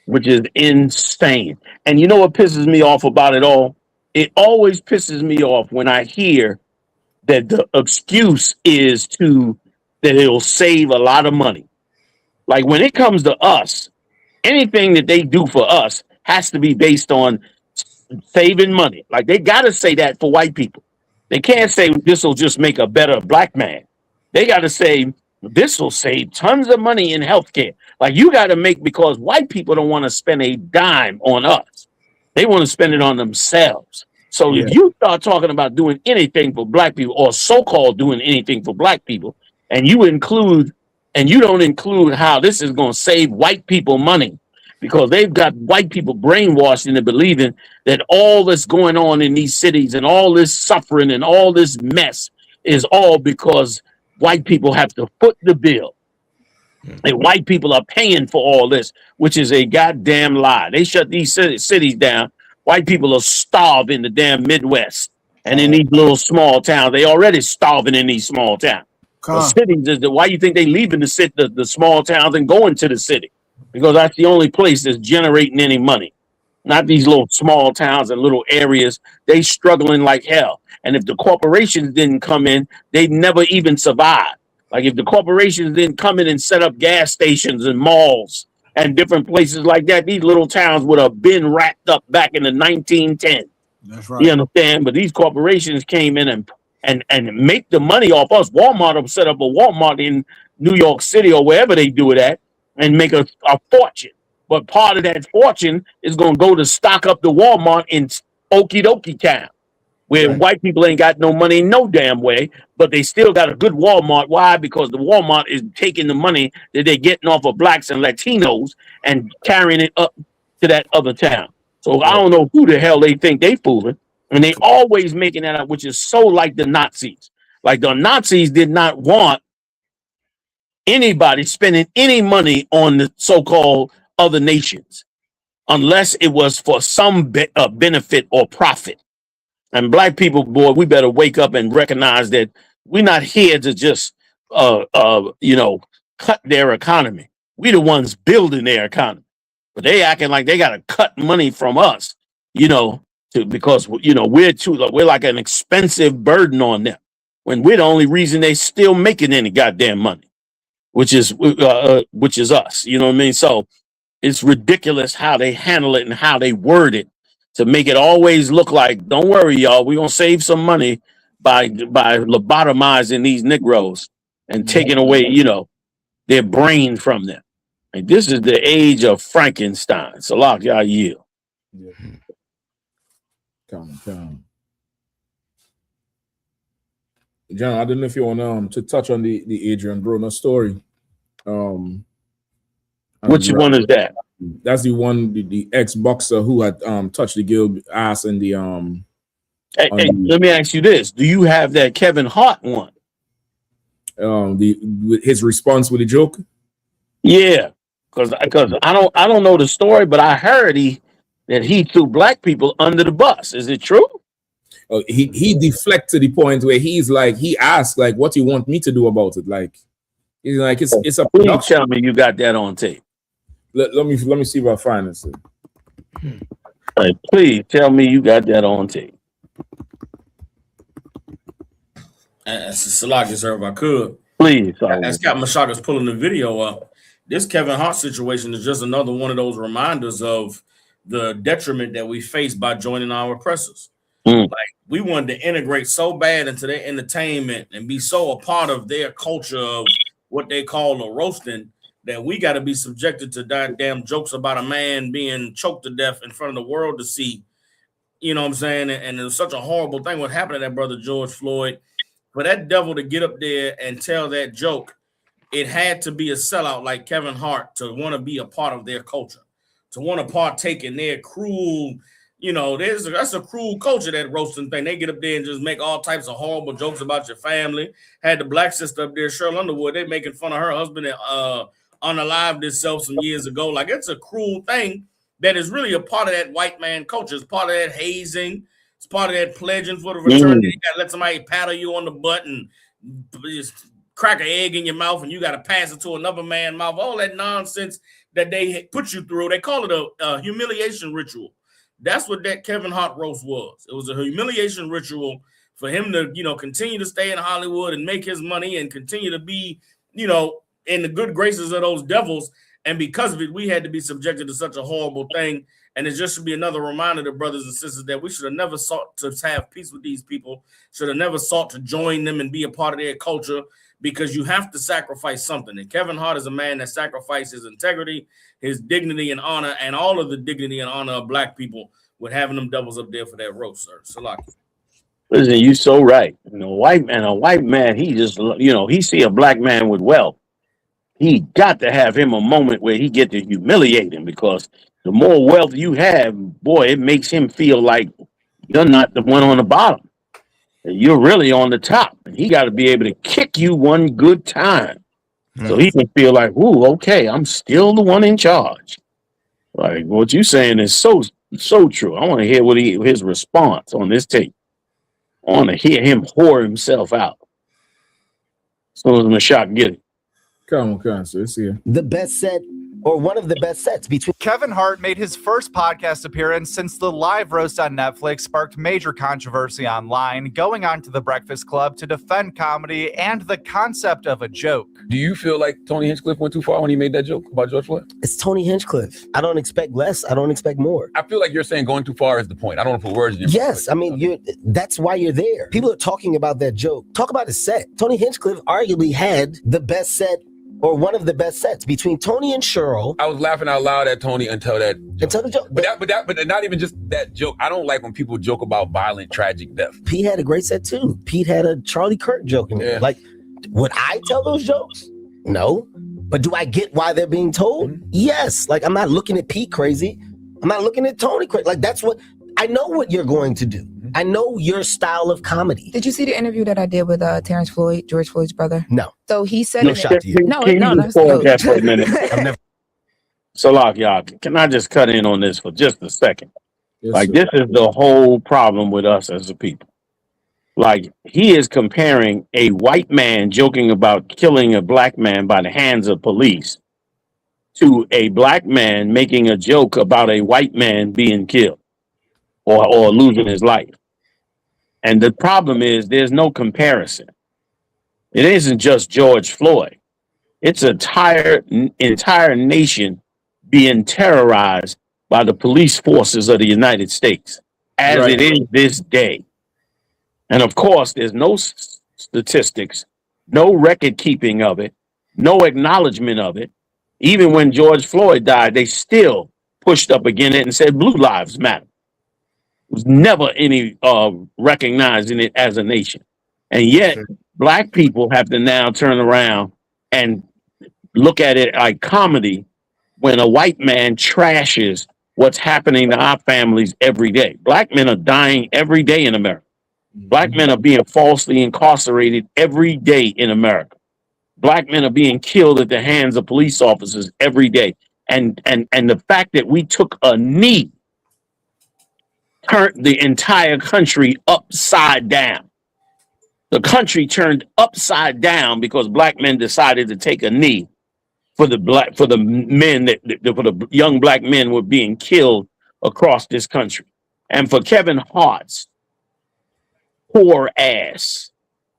which is insane. And you know what pisses me off about it all? It always pisses me off when I hear that the excuse is that it'll save a lot of money. Like when it comes to us, anything that they do for us has to be based on saving money. Like they got to say that for white people. They can't say this will just make a better black man. They got to say this will save tons of money in healthcare. Like you got to make, because white people don't want to spend a dime on us. They want to spend it on themselves. So if you start talking about doing anything for black people, or so-called doing anything for black people, and you don't include how this is going to save white people money, because they've got white people brainwashed into believing that all that's going on in these cities and all this suffering and all this mess is all because white people have to foot the bill. And white people are paying for all this, which is a goddamn lie. They shut these cities down. White people are starving in the damn Midwest and in these little small towns. They already starving in these small towns. The cities is why you think they leaving the small towns and going to the city? Because that's the only place that's generating any money. Not these little small towns and little areas. They struggling like hell. And if the corporations didn't come in, they'd never even survive. Like if the corporations didn't come in and set up gas stations and malls and different places like that, these little towns would have been wrapped up back in the 1910s. That's right. You understand? But these corporations came in and make the money off us. Walmart will set up a Walmart in New York City or wherever they do it at and make a fortune. But part of that fortune is going to go to stock up the Walmart in Okie Dokie Town, where white people ain't got no money no damn way, but they still got a good Walmart. Why? Because the Walmart is taking the money that they're getting off of blacks and Latinos and carrying it up to that other town. So I don't know who the hell they think they fooling. And they always making that up, which is so like the Nazis. Like the Nazis did not want anybody spending any money on the so-called other nations unless it was for some benefit or profit. And black people, boy, we better wake up and recognize that we're not here to just, cut their economy. We the ones building their economy, but they acting like they got to cut money from us, because we're like an expensive burden on them when we're the only reason they still making any goddamn money, which is us. You know what I mean? So it's ridiculous how they handle it and how they word it, to make it always look like, don't worry, y'all, we're going to save some money by lobotomizing these Negroes and taking away, their brain from them. And this is the age of Frankenstein. Salak, y'all yield. Yeah. Calm. John, I don't know if you want to touch on the Adrian Broner story. Which one is that? That's the one, the ex-boxer who had touched the girl ass in the Hey, let me ask you this: do you have that Kevin Hart one? His response with the joke. Yeah, because I don't know the story, but I heard that he threw black people under the bus. Is it true? He deflected to the point where he asked like, what do you want me to do about it? Like, he's like, it's a. Please tell me you got that on tape. Let me see if I find it. Right, please tell me you got that on tape. Salaki, sir, if I could. Please. As Captain Mashaka's pulling the video up, this Kevin Hart situation is just another one of those reminders of the detriment that we face by joining our oppressors. Like, we wanted to integrate so bad into their entertainment and be so a part of their culture of what they call a roasting, that we got to be subjected to damn jokes about a man being choked to death in front of the world to see. You know what I'm saying? And it was such a horrible thing what happened to that brother George Floyd. For that devil to get up there and tell that joke, it had to be a sellout like Kevin Hart to want to be a part of their culture, to want to partake in their cruel, that's a cruel culture, that roasting thing. They get up there and just make all types of horrible jokes about your family. Had the black sister up there, Cheryl Underwood, they making fun of her husband that unalived himself some years ago. Like, it's a cruel thing that is really a part of that white man culture. It's part of that hazing. It's part of that pledging for the fraternity. You got to let somebody paddle you on the butt and just crack an egg in your mouth, and you got to pass it to another man's mouth. All that nonsense that they put you through. They call it a humiliation ritual. That's what that Kevin Hart roast was. It was a humiliation ritual for him to, continue to stay in Hollywood and make his money and continue to be, in the good graces of those devils. And because of it, we had to be subjected to such a horrible thing. And it just should be another reminder to brothers and sisters that we should have never sought to have peace with these people, should have never sought to join them and be a part of their culture, because you have to sacrifice something. And Kevin Hart is a man that sacrificed his integrity, his dignity and honor, and all of the dignity and honor of black people with having them devils up there for that roast, sir. Salaki. Listen, you so right. A white man, he just, he see a black man with wealth. He got to have him a moment where he get to humiliate him, because the more wealth you have, boy, it makes him feel like you're not the one on the bottom. You're really on the top. And he got to be able to kick you one good time. So he can feel like, ooh, okay, I'm still the one in charge. Like what you saying is so true. I want to hear his response on this tape. I want to hear him whore himself out. As soon as Mashak get it. Come on, so it's here. The best set, or one of the best sets between. Kevin Hart made his first podcast appearance since the live roast on Netflix sparked major controversy online, going on to The Breakfast Club to defend comedy and the concept of a joke. Do you feel like Tony Hinchcliffe went too far when he made that joke about George Floyd? It's Tony Hinchcliffe. I don't expect less. I don't expect more. I feel like you're saying going too far is the point. I don't want to put words in your mouth. Yes, I mean, that's why you're there. People are talking about that joke. Talk about his set. Tony Hinchcliffe arguably had the best set, or one of the best sets between Tony and Cheryl. I was laughing out loud at Tony until that joke. Until the joke. But not even just that joke. I don't like when people joke about violent, tragic death. Pete had a great set too. Pete had a Charlie Kirk joke in there. Yeah. Like, would I tell those jokes? No. But do I get why they're being told? Yes. Like, I'm not looking at Pete crazy. I'm not looking at Tony crazy. Like, that's what, I know what you're going to do. I know your style of comedy. Did you see the interview that I did with Terrence Floyd, George Floyd's brother? No. So he said No, can you pause that for a minute? Salak, y'all, can I just cut in on this for just a second? Like, this is the whole problem with us as a people. Like, he is comparing a white man joking about killing a black man by the hands of police to a black man making a joke about a white man being killed or losing his life. And the problem is there's no comparison. It isn't just George Floyd. It's an entire nation being terrorized by the police forces of the United States, as it is this day. And of course, there's no statistics, no record keeping of it, no acknowledgement of it. Even when George Floyd died, they still pushed up against it and said Blue Lives Matter. There was never any recognizing it as a nation. And yet, black people have to now turn around and look at it like comedy when a white man trashes what's happening to our families every day. Black men are dying every day in America. Black men are being falsely incarcerated every day in America. Black men are being killed at the hands of police officers every day. And the fact that we took a knee turned the entire country upside down. The country turned upside down because black men decided to take a knee for the young black men were being killed across this country. And for Kevin Hart's poor ass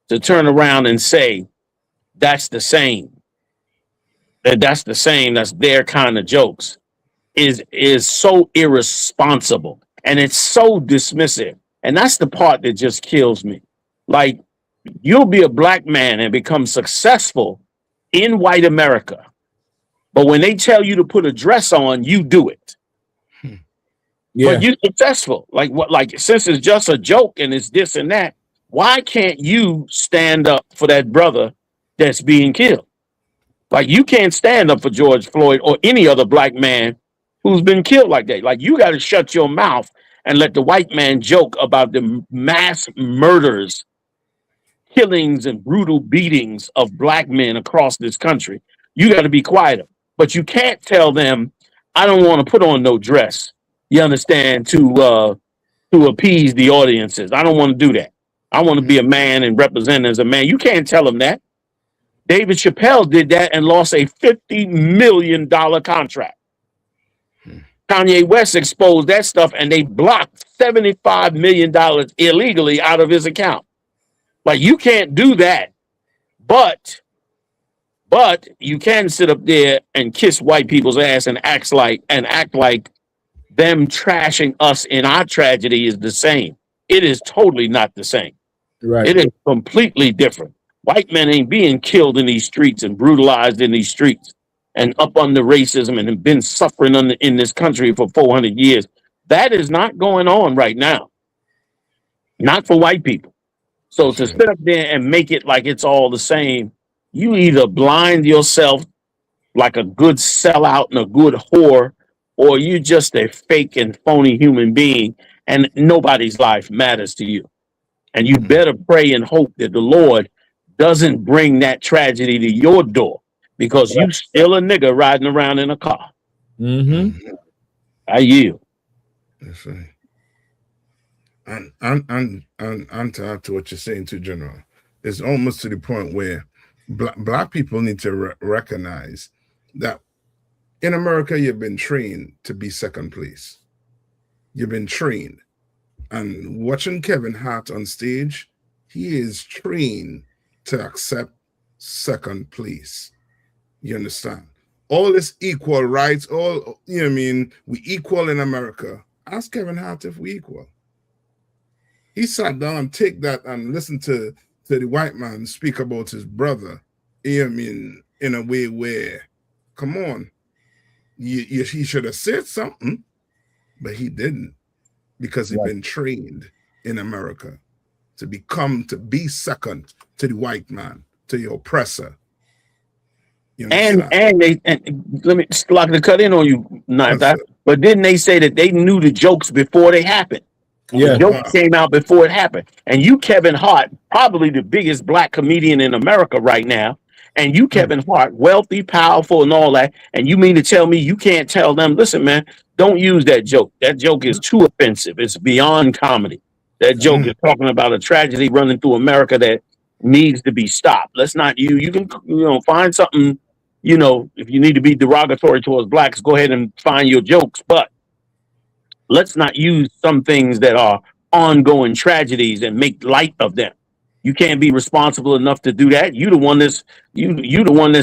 to turn around and say that's the same, that's their kind of jokes, is so irresponsible. And it's so dismissive. And that's the part that just kills me. Like, you'll be a black man and become successful in white America. But when they tell you to put a dress on, you do it. Yeah. But you're successful. Like, what? Like, since it's just a joke and it's this and that, why can't you stand up for that brother that's being killed? Like, you can't stand up for George Floyd or any other black man who's been killed like that. Like, you got to shut your mouth and let the white man joke about the mass murders, killings, and brutal beatings of black men across this country. You got to be quieter. But you can't tell them, I don't want to put on no dress, you understand, to appease the audiences. I don't want to do that. I want to be a man and represent as a man. You can't tell them that. David Chappelle did that and lost a $50 million contract. Kanye West exposed that stuff and they blocked $75 million illegally out of his account. Like, you can't do that. But you can sit up there and kiss white people's ass and act like them trashing us in our tragedy is the same. It is totally not the same. Right. It is completely different. White men ain't being killed in these streets and brutalized in these streets and up under racism and have been suffering in this country for 400 years. That is not going on right now. Not for white people. So to sit up there and make it like it's all the same, you either blind yourself like a good sellout and a good whore, or you're just a fake and phony human being and nobody's life matters to you. And you better pray and hope that the Lord doesn't bring that tragedy to your door. because you still a nigga riding around in a car. Mm-hmm. I yield. That's right. And to add to what you're saying too, General, it's almost to the point where black people need to recognize that in America, you've been trained to be second place. You've been trained. And watching Kevin Hart on stage, he is trained to accept second place. You understand? All this equal rights, all, you know what I mean? We equal in America. Ask Kevin Hart if we equal. He sat down, take that, and listen to the white man speak about his brother, you know what I mean, in a way where, come on, he should have said something, but he didn't, because he'd been trained in America to be second to the white man, to the oppressor. And let me like to cut in on you, but didn't they say that they knew the jokes before they happened? Yeah, the jokes came out before it happened. And you, Kevin Hart, probably the biggest black comedian in America right now. And you, Kevin Hart, wealthy, powerful, and all that. And you mean to tell me you can't tell them, listen, man, don't use that joke. That joke is too offensive. It's beyond comedy. That joke is talking about a tragedy running through America that needs to be stopped. Let's not you can find something, if you need to be derogatory towards blacks, go ahead and find your jokes. But let's not use some things that are ongoing tragedies and make light of them. You can't be responsible enough to do that. You the one that's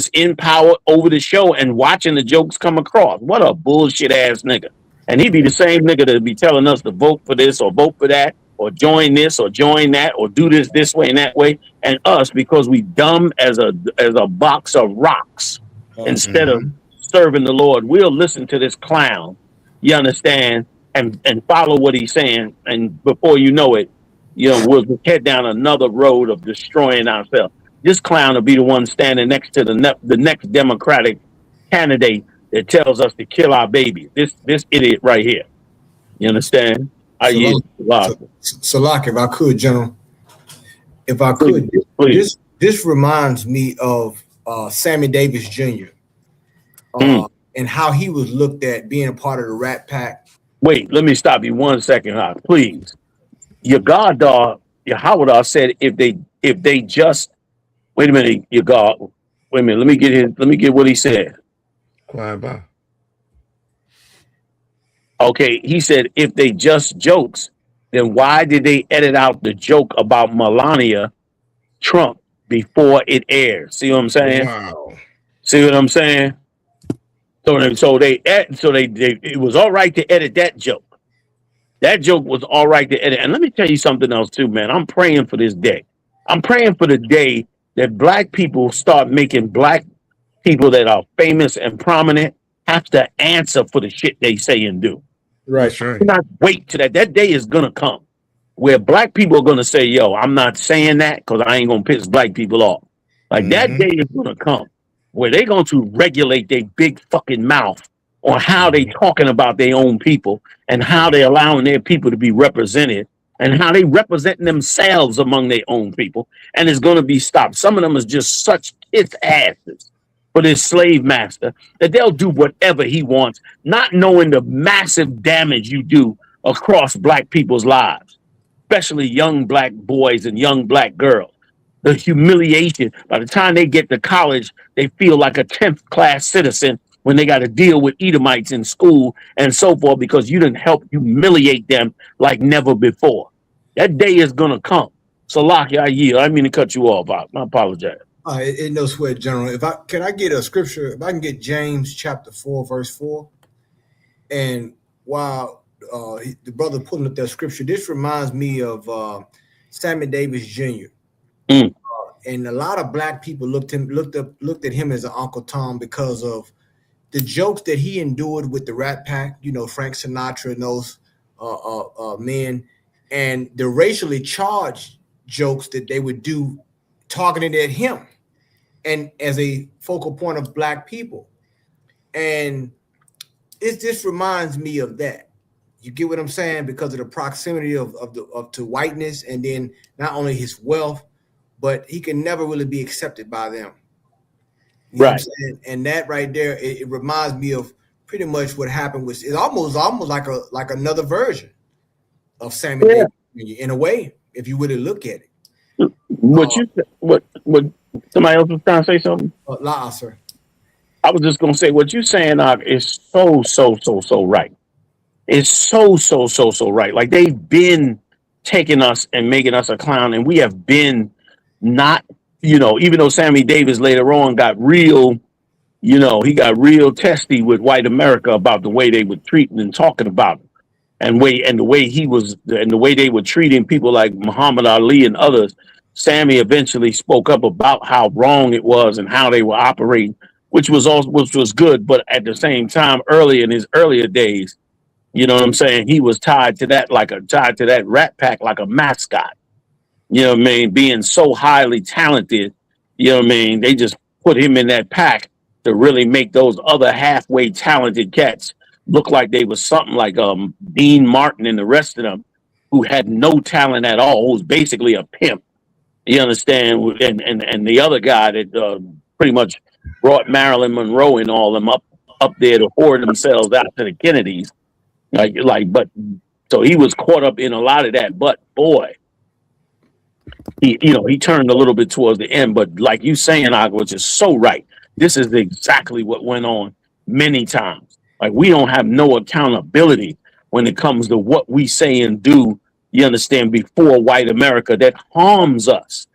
in power over the show and watching the jokes come across. What a bullshit ass nigga. And he'd be the same nigga that be telling us to vote for this or vote for that or join this or join that or do this way and that way. And us, because we dumb as a box of rocks, instead of serving the Lord, we'll listen to this clown. You understand? And follow what he's saying, and before you know it, we'll head down another road of destroying ourselves. This clown will be the one standing next to the next Democratic candidate that tells us to kill our babies. This idiot right here. You understand? Salak, if I could, General, please. This reminds me of Sammy Davis Jr. And how he was looked at being a part of the Rat Pack. Wait, let me stop you 1 second, please. Your goddaughter, your Howard said if they just wait a minute, let me get what he said. Quiet by. Okay, he said if they just jokes, then why did they edit out the joke about Melania Trump before it aired? See what I'm saying? Wow. See what I'm saying? So it was all right to edit that joke. That joke was all right to edit. And let me tell you something else too, man. I'm praying for this day. I'm praying for the day that black people start making black people that are famous and prominent have to answer for the shit they say and do. Right. Do not wait till that day is gonna come where black people are gonna say, yo, I'm not saying that because I ain't gonna piss black people off. Like that day is gonna come where they're going to regulate their big fucking mouth on how they talking about their own people and how they allowing their people to be represented and how they representing themselves among their own people. And it's going to be stopped. Some of them is just such kiss asses for this slave master that they'll do whatever he wants, not knowing the massive damage you do across black people's lives, especially young black boys and young black girls. The humiliation. By the time they get to college, they feel like a 10th class citizen when they got to deal with Edomites in school and so forth because you didn't help humiliate them like never before. That day is going to come. So, Lockie, I yield. I didn't mean to cut you off. I apologize. It no sweat, General. Can I get a scripture? If I can get James chapter 4, verse 4. And while the brother pulling up that scripture, this reminds me of Sammy Davis Jr. And a lot of black people looked at him as an Uncle Tom because of the jokes that he endured with the Rat Pack. Frank Sinatra and those men, and the racially charged jokes that they would do, targeted at him, and as a focal point of black people. And it just reminds me of that. You get what I'm saying? Because of the proximity to whiteness, and then not only his wealth, but he can never really be accepted by them. You know what I'm Right. saying? And that right there, it reminds me of pretty much what happened with it's almost like another version of Sammy Yeah. Davis in a way, if you really look at it. What somebody else was trying to say something? Sir. I was just gonna say what you're saying, is so right. It's so right. Like they've been taking us and making us a clown, and we have been not, even though Sammy Davis later on got real, he got real testy with white America about the way they were treating and talking about him, and the way they were treating people like Muhammad Ali and others. Sammy eventually spoke up about how wrong it was and how they were operating, which was good. But at the same time, early in his earlier days, you know what I'm saying, he was tied to that Rat Pack like a mascot. You know what I mean? Being so highly talented, you know what I mean? They just put him in that pack to really make those other halfway talented cats look like they was something like Dean Martin and the rest of them who had no talent at all, who was basically a pimp. You understand? And the other guy that pretty much brought Marilyn Monroe and all them up there to whore themselves out to the Kennedys. But so he was caught up in a lot of that. But boy, he turned a little bit towards the end. But like you saying, which is so right, this is exactly what went on many times. Like we don't have no accountability when it comes to what we say and do. You understand, before white America that harms us,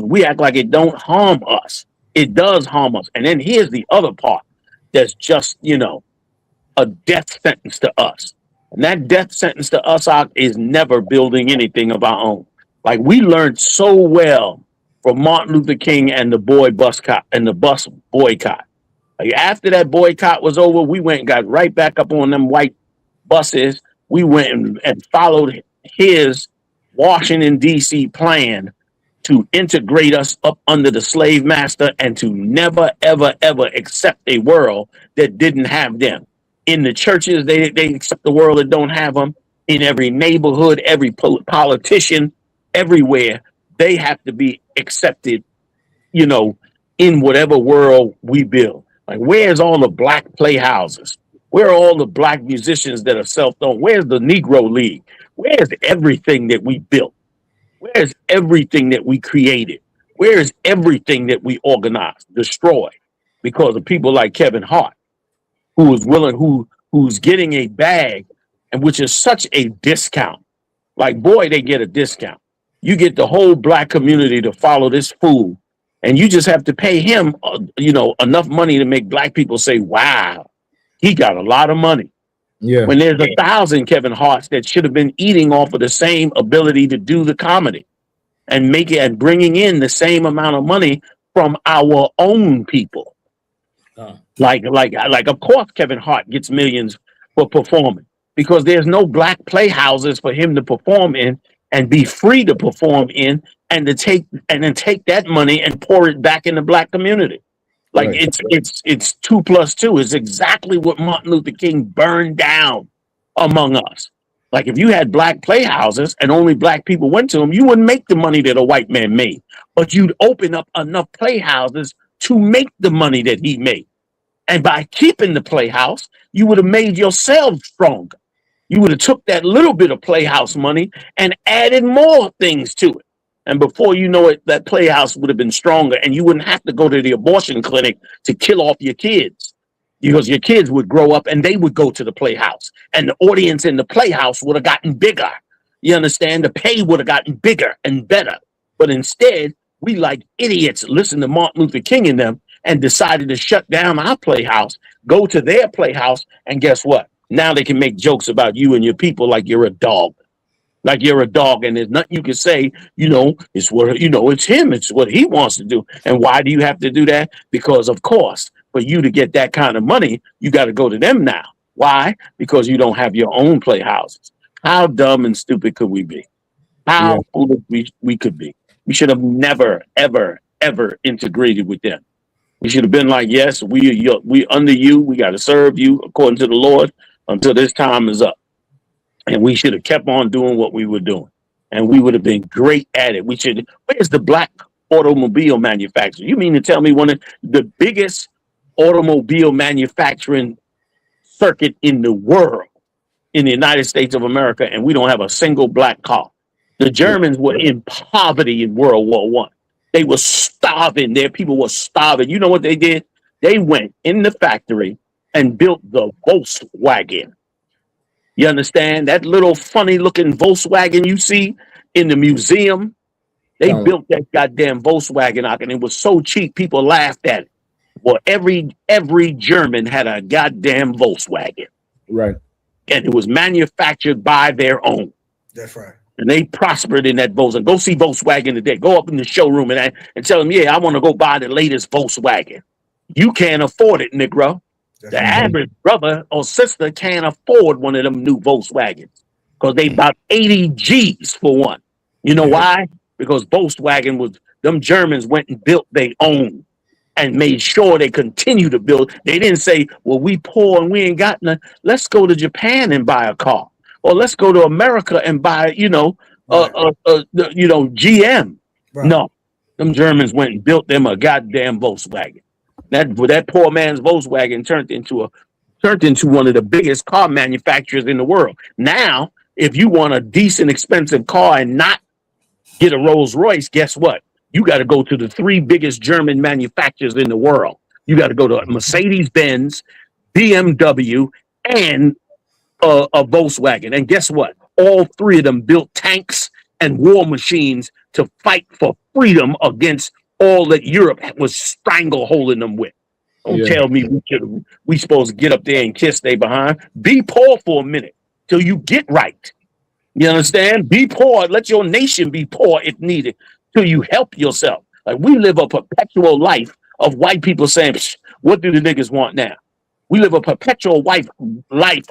we act like it don't harm us. It does harm us. And then here's the other part that's just, a death sentence to us. And that death sentence to us is never building anything of our own. Like we learned so well from Martin Luther King and the bus boycott. Like after that boycott was over, we went and got right back up on them white buses. We went and followed his Washington, D.C. plan to integrate us up under the slave master and to never, ever, ever accept a world that didn't have them. In the churches, they accept the world that don't have them. In every neighborhood, every politician, everywhere, they have to be accepted, in whatever world we build. Like, where's all the black playhouses? Where are all the black musicians that are self-known? Where's the Negro League? Where's everything that we built? Where's everything that we created? Where's everything that we organized, destroyed? Because of people like Kevin Hart, who's getting a bag, and which is such a discount. Like, boy, they get a discount. You get the whole black community to follow this fool, and you just have to pay him, enough money to make black people say, wow, he got a lot of money. Yeah. When there's 1,000 Kevin Harts that should have been eating off of the same ability to do the comedy and bringing in the same amount of money from our own people. Like, of course, Kevin Hart gets millions for performing because there's no black playhouses for him to perform in and be free to perform in, and then take that money and pour it back in the black community. Like right. It's 2 + 2 is exactly what Martin Luther King burned down among us. Like if you had black playhouses and only black people went to them, you wouldn't make the money that a white man made, but you'd open up enough playhouses to make the money that he made. And by keeping the playhouse, you would have made yourself stronger. You would have took that little bit of playhouse money and added more things to it. And before you know it, that playhouse would have been stronger, and you wouldn't have to go to the abortion clinic to kill off your kids, because your kids would grow up and they would go to the playhouse, and the audience in the playhouse would have gotten bigger. You understand? The pay would have gotten bigger and better. But instead, we like idiots listened to Martin Luther King and them and decided to shut down our playhouse, go to their playhouse, and guess what? Now they can make jokes about you and your people like you're a dog. Like you're a dog, and there's nothing you can say, it's what, it's him, it's what he wants to do. And why do you have to do that? Because, of course, for you to get that kind of money, you got to go to them now. Why? Because you don't have your own playhouses. How dumb and stupid could we be? How foolish we could be. We should have never, ever, ever integrated with them. We should have been like, yes, we under you. We got to serve you according to the Lord until this time is up. And we should have kept on doing what we were doing. And we would have been great at it. Where's the black automobile manufacturers. You mean to tell me one of the biggest automobile manufacturing circuit in the world, in the United States of America, and we don't have a single black car? The Germans were in poverty in World War One. They were starving. Their people were starving. You know what they did? They went in the factory and built the Volkswagen. You understand? That little funny looking Volkswagen you see in the museum, they built that goddamn Volkswagen out, and it was so cheap, people laughed at it. Well, every German had a goddamn Volkswagen. Right. And it was manufactured by their own. That's right. And they prospered in that Volkswagen. Go see Volkswagen today. Go up in the showroom and tell them, yeah, I want to go buy the latest Volkswagen. You can't afford it, Negro. The average brother or sister can't afford one of them new Volkswagens because they about 80 G's for one. You know why? Because Volkswagen was, them Germans went and built their own and made sure they continue to build. They didn't say, well, we poor and we ain't got none. Let's go to Japan and buy a car. Or let's go to America and buy, GM. Right. No, them Germans went and built them a goddamn Volkswagen. That poor man's Volkswagen turned into one of the biggest car manufacturers in the world. Now, if you want a decent, expensive car and not get a Rolls Royce, guess what? You got to go to the 3 biggest German manufacturers in the world. You got to go to Mercedes-Benz, BMW, and a Volkswagen. And guess what? All 3 of them built tanks and war machines to fight for freedom against all that Europe was strangleholding them with. Don't tell me we supposed to get up there and kiss they behind. Be poor for a minute till you get right. You understand? Be poor. Let your nation be poor if needed till you help yourself. Like, we live a perpetual life of white people saying, what do the niggas want now? We live a perpetual life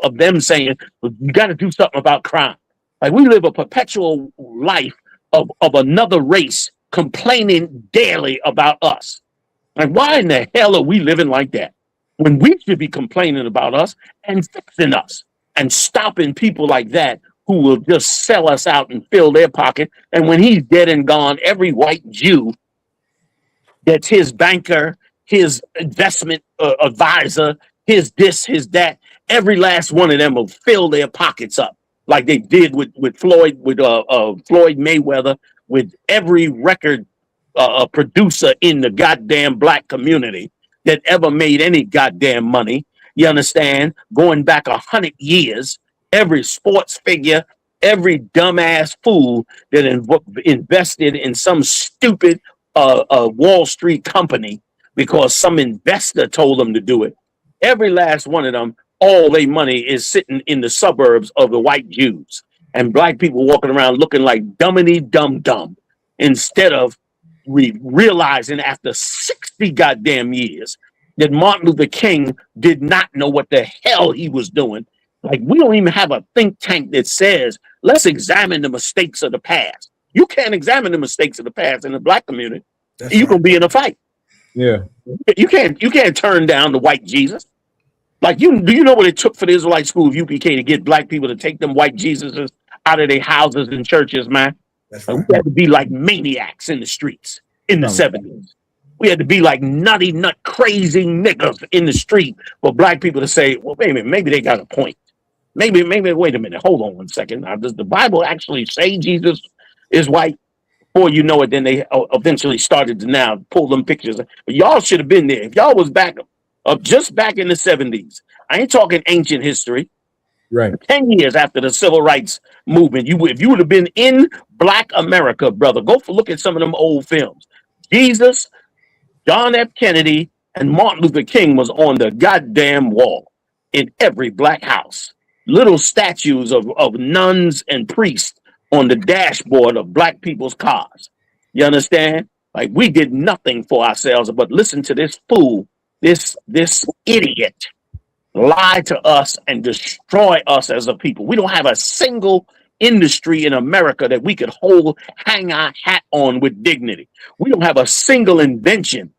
of them saying, you got to do something about crime. Like, we live a perpetual life of another race complaining daily about us. Like, why in the hell are we living like that when we should be complaining about us and fixing us and stopping people like that who will just sell us out and fill their pocket? And when he's dead and gone, every white Jew that's his banker, his investment advisor, his this, his that, every last one of them will fill their pockets up like they did with Floyd Mayweather, with every record producer in the goddamn black community that ever made any goddamn money. You understand? Going back 100 years, every sports figure, every dumbass fool that invested in some stupid Wall Street company because some investor told them to do it. Every last one of them, all their money is sitting in the suburbs of the white Jews, and black people walking around looking like dummity dum instead of realizing after 60 goddamn years that Martin Luther King did not know what the hell he was doing. Like, we don't even have a think tank that says, let's examine the mistakes of the past. You can't examine the mistakes of the past in the black community. You're going to be in a fight. Yeah. You can't turn down the white Jesus. Like, do you know what it took for the Israelite School of UPK to get black people to take them white Jesuses out of their houses and churches, man? Right. We had to be like maniacs in the streets in the 70s. We had to be like nutty, crazy niggas in the street for black people to say, well, wait a minute, maybe they got a point. Maybe, wait a minute, hold on one second. Now, does the Bible actually say Jesus is white? Before you know it, then they eventually started to now pull them pictures. But y'all should have been there. If y'all was just back in the 70s, I ain't talking ancient history. Right. 10 years after the civil rights movement, if you would have been in Black America, brother, look at some of them old films. Jesus, John F. Kennedy, and Martin Luther King was on the goddamn wall in every black house. Little statues of nuns and priests on the dashboard of black people's cars. You understand? Like, we did nothing for ourselves, but listen to this fool, this idiot lie to us and destroy us as a people. We don't have a single industry in America that we could hang our hat on with dignity. We don't have a single invention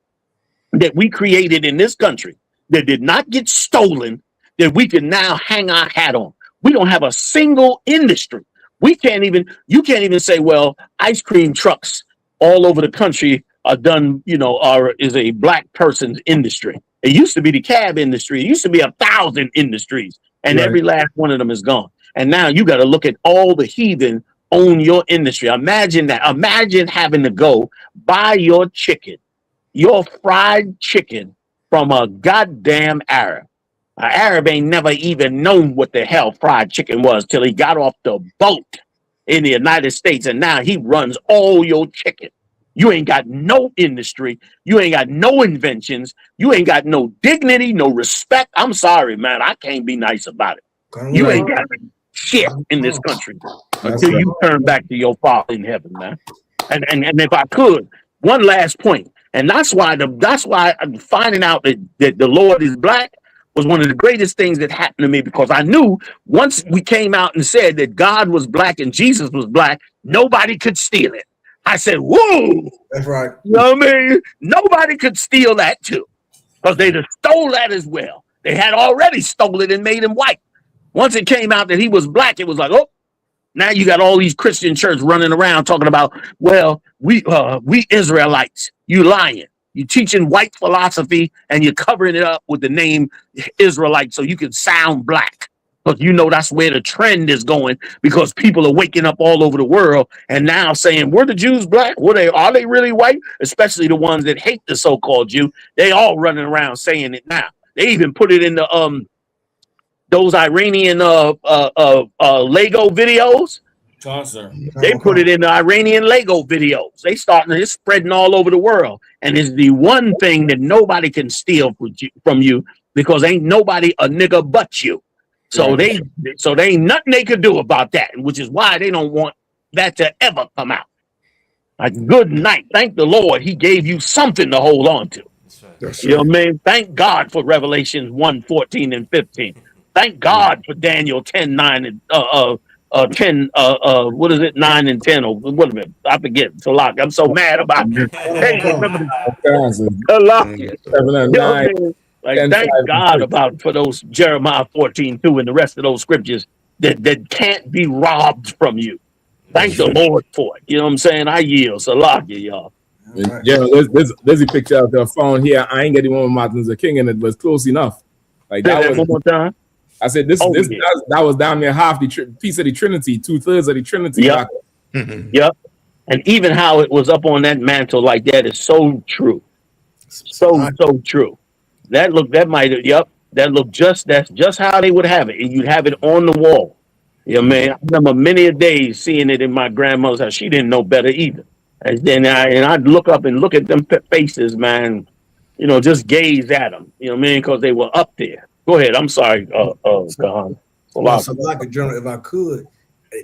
that we created in this country that did not get stolen that we can now hang our hat on. We don't have a single industry. You can't even say, well, ice cream trucks all over the country are done, is a black person's industry. It used to be the cab industry. It used to be 1,000 industries, and Right. every last one of them is gone. And now you got to look at all the heathen own your industry. Imagine that. Imagine having to go buy your chicken, your fried chicken from a goddamn Arab. An Arab ain't never even known what the hell fried chicken was till he got off the boat in the United States, and now he runs all your chicken. You ain't got no industry. You ain't got no inventions. You ain't got no dignity, no respect. I'm sorry, man. I can't be nice about it. You ain't got shit in this country until you turn back to your Father in heaven, man. And if I could, one last point, and that's why I'm finding out that the Lord is black was one of the greatest things that happened to me, because I knew once we came out and said that God was black and Jesus was black, nobody could steal it. I said, whoa. That's right. You know what I mean? Nobody could steal that too, because they just stole that as well. They had already stole it and made him white. Once it came out that he was black, it was like, oh, now you got all these Christian churches running around talking about, well, we Israelites. You lying. You teaching white philosophy and you're covering it up with the name Israelite so you can sound black. Because you know that's where the trend is going, because people are waking up all over the world and now saying, were the Jews black? Are they really white? Especially the ones that hate the so-called Jew. They all running around saying it now. They even put it in the those Iranian Lego videos. They put it in the Iranian Lego videos. It's spreading all over the world. And it's the one thing that nobody can steal from you, because ain't nobody a nigga but you. So they ain't nothing they could do about that, which is why they don't want that to ever come out. Like, good night. Thank the Lord he gave you something to hold on to. You know what I mean? Thank God for Revelations 1:14 and 15. Thank God for Daniel 10:9 and 10 what is it, 9 and 10 or what is it? I forget. It's a lot. I'm so mad about it. Hey, remember like, thank God for those Jeremiah 14:2 and the rest of those scriptures that can't be robbed from you. Thank the Lord for it. You know what I'm saying? I yield. Salakia, y'all. Yeah, there's a picture of the phone here. I ain't getting one with Martin Luther King in it, but it's close enough. Like that was one more time. I said that was down there half the piece of the Trinity, 2/3 of the Trinity. Yep. Yep. And even how it was up on that mantle like that is so true. So true. That's just how they would have it. And you'd have it on the wall. You know what I mean? I remember many a days seeing it in my grandmother's house. She didn't know better either. And then I'd look up and look at them faces, man. You know, just gaze at them. You know what I mean? Because they were up there. Go ahead. I'm sorry, Kahan. So like a general, if I could,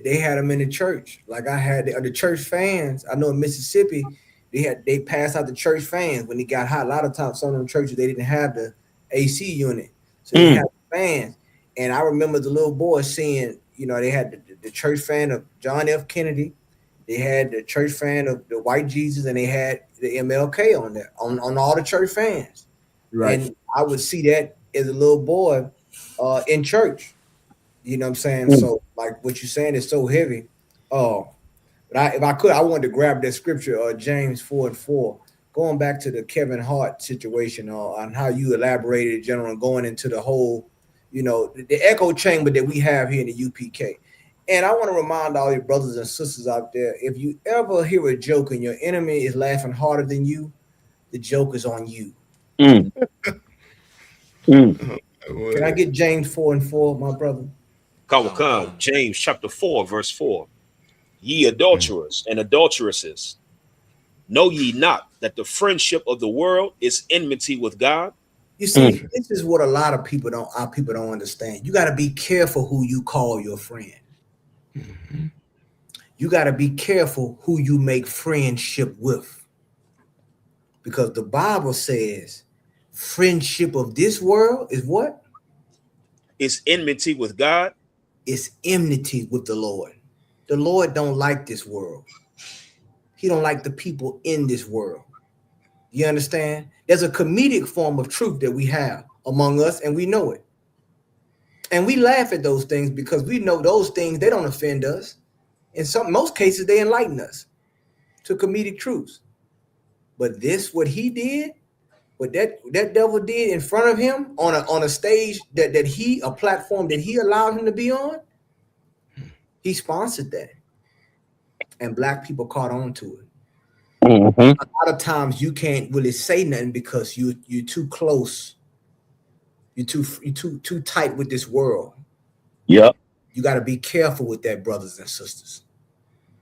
they had them in the church. Like I had the church fans. I know in Mississippi, they passed out the church fans when it got hot. A lot of times, some of them churches they didn't have the AC unit, so they had the fans. And I remember the little boy seeing, you know, they had the church fan of John F. Kennedy, they had the church fan of the white Jesus, and they had the MLK on there on all the church fans. Right. And I would see that as a little boy in church. You know what I'm saying? So like what you're saying is so heavy. But if I could, I wanted to grab that scripture, James 4:4, going back to the Kevin Hart situation on how you elaborated, General, going into the whole, you know, the echo chamber that we have here in the UPK. And I want to remind all your brothers and sisters out there, if you ever hear a joke and your enemy is laughing harder than you, the joke is on you. Can I get James 4:4, my brother? Come, James chapter 4, verse 4. Ye adulterers and adulteresses, know ye not that the friendship of the world is enmity with God? You see, this is what a lot of people don't understand. You got to be careful who you call your friend. You got to be careful who you make friendship with, because the Bible says friendship of this world is what? It's enmity with God. It's enmity with the Lord. The Lord don't like this world. He don't like the people in this world. You understand? There's a comedic form of truth that we have among us, and we know it. And we laugh at those things because we know those things, they don't offend us. In most cases, they enlighten us to comedic truths. But this, what he did, what that devil did in front of him on a stage a platform that he allowed him to be on, he sponsored that, and black people caught on to it. Mm-hmm. A lot of times you can't really say nothing because you're too close, you're too tight with this world. Yep. You got to be careful with that, brothers and sisters,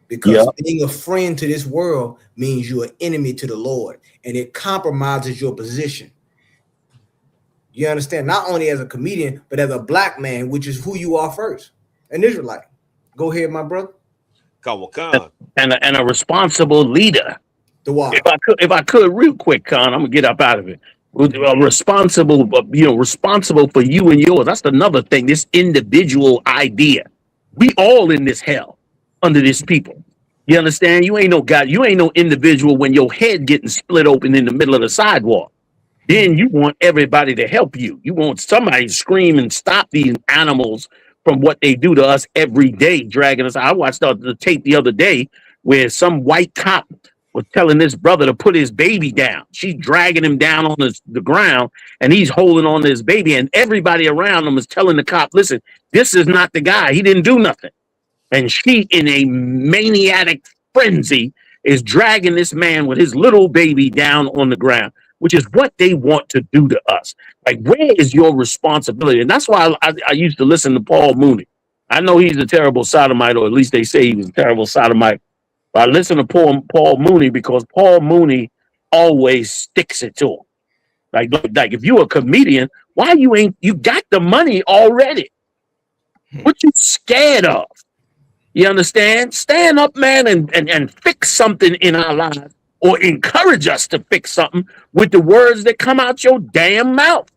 because being a friend to this world means you're an enemy to the Lord, and it compromises your position. You understand? Not only as a comedian, but as a black man, which is who you are first, an Israelite. Go ahead, my brother. And a responsible leader. If I could, real quick, Khan, I'm gonna get up out of it. Responsible for you and yours. That's another thing. This individual idea. We all in this hell under this people. You understand? You ain't no God. You ain't no individual when your head getting split open in the middle of the sidewalk. Then you want everybody to help you. You want somebody to scream and stop these animals from what they do to us every day, dragging us. I watched the tape the other day where some white cop was telling this brother to put his baby down. She's dragging him down on the ground, and he's holding on to his baby, and everybody around him is telling the cop, listen, this is not the guy. He didn't do nothing. And she, in a maniac frenzy, is dragging this man with his little baby down on the ground, which is what they want to do to us. Like, where is your responsibility? And that's why I used to listen to Paul Mooney. I know he's a terrible sodomite, or at least they say he was a terrible sodomite. But I listen to Paul Mooney because Paul Mooney always sticks it to him. Like if you're a comedian, why you got the money already? What you scared of? You understand? Stand up, man, and fix something in our lives, or encourage us to fix something with the words that come out your damn mouth.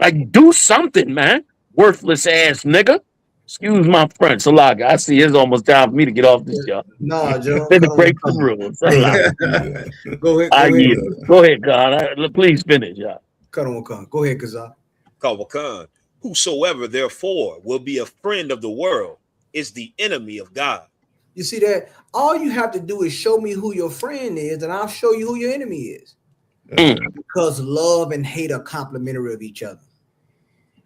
Like, do something, man. Worthless ass nigga. Excuse my French, Salaga. I see it's almost time for me to get off this, y'all. No, Joe. Then to break the rules. Go ahead. Go ahead, God. Please finish, y'all. Go ahead, Kazak. Khan. Whosoever, therefore, will be a friend of the world is the enemy of God. You see that? All you have to do is show me who your friend is, and I'll show you who your enemy is. Because love and hate are complementary of each other.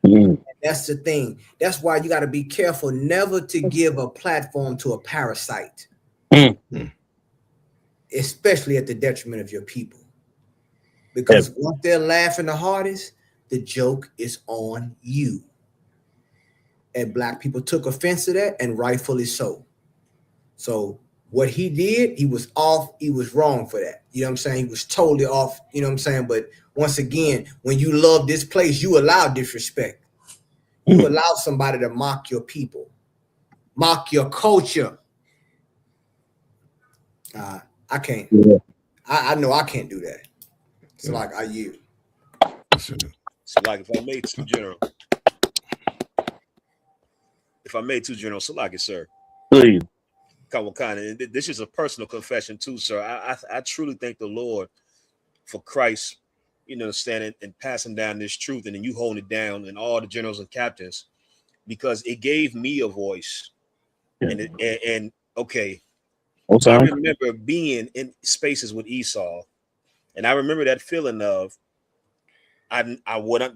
And that's the thing. That's why you got to be careful never to give a platform to a parasite, especially at the detriment of your people. Because once they're laughing the hardest, the joke is on you. And black people took offense to that, and rightfully so. So what he did, he was off. He was wrong for that. You know what I'm saying? He was totally off. You know what I'm saying? But once again, when you love this place, you allow disrespect. You allow somebody to mock your people, mock your culture. I can't. I know I can't do that. It's like I yield. So like if I made two general, so like it, sir. Please. And this is a personal confession too, sir. I truly thank the Lord for Christ, you know, standing and passing down this truth, and then you holding it down, and all the generals and captains, because it gave me a voice. And okay, I remember being in spaces with Esau, and I remember that feeling of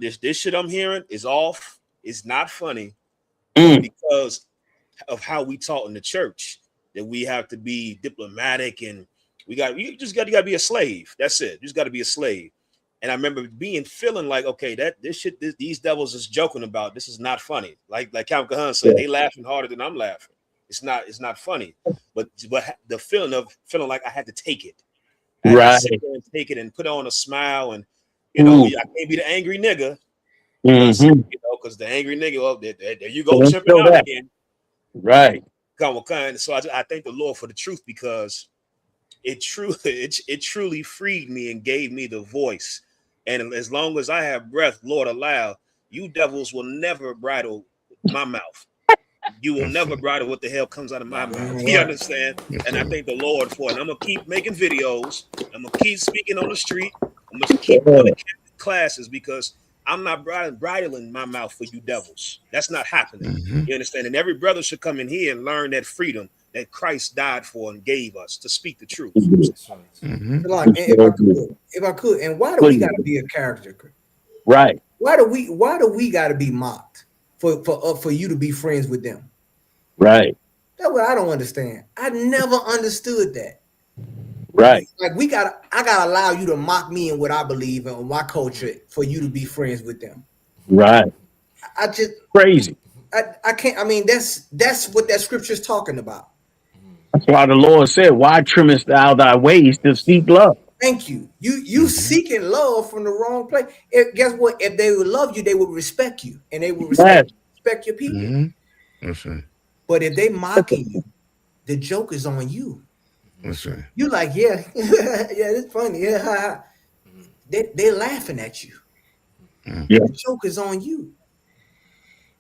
this shit I'm hearing is off. It's not funny because of how we taught in the church. That we have to be diplomatic, and you got to be a slave. That's it. You just got to be a slave. And I remember feeling like, okay, these devils is joking about. This is not funny. Like Count Kahan said, they laughing harder than I'm laughing. It's not funny. But the feeling like I had to take it. I had to sit there and take it and put on a smile, and you know, I can't be the angry nigga. Because the angry nigga, there you go, tripping out again. Right. So I thank the Lord for the truth, because it truly freed me and gave me the voice. And as long as I have breath, Lord allow, you devils will never bridle my mouth. You will never bridle what the hell comes out of my mouth. You understand? And I thank the Lord for it. I'm gonna keep making videos. I'm gonna keep speaking on the street. I'm gonna keep going to classes, because I'm not bridling my mouth for you devils. That's not happening. You understand? And every brother should come in here and learn that freedom that Christ died for and gave us to speak the truth. Like, if I could, and why do we got to be a caricature? Right. Why do we got to be mocked for you to be friends with them? Right. That's what I don't understand. I never understood that. Right. Like I gotta allow you to mock me and what I believe in my culture for you to be friends with them. Right. I just crazy. I can't. I mean, that's what that scripture is talking about. That's why the Lord said, "Why trimmest thou thy ways to seek love?" Thank you. You seeking love from the wrong place. Guess what? If they would love you, they would respect you, and they would respect your people. That's right. But if they mocking you, the joke is on you. That's right. You like, yeah, it's funny. Yeah, they laughing at you. Yeah. The joke is on you.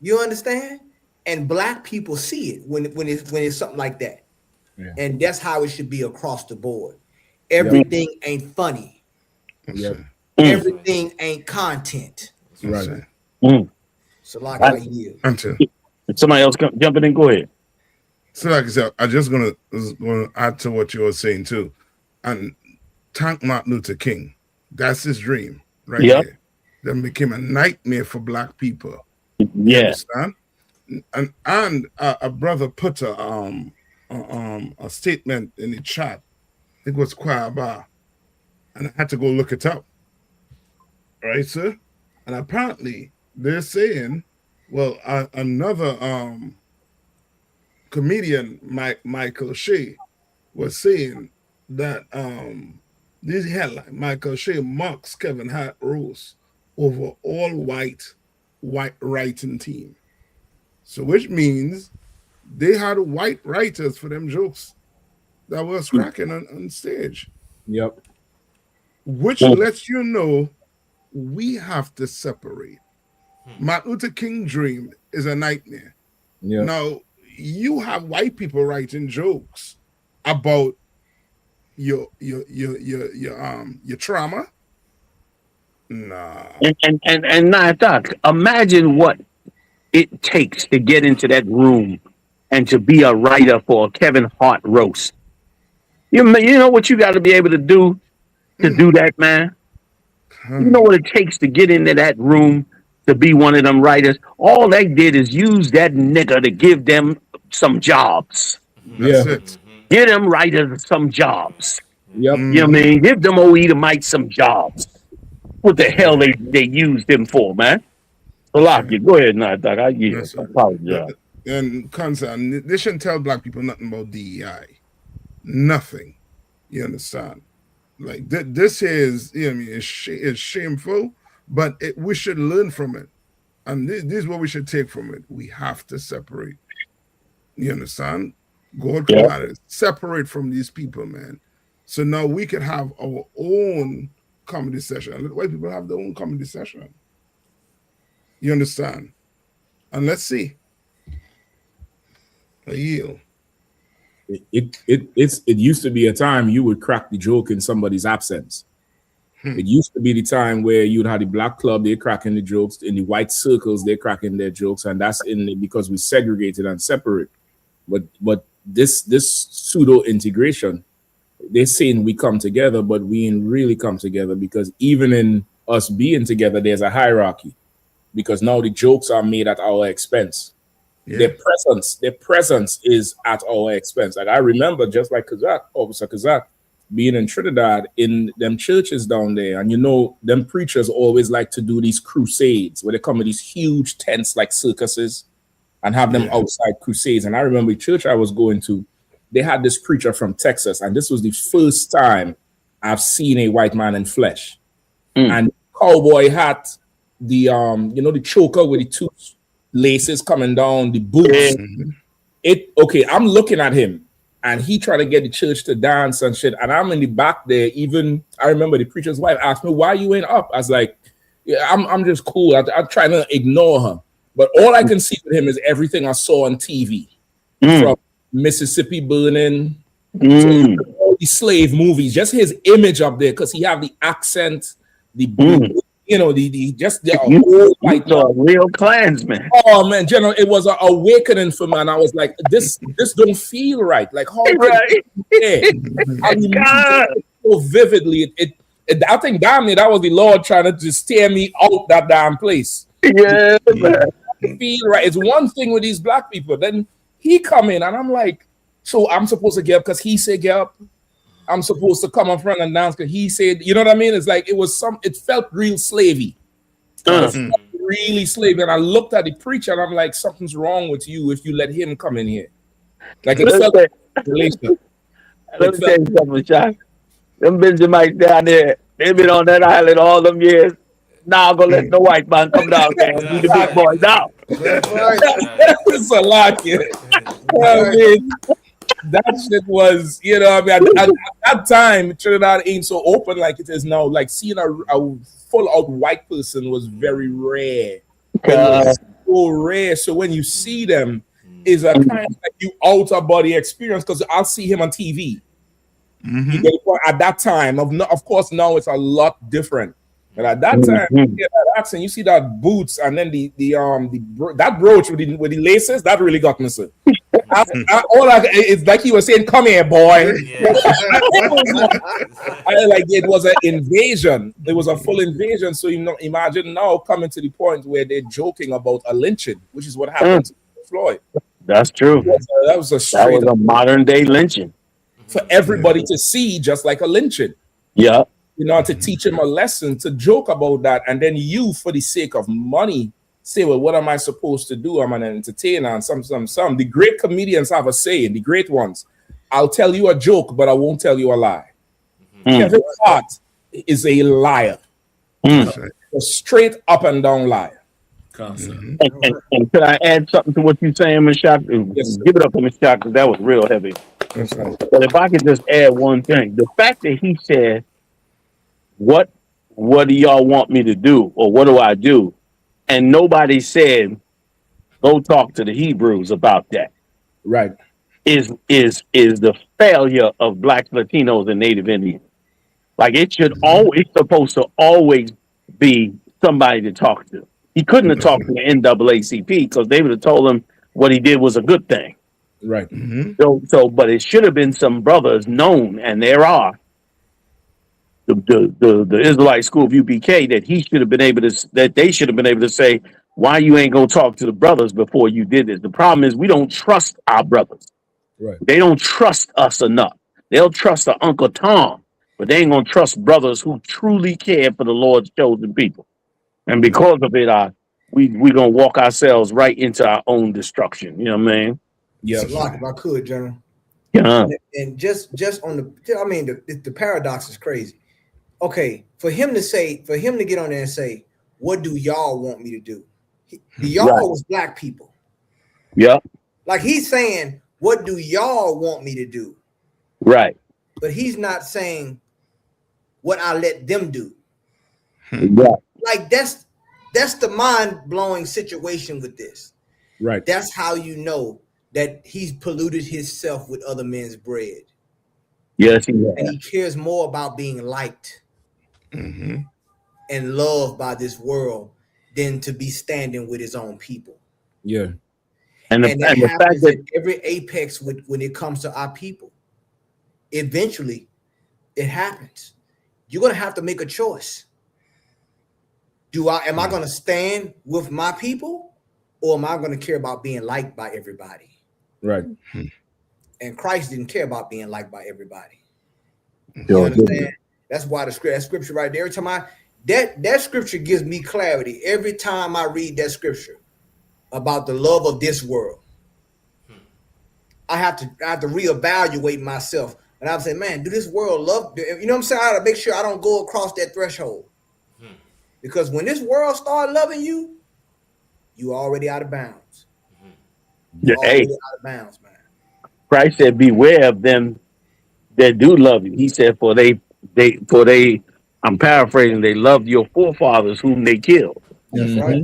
You understand? And black people see it when it's something like that. Yeah. And that's how it should be across the board. Everything ain't funny. Everything ain't content. Right. So like I yield. Until somebody else jumping in, go ahead. So like I said, I just gonna add to what you were saying too. And thank Martin Luther King. That's his dream, right there. That became a nightmare for black people. Yeah. Understand? And a brother put a statement in the chat. I think it was Choir Bar, and I had to go look it up. Right, sir? And apparently they're saying, well, another comedian, Michael Shea, was saying that this headline, Michael Shea mocks Kevin Hart roast over all white writing team. So which means they had white writers for them jokes that was cracking on stage. Yep. Which lets you know we have to separate. Martin Luther King dream is a nightmare. Yeah. Now you have white people writing jokes about your trauma. Nah. And not that. Imagine what it takes to get into that room and to be a writer for a Kevin Hart roast. You know what you got to be able to do that, man? You know what it takes to get into that room to be one of them writers? All they did is use that nigga to give them some jobs. That's it. Give them writers some jobs. Yep. You know what I mean? Give them old Edomites some jobs. What the hell they used them for, man? So lock you. Go ahead, now, Doc. I apologize. And concern, they shouldn't tell black people nothing about DEI. Nothing. You understand? Like this is, you know what I mean, it's shameful, but we should learn from it. And this is what we should take from it. We have to separate. You understand? God commanded, separate from these people, man. So now we can have our own comedy session. Let white people have their own comedy session. You understand? And let's see. A yield. It used to be a time you would crack the joke in somebody's absence. It used to be the time where you'd have the black club, they're cracking the jokes, in the white circles, they're cracking their jokes, and that's because we segregated and separate. But this pseudo integration, they're saying we come together, but we ain't really come together, because even in us being together, there's a hierarchy, because now the jokes are made at our expense. Yeah. Their presence is at our expense. Like I remember, just like Officer Kazak, being in Trinidad in them churches down there, and you know, them preachers always like to do these crusades where they come with these huge tents like circuses and have them outside crusades. And I remember the church I was going to, they had this preacher from Texas, and this was the first time I've seen a white man in flesh. And cowboy hat, the the choker with the two laces coming down, the boots. I'm looking at him, and he tried to get the church to dance and shit, and I'm in the back there. Even I remember the preacher's wife asked me, why you ain't up? I was like, yeah, I'm just cool. I'm trying to ignore her, but all I can see with him is everything I saw on TV, from Mississippi Burning to all the slave movies, just his image up there, because he have the accent, the you know, the just the You whole white saw a real Klansman. Oh man, General, it was an awakening for me, and I was like, this don't feel right. Like how Right. I remember it so vividly. I think damn it, that was the Lord trying to just steer me out that damn place. Yeah, man. Feel right. It's one thing with these black people. Then he come in, and I'm like, so I'm supposed to get up because he said get up. I'm supposed to come up front and dance because he said, you know what I mean? It's like it felt real slavey. It felt really slavey. And I looked at the preacher and I'm like, something's wrong with you if you let him come in here. Like it felt like a relation. Let me tell you something, Shaq. Them Benjamites down there, they've been on that island all them years. Now I'm gonna let the white man come down there and be the big boy now. It's a lot, yeah. I mean, that shit was, you know, I mean, at that time, Trinidad ain't so open like it is now. Like seeing a full out white person was very rare. It was so rare. So when you see them, it's a kind of like you out of body experience because I'll see him on TV. You get the point? At that time, of course, now it's a lot different. But at that time, you get that accent, you see that boots, and then that brooch with the laces, that really got me. So it's like he was saying, "Come here, boy." It was an invasion. It was a full invasion. So you know, imagine now coming to the point where they're joking about a lynching, which is what happened to Floyd. That's true. That was a modern day lynching for everybody to see, just like a lynching. Yeah. You know, to teach him a lesson, to joke about that, and then you, for the sake of money, say, "Well, what am I supposed to do? I'm an entertainer." And some. The great comedians have a saying, the great ones: "I'll tell you a joke, but I won't tell you a lie." Kevin Hart is a liar, a straight up and down liar. And could I add something to what you're saying, Mashak? Yes, give it up to Mashak because that was real heavy. But if I could just add one thing, the fact that he said, What do y'all want me to do, or what do I do? And nobody said, go talk to the Hebrews about that. Right. Is the failure of Blacks, Latinos, and Native Indians. Like it's supposed to always be somebody to talk to. He couldn't have talked to the NAACP because they would have told him what he did was a good thing. Right. But it should have been some brothers known, and there are. The Israelite School of UPK that they should have been able to say, why you ain't gonna talk to the brothers before you did this. The problem is we don't trust our brothers. Right. They don't trust us enough. They'll trust their Uncle Tom, but they ain't gonna trust brothers who truly care for the Lord's chosen people. And because of it, we gonna walk ourselves right into our own destruction. You know what I mean? Yeah. If I could, General. Yeah. And just on the paradox is crazy. Okay, for him to get on there and say, "What do y'all want me to do?" The y'all was black people. Yeah. Like he's saying, "What do y'all want me to do?" Right. But he's not saying what I let them do. Yeah. Like that's the mind-blowing situation with this. Right. That's how you know that he's polluted himself with other men's bread. Yes, he has. And he cares more about being liked and loved by this world than to be standing with his own people. Yeah. And the fact that every apex when it comes to our people, eventually it happens. You're gonna have to make a choice. Am I gonna stand with my people, or am I gonna care about being liked by everybody? Right. And Christ didn't care about being liked by everybody. You understand? That's why that scripture right there. Every time that scripture gives me clarity. Every time I read that scripture about the love of this world, I have to reevaluate myself, and I'm saying, man, do this world love? You know what I'm saying? I got to make sure I don't go across that threshold, because when this world start loving you, you already out of bounds. Yeah, Already out of bounds, man. Christ said, beware of them that do love you. He said, for they, I'm paraphrasing, they loved your forefathers whom they killed. That's right.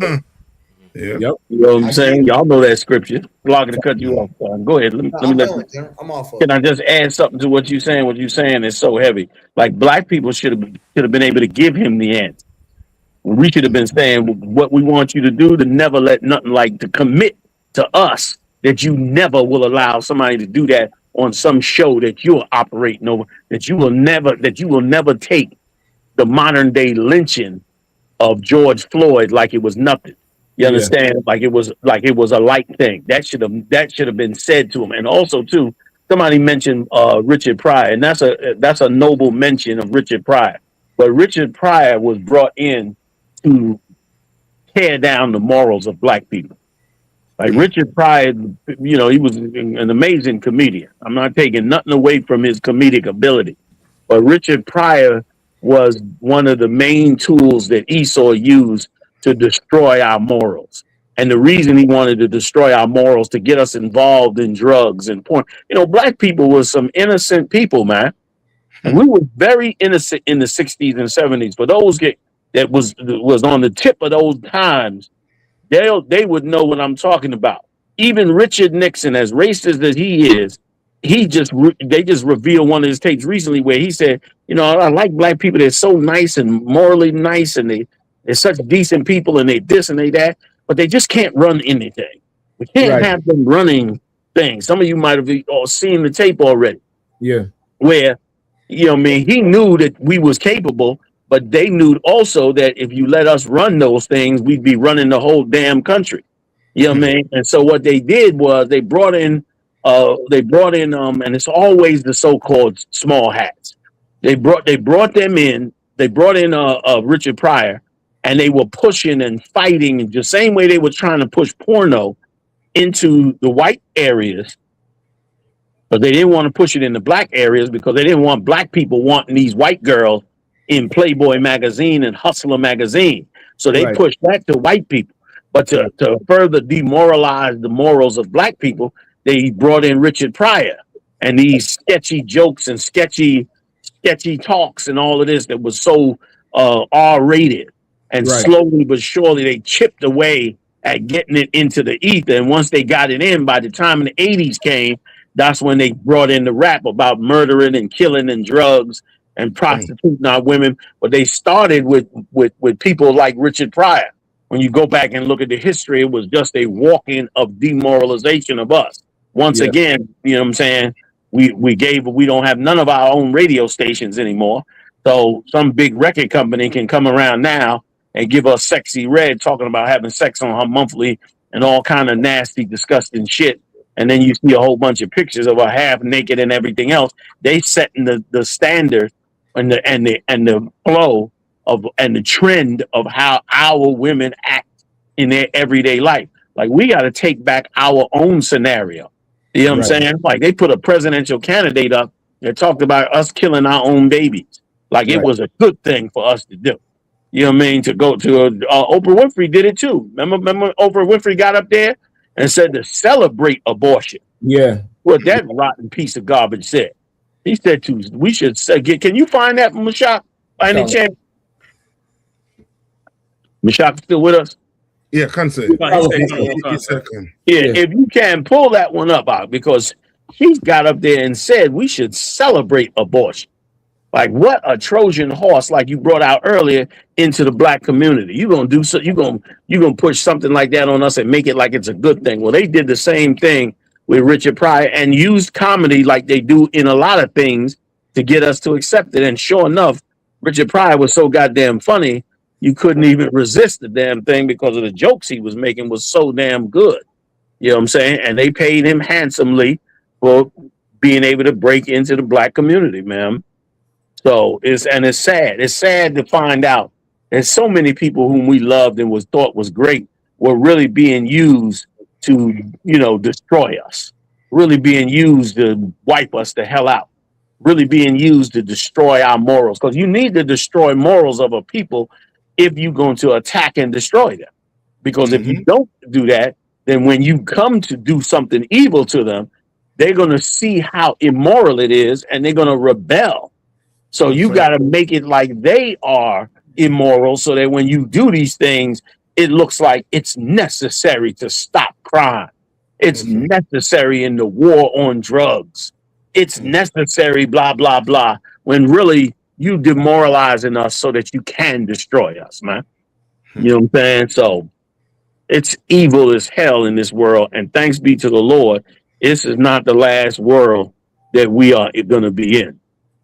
Yeah. Yep. You know what I'm saying? Y'all know that scripture. Blocking to cut you off. Go ahead. I'm all for it. Can I just add something to what you're saying? What you're saying is so heavy. Like black people should have been able to give him the answer. We should have been saying what we want you to do, to never let nothing like to commit to us that you never will allow somebody to do that on some show that you're operating over, that you will never take the modern day lynching of George Floyd like it was nothing. You understand? Like it was a light thing. That should have been said to him. And also too, somebody mentioned Richard Pryor, and that's a noble mention of Richard Pryor. But Richard Pryor was brought in to tear down the morals of black people. Like Richard Pryor, he was an amazing comedian. I'm not taking nothing away from his comedic ability, but Richard Pryor was one of the main tools that Esau used to destroy our morals. And the reason he wanted to destroy our morals, to get us involved in drugs and porn. Black people were some innocent people, man. And we were very innocent in the 60s and 70s. For those that was on the tip of those times, they would know what I'm talking about. Even Richard Nixon, as racist as he is, they just revealed one of his tapes recently where he said, I like black people. They're so nice and morally nice, and they're such decent people, and they this and they that, but they just can't run anything. We can't have them running things. Some of you might have seen the tape already. Yeah. Where, he knew that we was capable, but they knew also that if you let us run those things, we'd be running the whole damn country. You know what I mean? And so what they did was they brought in, and it's always the so-called small hats. They brought them in. They brought in Richard Pryor, and they were pushing and fighting the same way they were trying to push porno into the white areas, but they didn't want to push it in the black areas because they didn't want black people wanting these white girls in Playboy magazine and Hustler magazine. So they pushed that to white people. But to further demoralize the morals of black people, they brought in Richard Pryor and these sketchy jokes and sketchy talks and all of this that was so R-rated. And slowly but surely they chipped away at getting it into the ether. And once they got it in, by the time the 80s came, that's when they brought in the rap about murdering and killing and drugs and prostituting our women. But they started with people like Richard Pryor. When you go back and look at the history, it was just a walk-in of demoralization of us. Once again, you know what I'm saying? We don't have none of our own radio stations anymore. So some big record company can come around now and give us Sexy Red talking about having sex on her monthly and all kind of nasty, disgusting shit. And then you see a whole bunch of pictures of her half naked and everything else. They setting the standard and the flow of and the trend of how our women act in their everyday life. Like we got to take back our own scenario. You know what I'm saying? Like they put a presidential candidate up that talked about us killing our own babies. Like it was a good thing for us to do. You know what I mean? To go to Oprah Winfrey did it too. Remember Oprah Winfrey got up there and said to celebrate abortion. Yeah. What that rotten piece of garbage said. He said we should say, can you find that from Mashak by any chance? Mashak still with us? Yeah, can say. If you can pull that one up out, because he got up there and said we should celebrate abortion. Like what a Trojan horse, like you brought out earlier, into the black community. You're gonna do so. You're gonna push something like that on us and make it like it's a good thing. Well, they did the same thing with Richard Pryor and used comedy like they do in a lot of things to get us to accept it. And sure enough, Richard Pryor was so goddamn funny, you couldn't even resist the damn thing because of the jokes he was making was so damn good. You know what I'm saying? And they paid him handsomely for being able to break into the black community, man. So it's sad. It's sad to find out that so many people whom we loved and thought was great were really being used to, destroy us, really being used to wipe us the hell out, really being used to destroy our morals. Because you need to destroy morals of a people if you're going to attack and destroy them. Because if you don't do that, then when you come to do something evil to them, they're going to see how immoral it is and they're going to rebel. So you got to make it like they are immoral so that when you do these things, it looks like it's necessary to stop crime. It's necessary in the war on drugs. It's necessary, blah, blah, blah, when really you demoralizing us so that you can destroy us, man. You know what I'm saying? So it's evil as hell in this world. And thanks be to the Lord, this is not the last world that we are going to be in.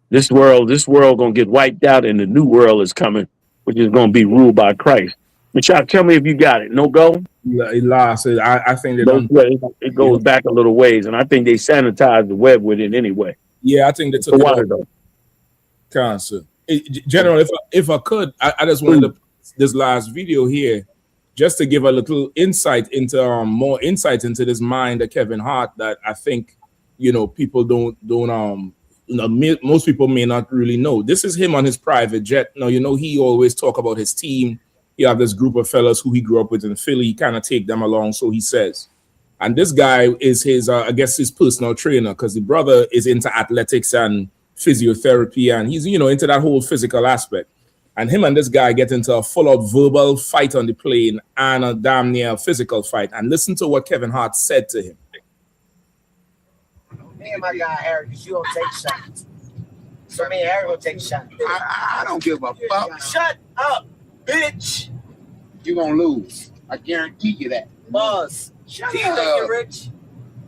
This world going to get wiped out, and the new world is coming, which is going to be ruled by Christ. Michelle, tell me if you got it. No go? It lost. I think they don't. It goes back a little ways, and I think they sanitized the web with it anyway. Yeah, I think they took So it why off. though? Cancer. General, if I could, I just wanted to this last video here just to give a little insight into more insight into this mind of Kevin Hart that I think people don't most people may not really know. This is him on his private jet. Now he always talk about his team. He have this group of fellas who he grew up with in Philly. He kind of take them along, so he says. And this guy is his, I guess, his personal trainer, because the brother is into athletics and physiotherapy, and he's, into that whole physical aspect. And him and this guy get into a full-out verbal fight on the plane and a damn near physical fight. And listen to what Kevin Hart said to him. Me and my guy Eric, you don't take shots. So me and Eric will take shots. I don't give a fuck. Shut up, bitch. You're gonna lose. I guarantee you that. Buzz. Do you think you're rich?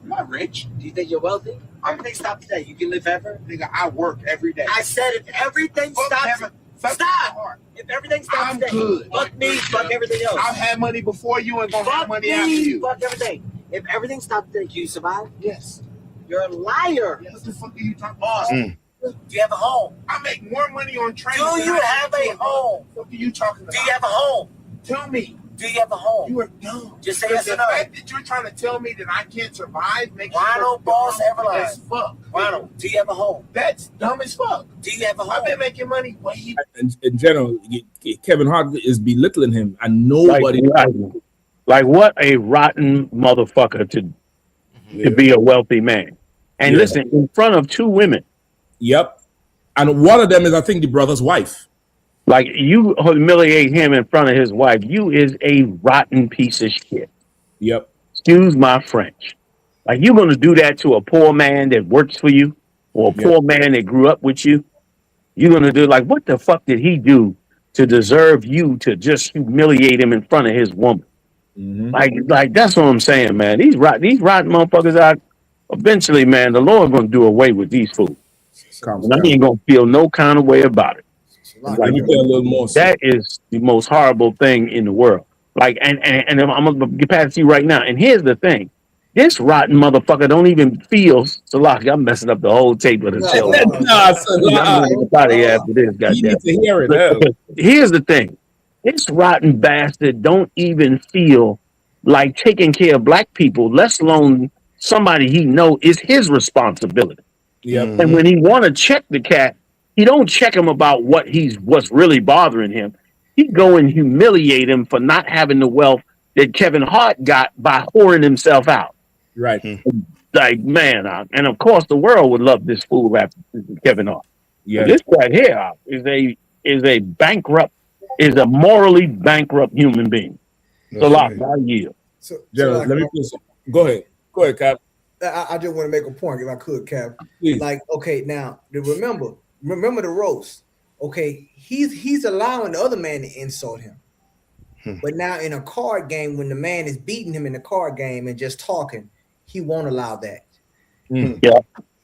I'm not rich. Do you think you're wealthy? Everything stops today. You can live ever? Nigga, I work every day. I said if everything stops. Stop! If everything stops today, good. Fuck me, fuck everything else. I've had money before you and gonna have Fuck money me, after you. fuck everything. If everything stops today, can you survive? Yes. You're a liar. What the fuck are you talking Boss, about? do you have a home? I make more money on training. Do than you I have do a on- home? What are you talking about? Do you have a home? Tell me. Do you have a home? You are dumb. Just say Because yes or the no. fact that you're trying to tell me that I can't survive makes Ronald you Boss dumb Everline. as fuck. Ronald, do you have a home? That's dumb as fuck. Do you have a home? I've been making money way. In general, Kevin Hart is belittling him, and nobody. Like what a rotten motherfucker to be a wealthy man. And Yeah. listen, in front of two women. Yep. And one of them is, I think, the brother's wife. Like you humiliate him in front of his wife. You is a rotten piece of shit. Yep. Excuse my French. Like you're gonna do that to a poor man that works for you, or a poor man that grew up with you. You're gonna do like what the fuck did he do to deserve you to just humiliate him in front of his woman? Like that's what I'm saying, man. These rotten motherfuckers out. Eventually, man, the Lord gonna do away with these fools. And I ain't gonna feel no kind of way about it. Like, Let me play a little more. that is the most horrible thing in the world. Like, and I'm gonna get past you right now. And here's the thing: this rotten motherfucker don't even feel. Salaki, I'm messing up the whole tape of the show. Nah, Salaki. I'm gonna get out of here after this, You goddamn. need to hear it. hell. Here's the thing: this rotten bastard don't even feel like taking care of black people, let alone somebody he know is his responsibility. Yep. And when he want to check the cat, he don't check him about what's really bothering him. He go and humiliate him for not having the wealth that Kevin Hart got by whoring himself out. Right. Like, man, and of course the world would love this fool rap Kevin Hart. Yeah. This right here is a bankrupt, is a morally bankrupt human being. So like I yield. General, let me just go ahead. Go ahead, Cap. I just want to make a point if I could, Cap. Please. Like, okay, now remember the roast. Okay, he's allowing the other man to insult him. But now in a card game, when the man is beating him in the card game and just talking, he won't allow that. Yeah.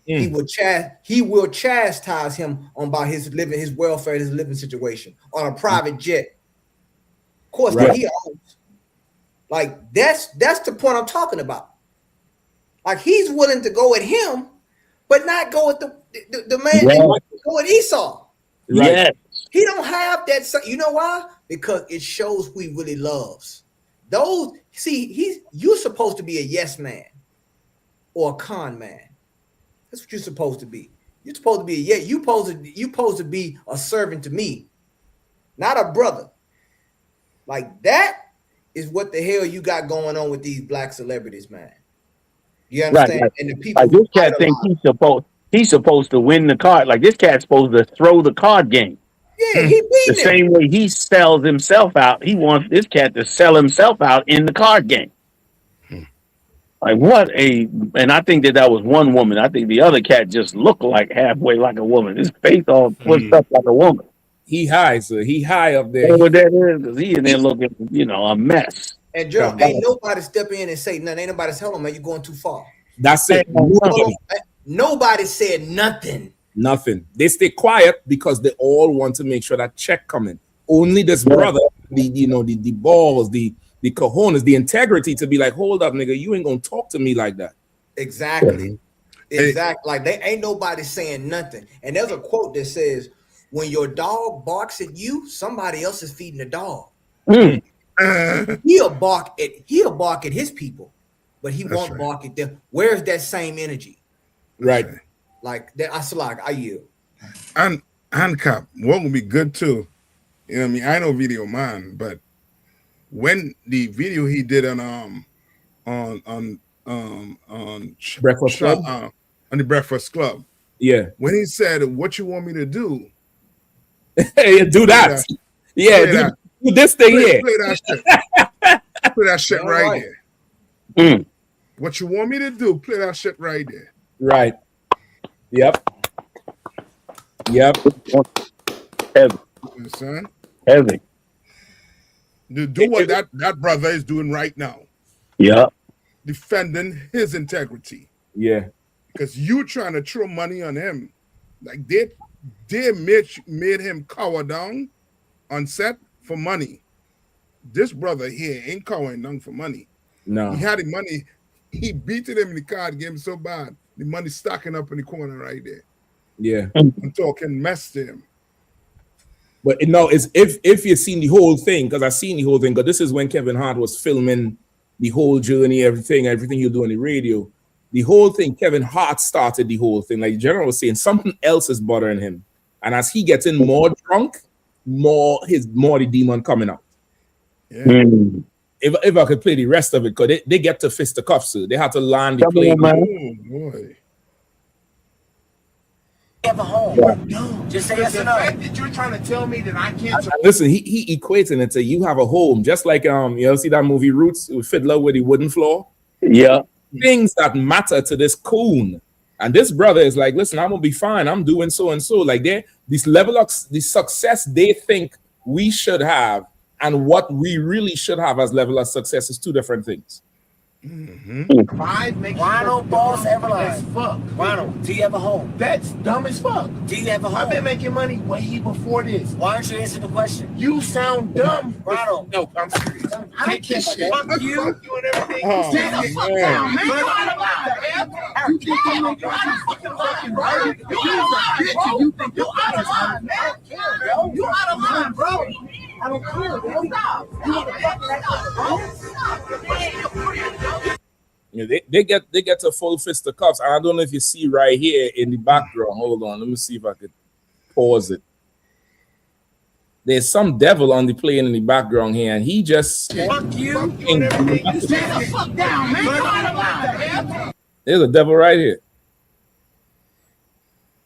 He will chastise him about his welfare, his living situation on a private jet. Of course, that he owns. Like that's the point I'm talking about. Like he's willing to go at him, but not go at the man. Yeah. Go at Esau. Right. Yes. He don't have that. You know why? Because it shows who he really loves. You're supposed to be a yes man or a con man. That's what you're supposed to be. You're supposed to be you're supposed to be a servant to me, not a brother. Like that is what the hell you got going on with these black celebrities, man. You understand? Right. And the people Like this cat think he's supposed to win the card. Like this cat's supposed to throw the card game. Yeah, he beat the same way he sells himself out. He wants this cat to sell himself out in the card game. Like and I think that was one woman. I think the other cat just looked like halfway like a woman. His face all pushed up like a woman. He high, so he high up there. What that is? 'Cause he in there looking, a mess. And Gerald, ain't nobody step in and say nothing. Ain't nobody tell him, man, you going too far. That's it. Nobody said nothing. Nothing. They stay quiet because they all want to make sure that check coming. Only this brother, the balls, the cojones, the integrity to be like, hold up, nigga, you ain't gonna talk to me like that. Exactly. Exactly. Like they ain't nobody saying nothing. And there's a quote that says, when your dog barks at you, somebody else is feeding the dog. He'll bark at his people, but he won't bark at them. Where's that same energy? Right. Like that. I yield. And Handcap, what would be good too? You know what I mean? I know Video Man, but when the video he did on Breakfast Club, on the Breakfast Club, yeah, when he said, "What you want me to do?" Hey, do that. Yeah, do this thing here. Play that shit. Play that shit right there. What you want me to do? Play that shit right there. Right. Yep. Heavy. Son. Heavy. Do what that brother is doing right now. Yeah. Defending his integrity. Yeah. Because you trying to throw money on him. Like they made him cower down on set for money. This brother here ain't cowering down for money. No. He had the money. He beated him in the card game so bad. The money stacking up in the corner right there. Yeah. I'm talking mess to him. But it's if you've seen the whole thing, because I've seen the whole thing, because this is when Kevin Hart was filming the whole journey, everything he'll do on the radio. The whole thing, Kevin Hart started the whole thing. Like the general was saying, something else is bothering him. And as he gets in more drunk, more the demon coming out. Yeah. If I could play the rest of it, because they get to fisticuffs, so they have to land the play. Oh boy. Have a home. Just say yes or no. The fact that you're trying to tell me that I can't. And listen, he equating it to you have a home, just like you see that movie Roots with Fiddler with the wooden floor. Yeah. Things that matter to this coon. And this brother is like, listen, I'm gonna be fine. I'm doing so and so. Like this level of the success they think we should have, and what we really should have as level of success is two different things. Ronald, boss, Everline. Fuck. Ronald, do you have a home? That's dumb as fuck. Do you have a home? I've been making money way before this. Why aren't you answering the question? You sound dumb. Ronald. No, I'm serious. Take this shit. Fuck you. Fuck you and everything. Oh, Stand the fuck down, man. You You out of line. You think you make fucking right? You out of line, man. You out of line, bro. I don't care, bro. Stop. You want to fucking They get to full fisticuffs. And I don't know if you see right here in the background. Hold on, let me see if I could pause it. There's some devil on the plane in the background here, and he just Fuck you. stand the fuck down, man. You out of line, man. there's a devil right here.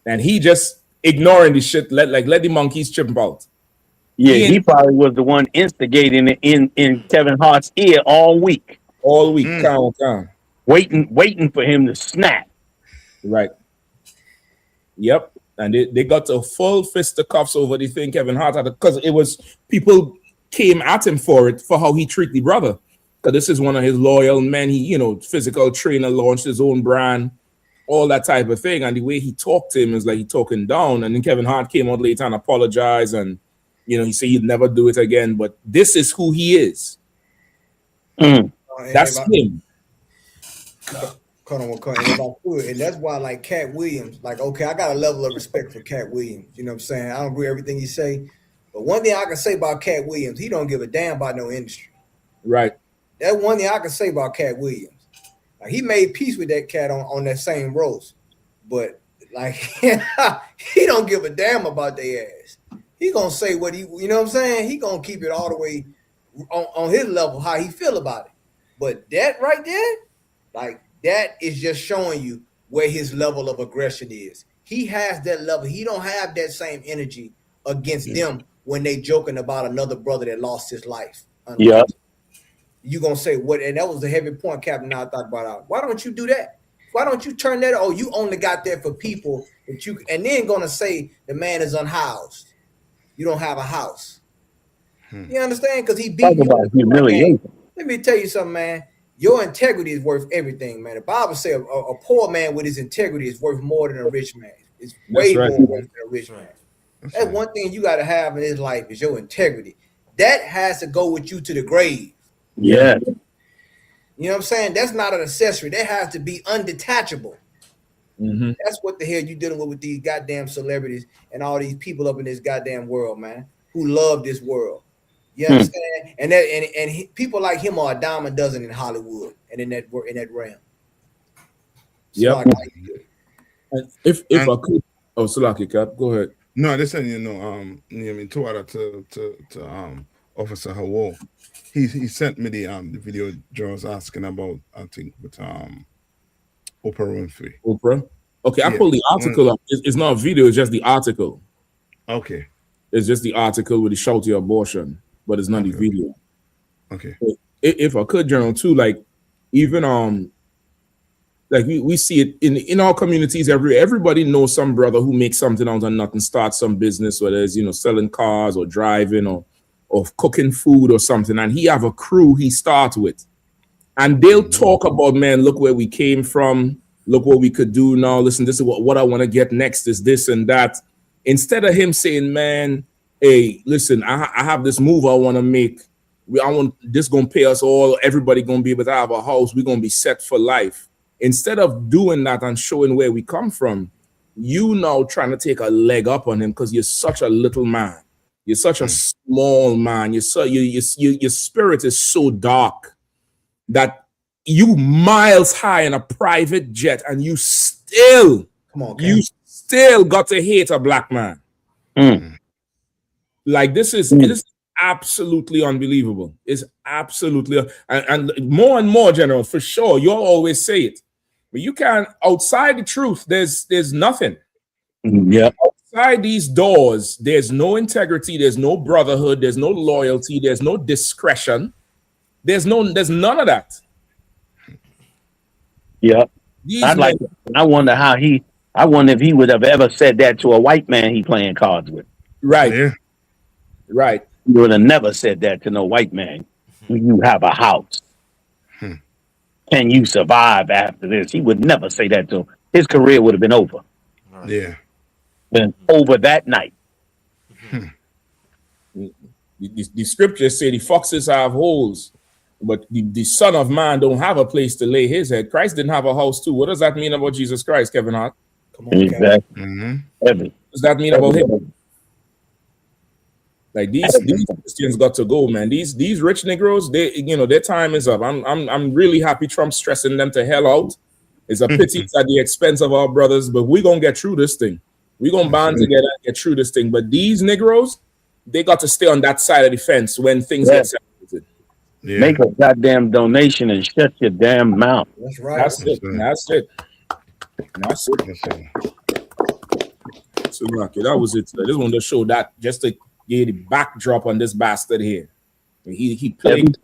And he just ignoring the shit, let the monkeys trip him out. Yeah, he probably was the one instigating it in Kevin Hart's ear all week. All week, calm. Waiting for him to snap. Right. Yep. And they got to full fisticuffs over the thing Kevin Hart had, because it was people came at him for how he treated the brother. Because this is one of his loyal men. He, physical trainer, launched his own brand, all that type of thing. And the way he talked to him is like he talking down. And then Kevin Hart came out later and apologized, and he said he'd never do it again. But this is who he is. That's him. And that's why, like Cat Williams, like, okay, I got a level of respect for Cat Williams. You know what I'm saying? I don't agree with everything he say, but one thing I can say about Cat Williams, he don't give a damn about no industry. Right. That's one thing I can say about Cat Williams. Like, he made peace with that cat on that same roast, but like he don't give a damn about their ass. He gonna say what he, you know what I'm saying? He gonna keep it all the way on his level, how he feel about it. But that right there, like, that is just showing you where his level of aggression is. He has that level. He don't have that same energy against them when they joking about another brother that lost his life. Yeah. You gonna say what? And that was the heavy point, Captain. I thought about. Why don't you do that? Why don't you turn that? Oh, you only got that for people that you, and then gonna say the man is unhoused. you don't have a house. You understand? Because he beat Talk you. about humiliation. Let me tell you something, man. Your integrity is worth everything, man. The Bible says a poor man with his integrity is worth more than a rich man. It's way right. more worth than a rich man. That's one thing you got to have in this life is your integrity. That has to go with you to the grave. Yeah. You know what I'm saying? That's not an accessory. That has to be undetachable. That's what the hell you dealing with these goddamn celebrities and all these people up in this goddamn world, man, who love this world. You understand? And people like him are a dime a dozen in Hollywood and in that realm. Yep. And if I could, Salaki Cap, go ahead. No, listen, you know, to Officer Hawo. He sent me the video Joe was asking about, I think, with Oprah Winfrey. Oprah? Okay, I pulled the article up. It's not a video, it's just the article. Okay. It's just the article with the shouty abortion, but it's not the video. Okay. If I could, General, too, like even like we see it in our communities. Everybody knows some brother who makes something out of nothing, starts some business, whether it's selling cars or driving or cooking food or something, and he have a crew he starts with, and they'll talk about, man, look where we came from, look what we could do now. Listen, this is what I want to get next is this and that. Instead of him saying, man, hey, listen, I have this move I want to make. I want this gonna pay us all. Everybody gonna be able to have a house. We're gonna be set for life. Instead of doing that and showing where we come from, you now trying to take a leg up on him because you're such a little man. You're such a small man. Your spirit is so dark that you miles high in a private jet and you still got to hate a black man. Like it is absolutely unbelievable. It's absolutely and more and more, General, for sure. You'll always say it. But you can't, outside the truth, there's nothing. Yeah. Outside these doors, there's no integrity, there's no brotherhood, there's no loyalty, there's no discretion. There's none of that. Yeah. I wonder if he would have ever said that to a white man he playing cards with. Right. Yeah. Right. He would have never said that to no white man. You have a house. Can you survive after this? He would never say that to him. His career would have been over. Yeah. Been over that night. The scriptures say the foxes have holes, but the Son of Man don't have a place to lay his head. Christ didn't have a house too. What does that mean about Jesus Christ, Kevin Hart? Come on, exactly. What does that mean about him? Like these Christians got to go, man. These rich Negroes, their time is up. I'm really happy Trump's stressing them to hell out. It's a pity it's at the expense of our brothers, but we're gonna get through this thing. We're gonna band together and get through this thing. But these Negroes, they got to stay on that side of the fence when things get separated. Yeah. Make a goddamn donation and shut your damn mouth. That's right. That's it. So that was it. I just wanted to show that just to get the backdrop on this bastard here. He played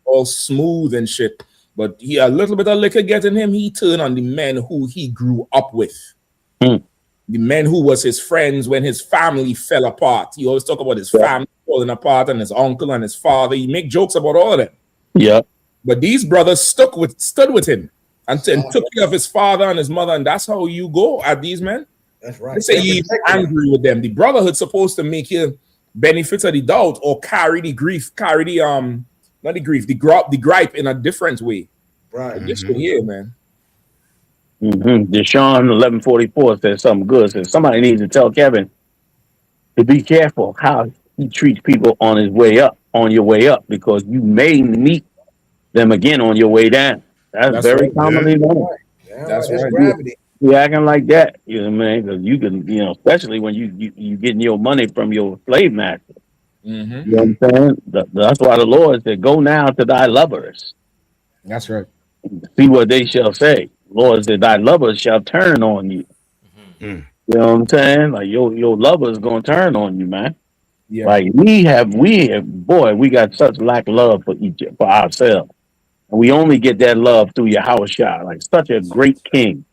all smooth and shit, but he a little bit of liquor getting him. He turned on the men who he grew up with. The men who was his friends when his family fell apart. He always talk about his family falling apart and his uncle and his father. He make jokes about all of them. Yeah. But these brothers stood with him and took care of his father and his mother, and that's how you go at these men. That's right. They say you're angry with them. The brotherhood's supposed to make you benefit of the doubt or carry the grief, the gripe in a different way. Right. This one here, man. Deshaun 1144 says something good. Says somebody needs to tell Kevin to be careful how he treats people on your way up, because you may meet them again on your way down. That's very commonly known. That's right. Gravity. You acting like that, you know what I mean? Because you can, especially when you getting your money from your slave master. You know what I'm saying? That's why the Lord said, "Go now to thy lovers." That's right. See what they shall say. Lord said, "Thy lovers shall turn on you." You know what I'm saying? Like your lovers gonna turn on you, man. Yeah. Like we have, we got such lack of love for ourselves, and we only get that love through your house shot. Like such a great king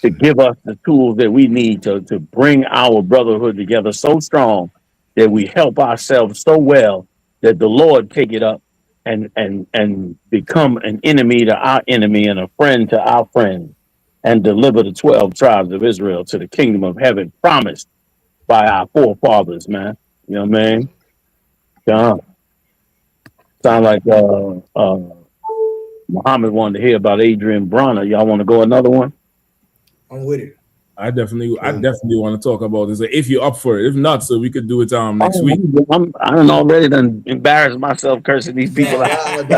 to give us the tools that we need to bring our brotherhood together so strong that we help ourselves so well that the Lord take it up and become an enemy to our enemy and a friend to our friend, and deliver the 12 tribes of Israel to the kingdom of heaven promised by our forefathers, man. You know what I mean? Yeah. Sound like Muhammad wanted to hear about Adrian Bronner. Y'all want to go another one? I'm with it. I definitely want to talk about this. If you're up for it, if not, so we could do it next week. I'm already done embarrassed myself cursing these people out.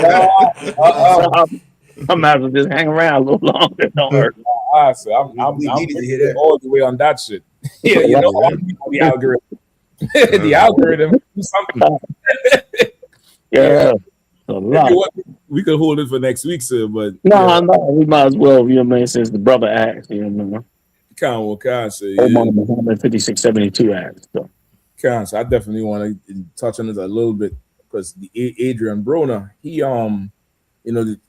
I'm out to just hang around a little longer. Don't hurt. So I'm all the way on that shit. Yeah, you know the algorithm. The algorithm. Yeah. We could hold it for next week, sir. But no, we might as well. You know what I mean? Since the brother asked, you know. Can't say. Muhammad 5672 asked. So. So I definitely want to touch on it a little bit because the Adrian Broner, he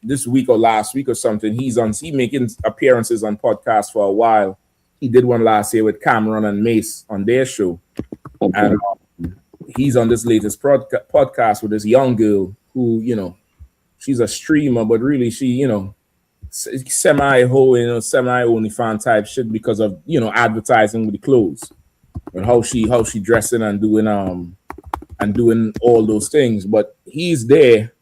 this week or last week or something, he making appearances on podcasts for a while. He did one last year with Cameron and Mace on their show, and he's on this latest podcast with this young girl who, she's a streamer, but really she, semi-OnlyFans type shit because of advertising with the clothes and how she dressing and doing all those things. But he's there,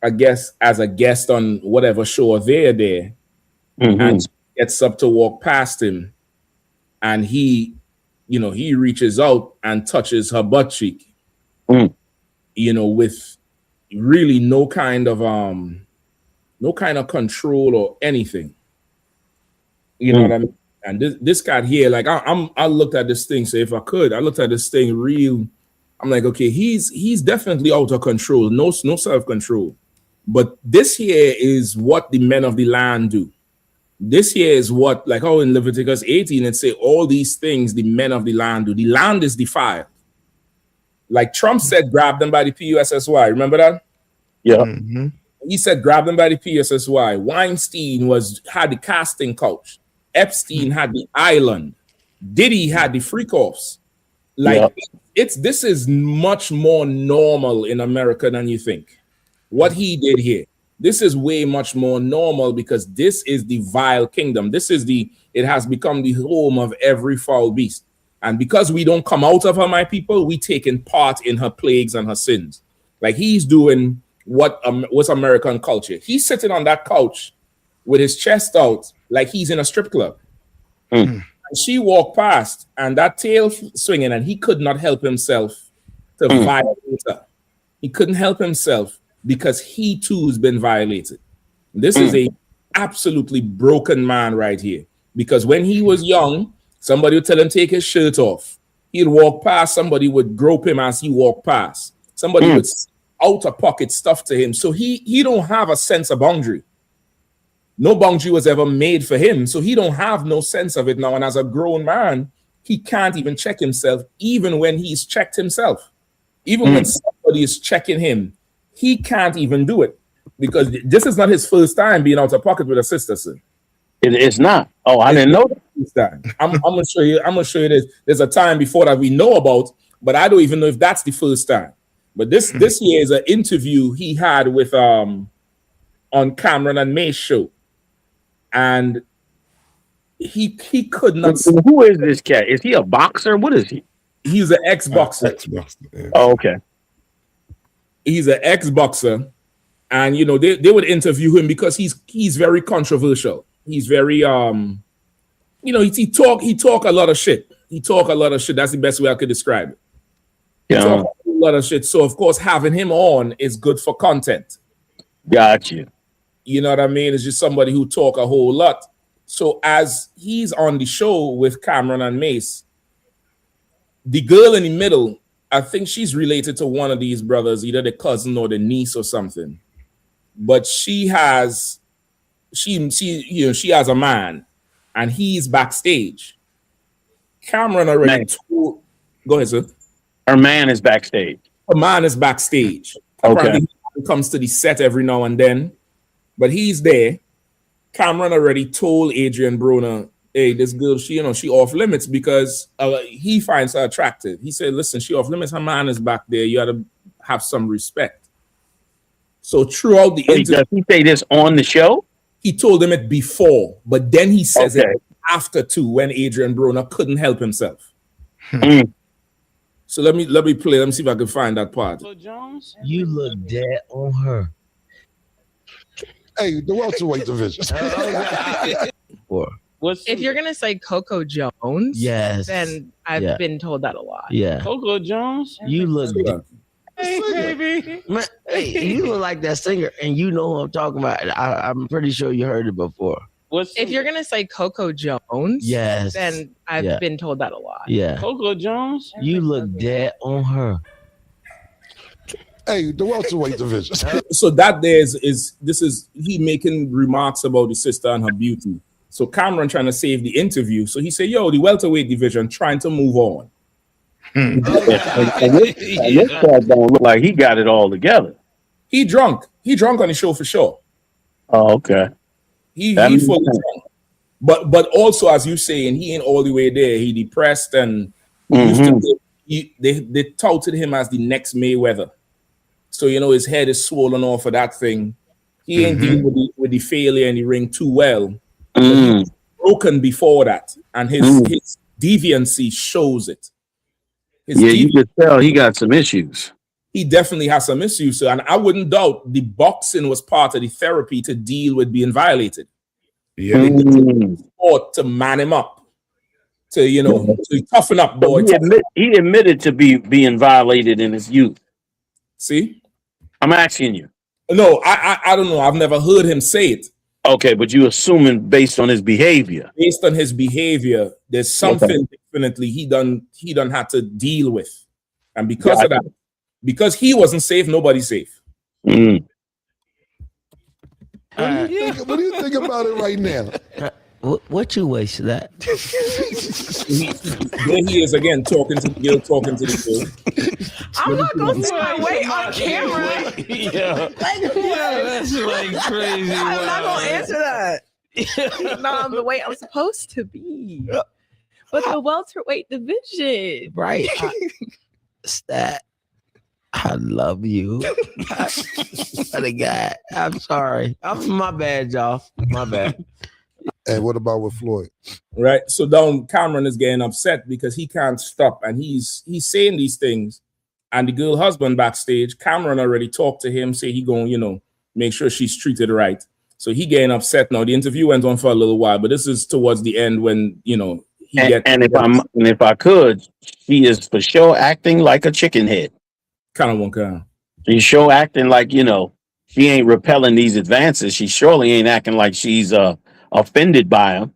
I guess, as a guest on whatever show they're there, and she gets up to walk past him, and he reaches out and touches her butt cheek, with really no kind of control or anything. You know what I mean? And this guy here, like I looked at this thing. So if I could, I looked at this thing real. I'm like, okay, he's definitely out of control. No self-control. But this here is what the men of the land do. This here is what, like how in Leviticus 18, it say all these things the men of the land do. The land is defiled. Like Trump said, grab them by the PUSSY. Remember that? Yeah. He said, grab them by the PSSY. Weinstein had the casting couch. Epstein had the island. Diddy had the freak offs. Like this is much more normal in America than you think. What he did here, this is way much more normal because this is the vile kingdom. It has become the home of every foul beast. And because we don't come out of her, my people, we taking part in her plagues and her sins. Like he's doing what's American culture. He's sitting on that couch with his chest out like he's in a strip club. And she walked past and that tail swinging, and he could not help himself to violate her. He couldn't help himself because he too has been violated. This is a absolutely broken man right here. Because when he was young, somebody would tell him take his shirt off. He'd walk past, somebody would grope him as he walked past. Somebody would out of pocket stuff to him. So he don't have a sense of boundary. No boundary was ever made for him. So he don't have no sense of it now. And as a grown man, he can't even check himself, even when he's checked himself. Even when somebody is checking him, he can't even do it because this is not his first time being out of pocket with a sister, sir. It's not. Oh, I didn't know that. I'm gonna show you. I'm gonna show you this. There's a time before that we know about, but I don't even know if that's the first time. But this here is an interview he had with on Cameron and May's show, and he could not. Who is this cat? Is he a boxer? What is he? He's an ex-boxer. Yeah. Oh, okay. He's an ex-boxer, and they would interview him because he's very controversial. He's very he talk a lot of shit. He talk a lot of shit. That's the best way I could describe it. Yeah. He talk a lot of shit. So of course having him on is good for content. Got you. You know what I mean? It's just somebody who talk a whole lot. So as he's on the show with Cameron and Mace, the girl in the middle, I think she's related to one of these brothers, either the cousin or the niece or something. But she has a man, and he's backstage. Cameron already told. Go ahead, sir. Her man is backstage. Her man is backstage. Okay. Apparently he comes to the set every now and then, but he's there. Cameron already told Adrian Broner hey, this girl, she off limits because he finds her attractive. He said, listen, she off limits. Her man is back there. You got to have some respect. So throughout the interview, does he say this on the show? He told him it before, but then he says it after too when Adrian Broner couldn't help himself. So let me play. Let me see if I can find that part. You look dead on her. Hey, the welterweight division. If you're gonna say Coco Jones, yes, then I've been told that a lot. Yeah, Coco Jones. You look. Hey, baby. Man, hey, you look like that singer, and you know who I'm talking about. I'm pretty sure you heard it before. If you're gonna say Coco Jones, yes, then I've been told that a lot. Yeah, Coco Jones. You look dead on her. Hey, the welterweight division. So that there is he making remarks about the sister and her beauty. So Cameron trying to save the interview. So he said, yo, the welterweight division trying to move on. And this part don't look like he got it all together. He drunk on the show for sure. Oh, okay. He fully drunk. But also, as you saying, he ain't all the way there. He depressed and they touted him as the next Mayweather. So, his head is swollen off of that thing. He ain't dealing with the failure in the ring too well. He was broken before that. And his deviancy shows it. You could tell he got some issues. He definitely has some issues. So, and I wouldn't doubt the boxing was part of the therapy to deal with being violated. Yeah. Or to man him up. To toughen up, boy. He admitted to being violated in his youth. See? I'm asking you. No, I don't know. I've never heard him say it. Okay, but you assuming based on his behavior. Based on his behavior, there's something definitely he done had to deal with. And because of that, because he wasn't safe, nobody's safe. What do you think about it right now? What you waste that? There he is again, talking to the girl, talking to the girl. I'm not gonna sit my weight on camera. Yeah, that's like crazy. I'm not gonna answer that. Not on the way I'm supposed to be. But the welterweight division, right? Stat. I love you. What God. I'm sorry. My bad, y'all. My bad. And what about with Floyd? Right. So now Cameron is getting upset because he can't stop, and he's saying these things. And the girl husband backstage, Cameron already talked to him, say he going, make sure she's treated right. So he getting upset now. The interview went on for a little while, but this is towards the end when if I could, she is for sure acting like a chicken head. Kind of one kind. She's sure acting like she ain't repelling these advances. She surely ain't acting like she's offended by him.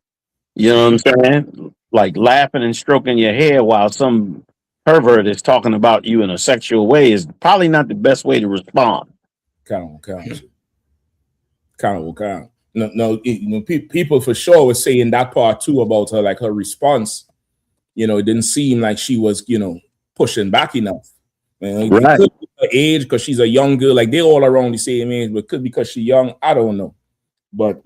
You know what I'm saying? Like laughing and stroking your hair while some pervert is talking about you in a sexual way is probably not the best way to respond. Kind of. No, people for sure were saying that part too about her, like her response. It didn't seem like she was, pushing back enough. Right. It could be her age because she's a young girl. Like they're all around the same age, but it could be because she's young. I don't know. But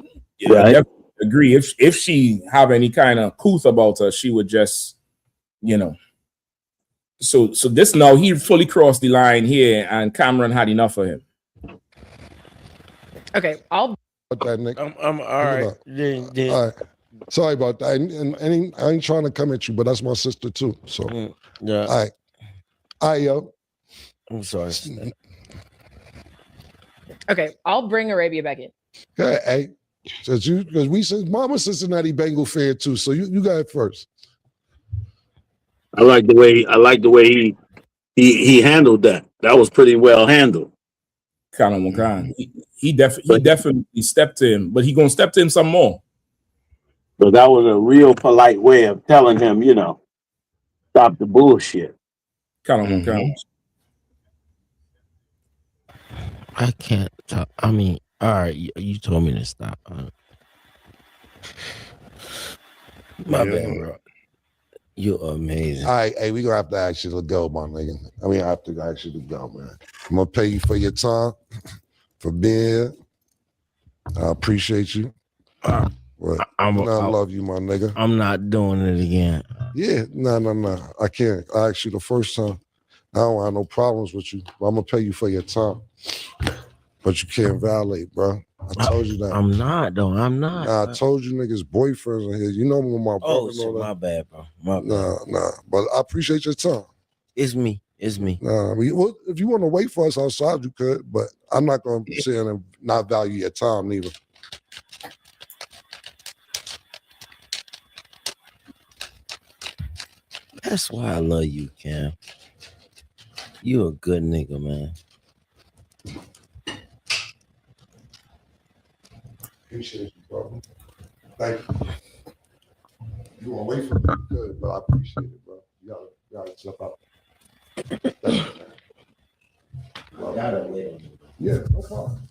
I definitely agree. If she have any kind of couth about her, she would just, So this now he fully crossed the line here, and Cameron had enough of him. Okay, I'll. That, Nick. I'm all right. Yeah. All right. Sorry about that. And I ain't trying to come at you, but that's my sister too. So yeah. All right, yo. I'm sorry. Okay, I'll bring Arabia back in. Hey, because we said Mama Cincinnati Bengal fan too. So you got it first. I like the way he handled that. That was pretty well handled. He definitely stepped to him, but he gonna step to him some more. So that was a real polite way of telling him, stop the bullshit. I can't talk. I mean, all right, you told me to stop. My bad, bro. You're amazing. All right, hey, we gonna have to ask you to go, my nigga. I have to ask you to go, man. I'm gonna pay you for your time, for being here. I appreciate you. But I love you, my nigga. I'm not doing it again. Yeah, no. I can't. I asked you the first time. I don't have no problems with you. But I'm gonna pay you for your time. But you can't violate, bro. I told you that. I'm not, though. I'm not. Nah, I told you niggas boyfriends in here. You know when my Oh, brother shit, know that. my bad, bro. My bad. Nah. But I appreciate your time. It's me. Nah, well, if you want to wait for us outside, you could, but I'm not gonna sit in and not value your time neither. That's why I love you, Cam. You a good nigga, man. Appreciate you, bro. Thank you. You want to wait for me? Good, but I appreciate it, bro. You gotta step out. Thank you, man. I gotta wait on you. Yeah, no problem.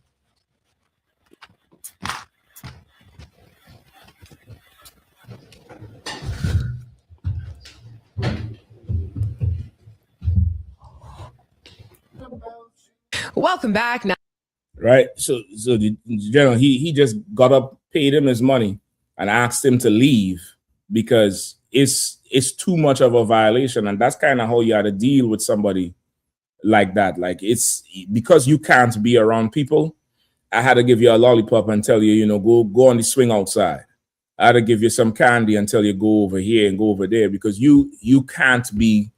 Welcome back. Now, Right. So the general, he just got up, paid him his money, and asked him to leave because it's too much of a violation. And that's kind of how you had to deal with somebody like that. Like, it's because you can't be around people. I had to give you a lollipop and tell you, go on the swing outside. I had to give you some candy and tell you go over here and go over there, because you can't be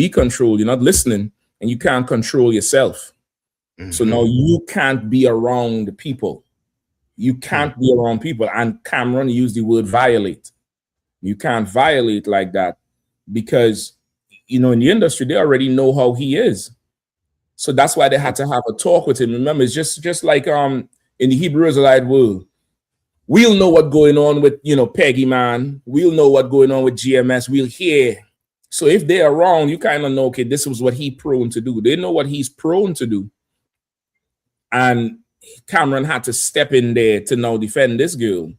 controlled. You're not listening, and you can't control yourself. So now you can't be around the people. You can't be around people. And Cameron used the word violate. You can't violate like that, because in the industry they already know how he is. So that's why they had to have a talk with him. Remember, it's just like in the Hebrew Israelite world. We'll know what's going on with Peggy, man. We'll know what's going on with GMS. We'll hear. So if they're around, you kind of know, okay, this was what he's prone to do. They know what he's prone to do. And Cameron had to step in there to now defend this girl.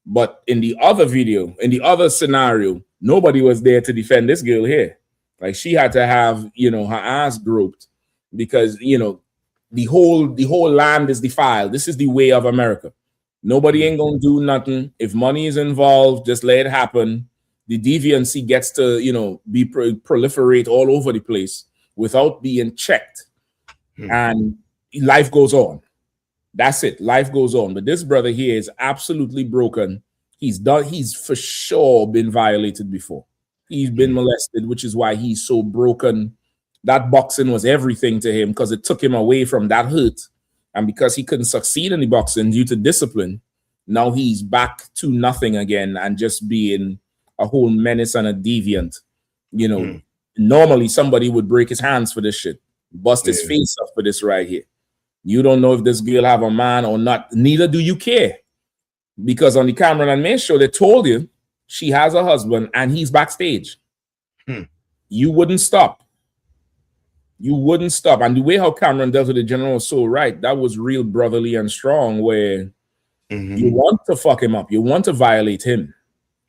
But in the other video, in the other scenario, nobody was there to defend this girl here. Like, she had to have, her ass groped, because, the whole land is defiled. This is the way of America. Nobody ain't gonna do nothing. If money is involved, just let it happen. The deviancy gets to, be proliferate all over the place without being checked. And life goes on. That's it. Life goes on. But this brother here is absolutely broken. He's for sure been violated before. He's been molested, which is why he's so broken. That boxing was everything to him, because it took him away from that hurt. And because he couldn't succeed in the boxing due to discipline, now he's back to nothing again and just being a whole menace and a deviant. Normally somebody would break his hands for this shit, bust his face up for this right here. You don't know if this girl have a man or not. Neither do you care. Because on the Cameron and May show, they told you she has a husband and he's backstage. You wouldn't stop. You wouldn't stop. And the way how Cameron dealt with the general was so right. That was real brotherly and strong, where you want to fuck him up. You want to violate him.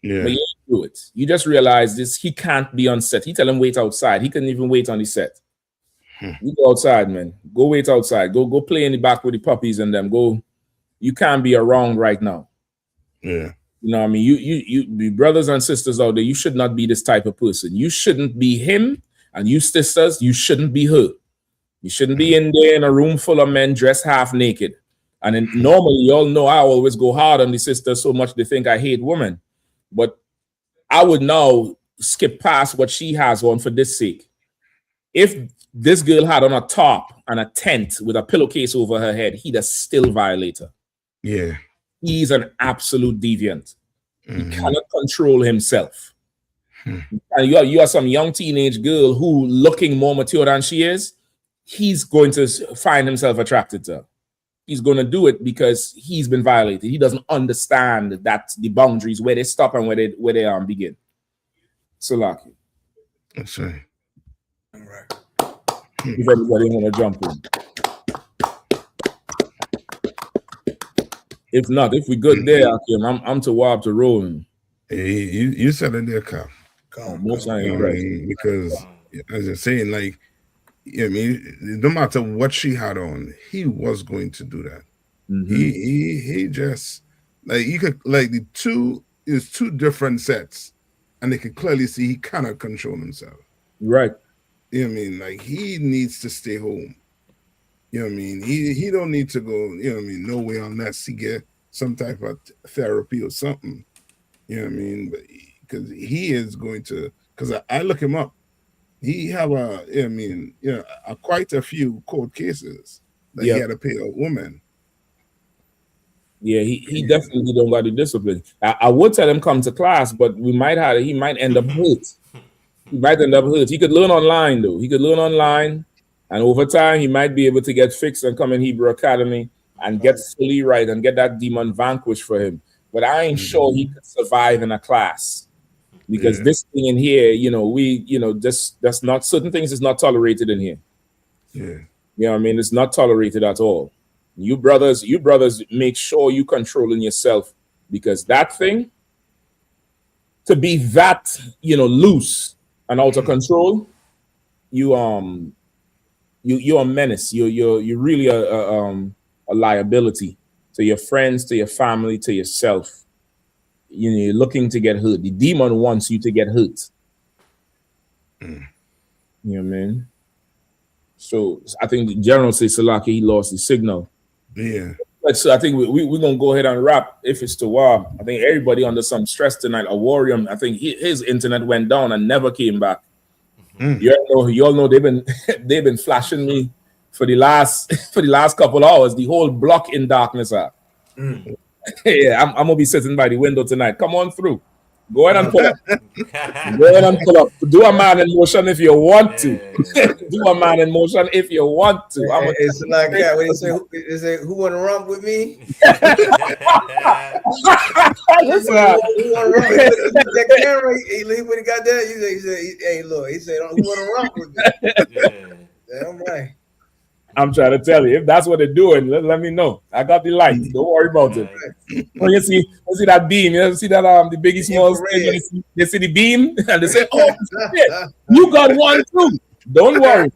Yeah. But you don't do it. You just realize this. He can't be on set. He tell him wait outside. He couldn't even wait on the set. You go outside, man. Go wait outside. Go play in the back with the puppies and them. Go. You can't be around right now. Yeah. You know what I mean? You the brothers and sisters out there, you should not be this type of person. You shouldn't be him, and you sisters, you shouldn't be her. You shouldn't be in there in a room full of men dressed half naked. And then normally, y'all know I always go hard on the sisters so much they think I hate women. But I would now skip past what she has on for this sake. If this girl had on a top and a tent with a pillowcase over her head, he'd have still violate her. Yeah. He's an absolute deviant. He cannot control himself. And you are some young teenage girl who looking more mature than she is. He's going to find himself attracted to her. He's going to do it because he's been violated. He doesn't understand that the boundaries, where they stop and where they begin. So, lucky. That's right. If everybody want to jump in. If not, if we good there, Akim, I'm to warp to rolling. Hey, you said it there, Kyle. Most I ain't right. Because as you're saying, like, I mean, no matter what she had on, he was going to do that. He just Like you could like the two different sets, and they could clearly see he cannot control himself. Right. You know what I mean? Like he needs to stay home. You know what I mean? He don't need to go, you know what I mean, nowhere unless he get some type of therapy or something. You know what I mean? But because he is going to, because I look him up. He have you know what I mean, quite a few court cases that he had to pay a woman. Yeah, he definitely don't got the discipline. I would tell him come to class, but he might end up hurt. He might end up hurt. He could learn online though. He could learn online, and over time he might be able to get fixed and come in Hebrew Academy and get fully right and get that demon vanquished for him. But I ain't sure he could survive in a class because this thing in here, that's not, certain things is not tolerated in here. Yeah. You know what I mean? It's not tolerated at all. You brothers make sure you controlling yourself, because that thing, to be that, loose and out of control, you're a menace. You're really a liability to your friends, to your family, to yourself. You're looking to get hurt. The demon wants you to get hurt. You know what I mean? So I think the general says Salaki, he lost the signal. Yeah. So I think we're going to go ahead and wrap if it's to war. I think everybody under some stress tonight. A warrior, I think his internet went down and never came back. You all know they've been flashing me for the last couple hours. The whole block in darkness. Yeah, I'm gonna be sitting by the window tonight. Come on through. Go ahead and pull up. Go ahead and pull up. Do a man in motion if you want to. Do a man in motion if you want to. It's like that. When they say, who want to rump with me? Listen, who want to rump with that camera? When he got that, he said, hey, look, he said, who want to rump with me? Damn right. I'm trying to tell you, if that's what they're doing, let me know. I got the light. Don't worry about it. When you see that beam, you see that the Biggie Smalls thing, they see the beam and they say, oh shit, you got one too. Don't worry.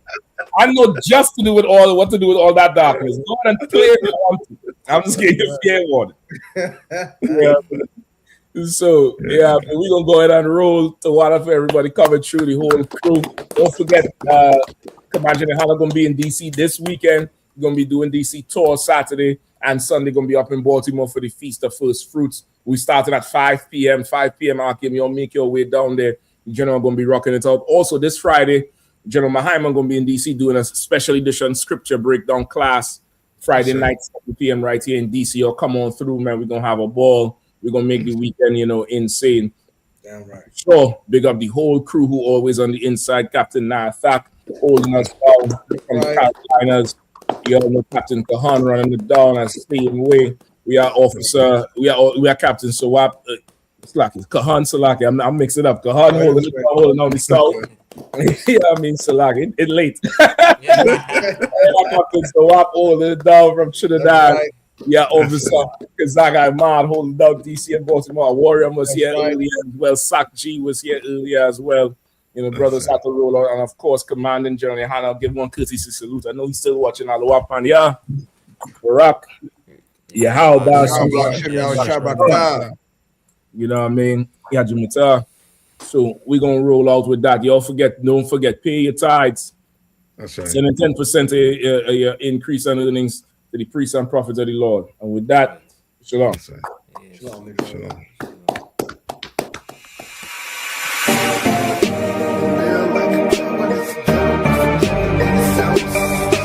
I know just what to do with all that darkness. Go ahead and play if you want to. I'm just giving you fair warning. So yeah, we're gonna go ahead and roll to water for everybody coming through, the whole crew. Don't forget Command General Hannah gonna be in DC this weekend. We're gonna be doing DC tour Saturday and Sunday. Gonna be up in Baltimore for the Feast of First Fruits. We started at 5 p.m. 5 p.m. Akim, you'll make your way down there. General gonna be rocking it out. Also this Friday, General Mahaiman gonna be in DC doing a special edition scripture breakdown class Friday night 7 p.m. right here in DC. Or come on through, man. We're gonna have a ball. We're gonna make the weekend, insane. Damn right. So big up the whole crew who always on the inside. Captain Nathak holding us down from the Carolinas. You all know Captain Kahan running it down and staying away. We are we are Captain Sawap. Kahan Salaki. I'm mixing it up. Kahan holding on the south. Yeah, I mean Salaki. It's late. Captain Sawap holding it down from Trinidad. Right. Yeah, Officer Kazaga Ahmad holding down DC and Baltimore. Warrior was here earlier as well. Sak G was here earlier as well. Brothers have to roll out. And of course, Commanding General Hannah, give one courtesy salute. I know he's still watching Aloapan. Yeah, Barack. Yeah, how about you know what I mean? Yeah, Jumita. So we're gonna roll out with that. Don't forget, pay your tithes. That's right. Sending 10% of your increase in earnings to the priests and prophets of the Lord. And with that, shalom. Shalom. Shalom.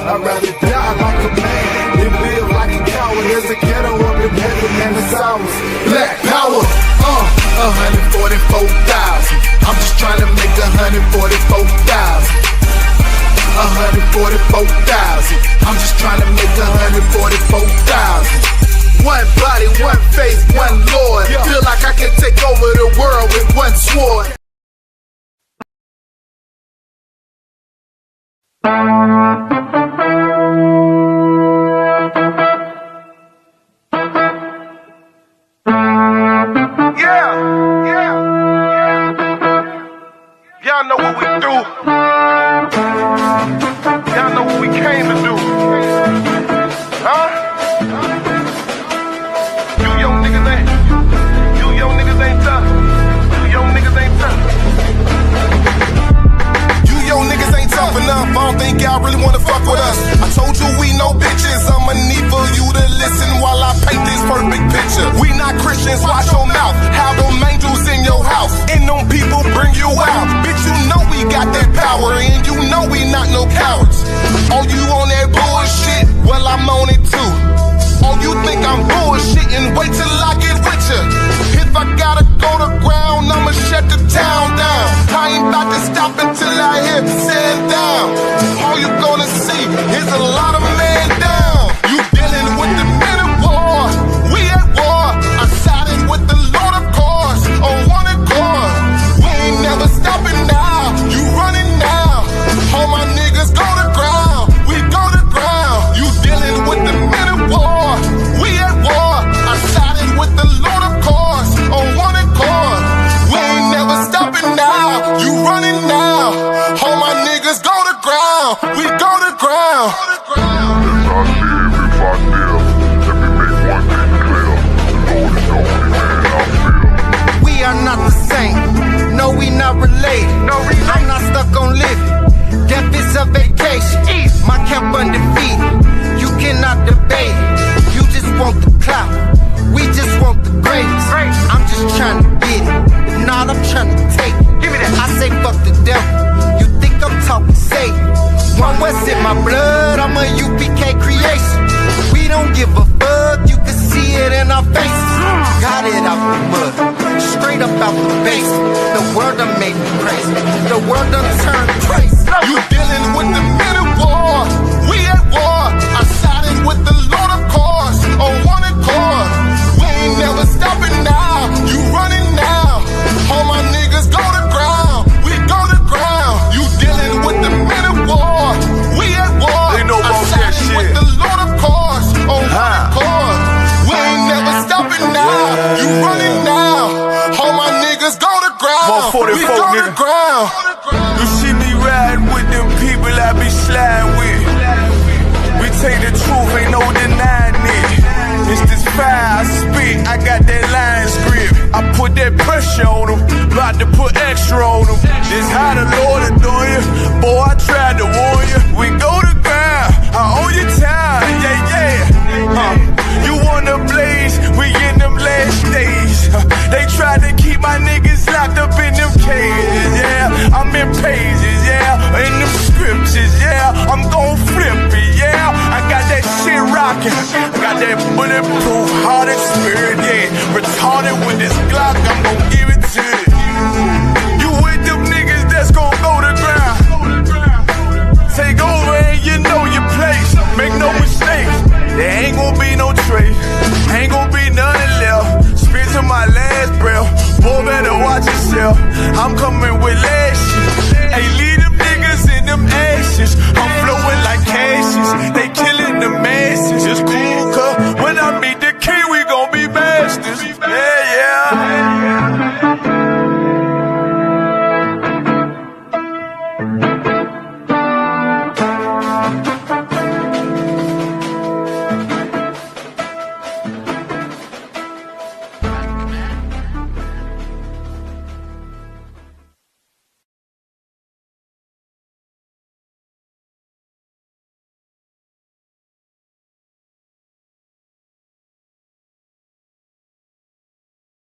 I'd rather die like a man than live like a coward. There's a ghetto up in heaven and it's ours. Black power, 144,000. I'm just trying to make 144,000. 144,000. I'm just trying to make 144,000. One body, one faith, one Lord. Feel like I can take over the world with one sword. done made me crazy. The world done turned crazy. You dealing with the men of war. We at war. I sided with the Lord of course. On one accord. We ain't never stopping now. You running now. All my niggas go to ground. We go to ground. You dealing with the men of war. We at war. They know I about that sided shit. with the Lord of course. On one accord. We ain't never stopping now. You running now. All my niggas go to ground. 144, we go nigga. to ground. You see me riding with them people I be sliding with. We take the truth, ain't no denying it. It's this fire I spit, I got that line script. I put that pressure on them, about to put extra on them. This how the Lord is doing you. Boy, I tried to warn you. We go to ground, I owe you time, yeah. You wanna blaze, we in them last days. They tried to keep my niggas locked up in them cages, yeah. I'm in pages, yeah. In them scriptures, yeah. I'm gon' flip it, yeah. I got that shit rockin'. I got that bulletproof hearted spirit, yeah. Retarded with this Glock, I'm gon'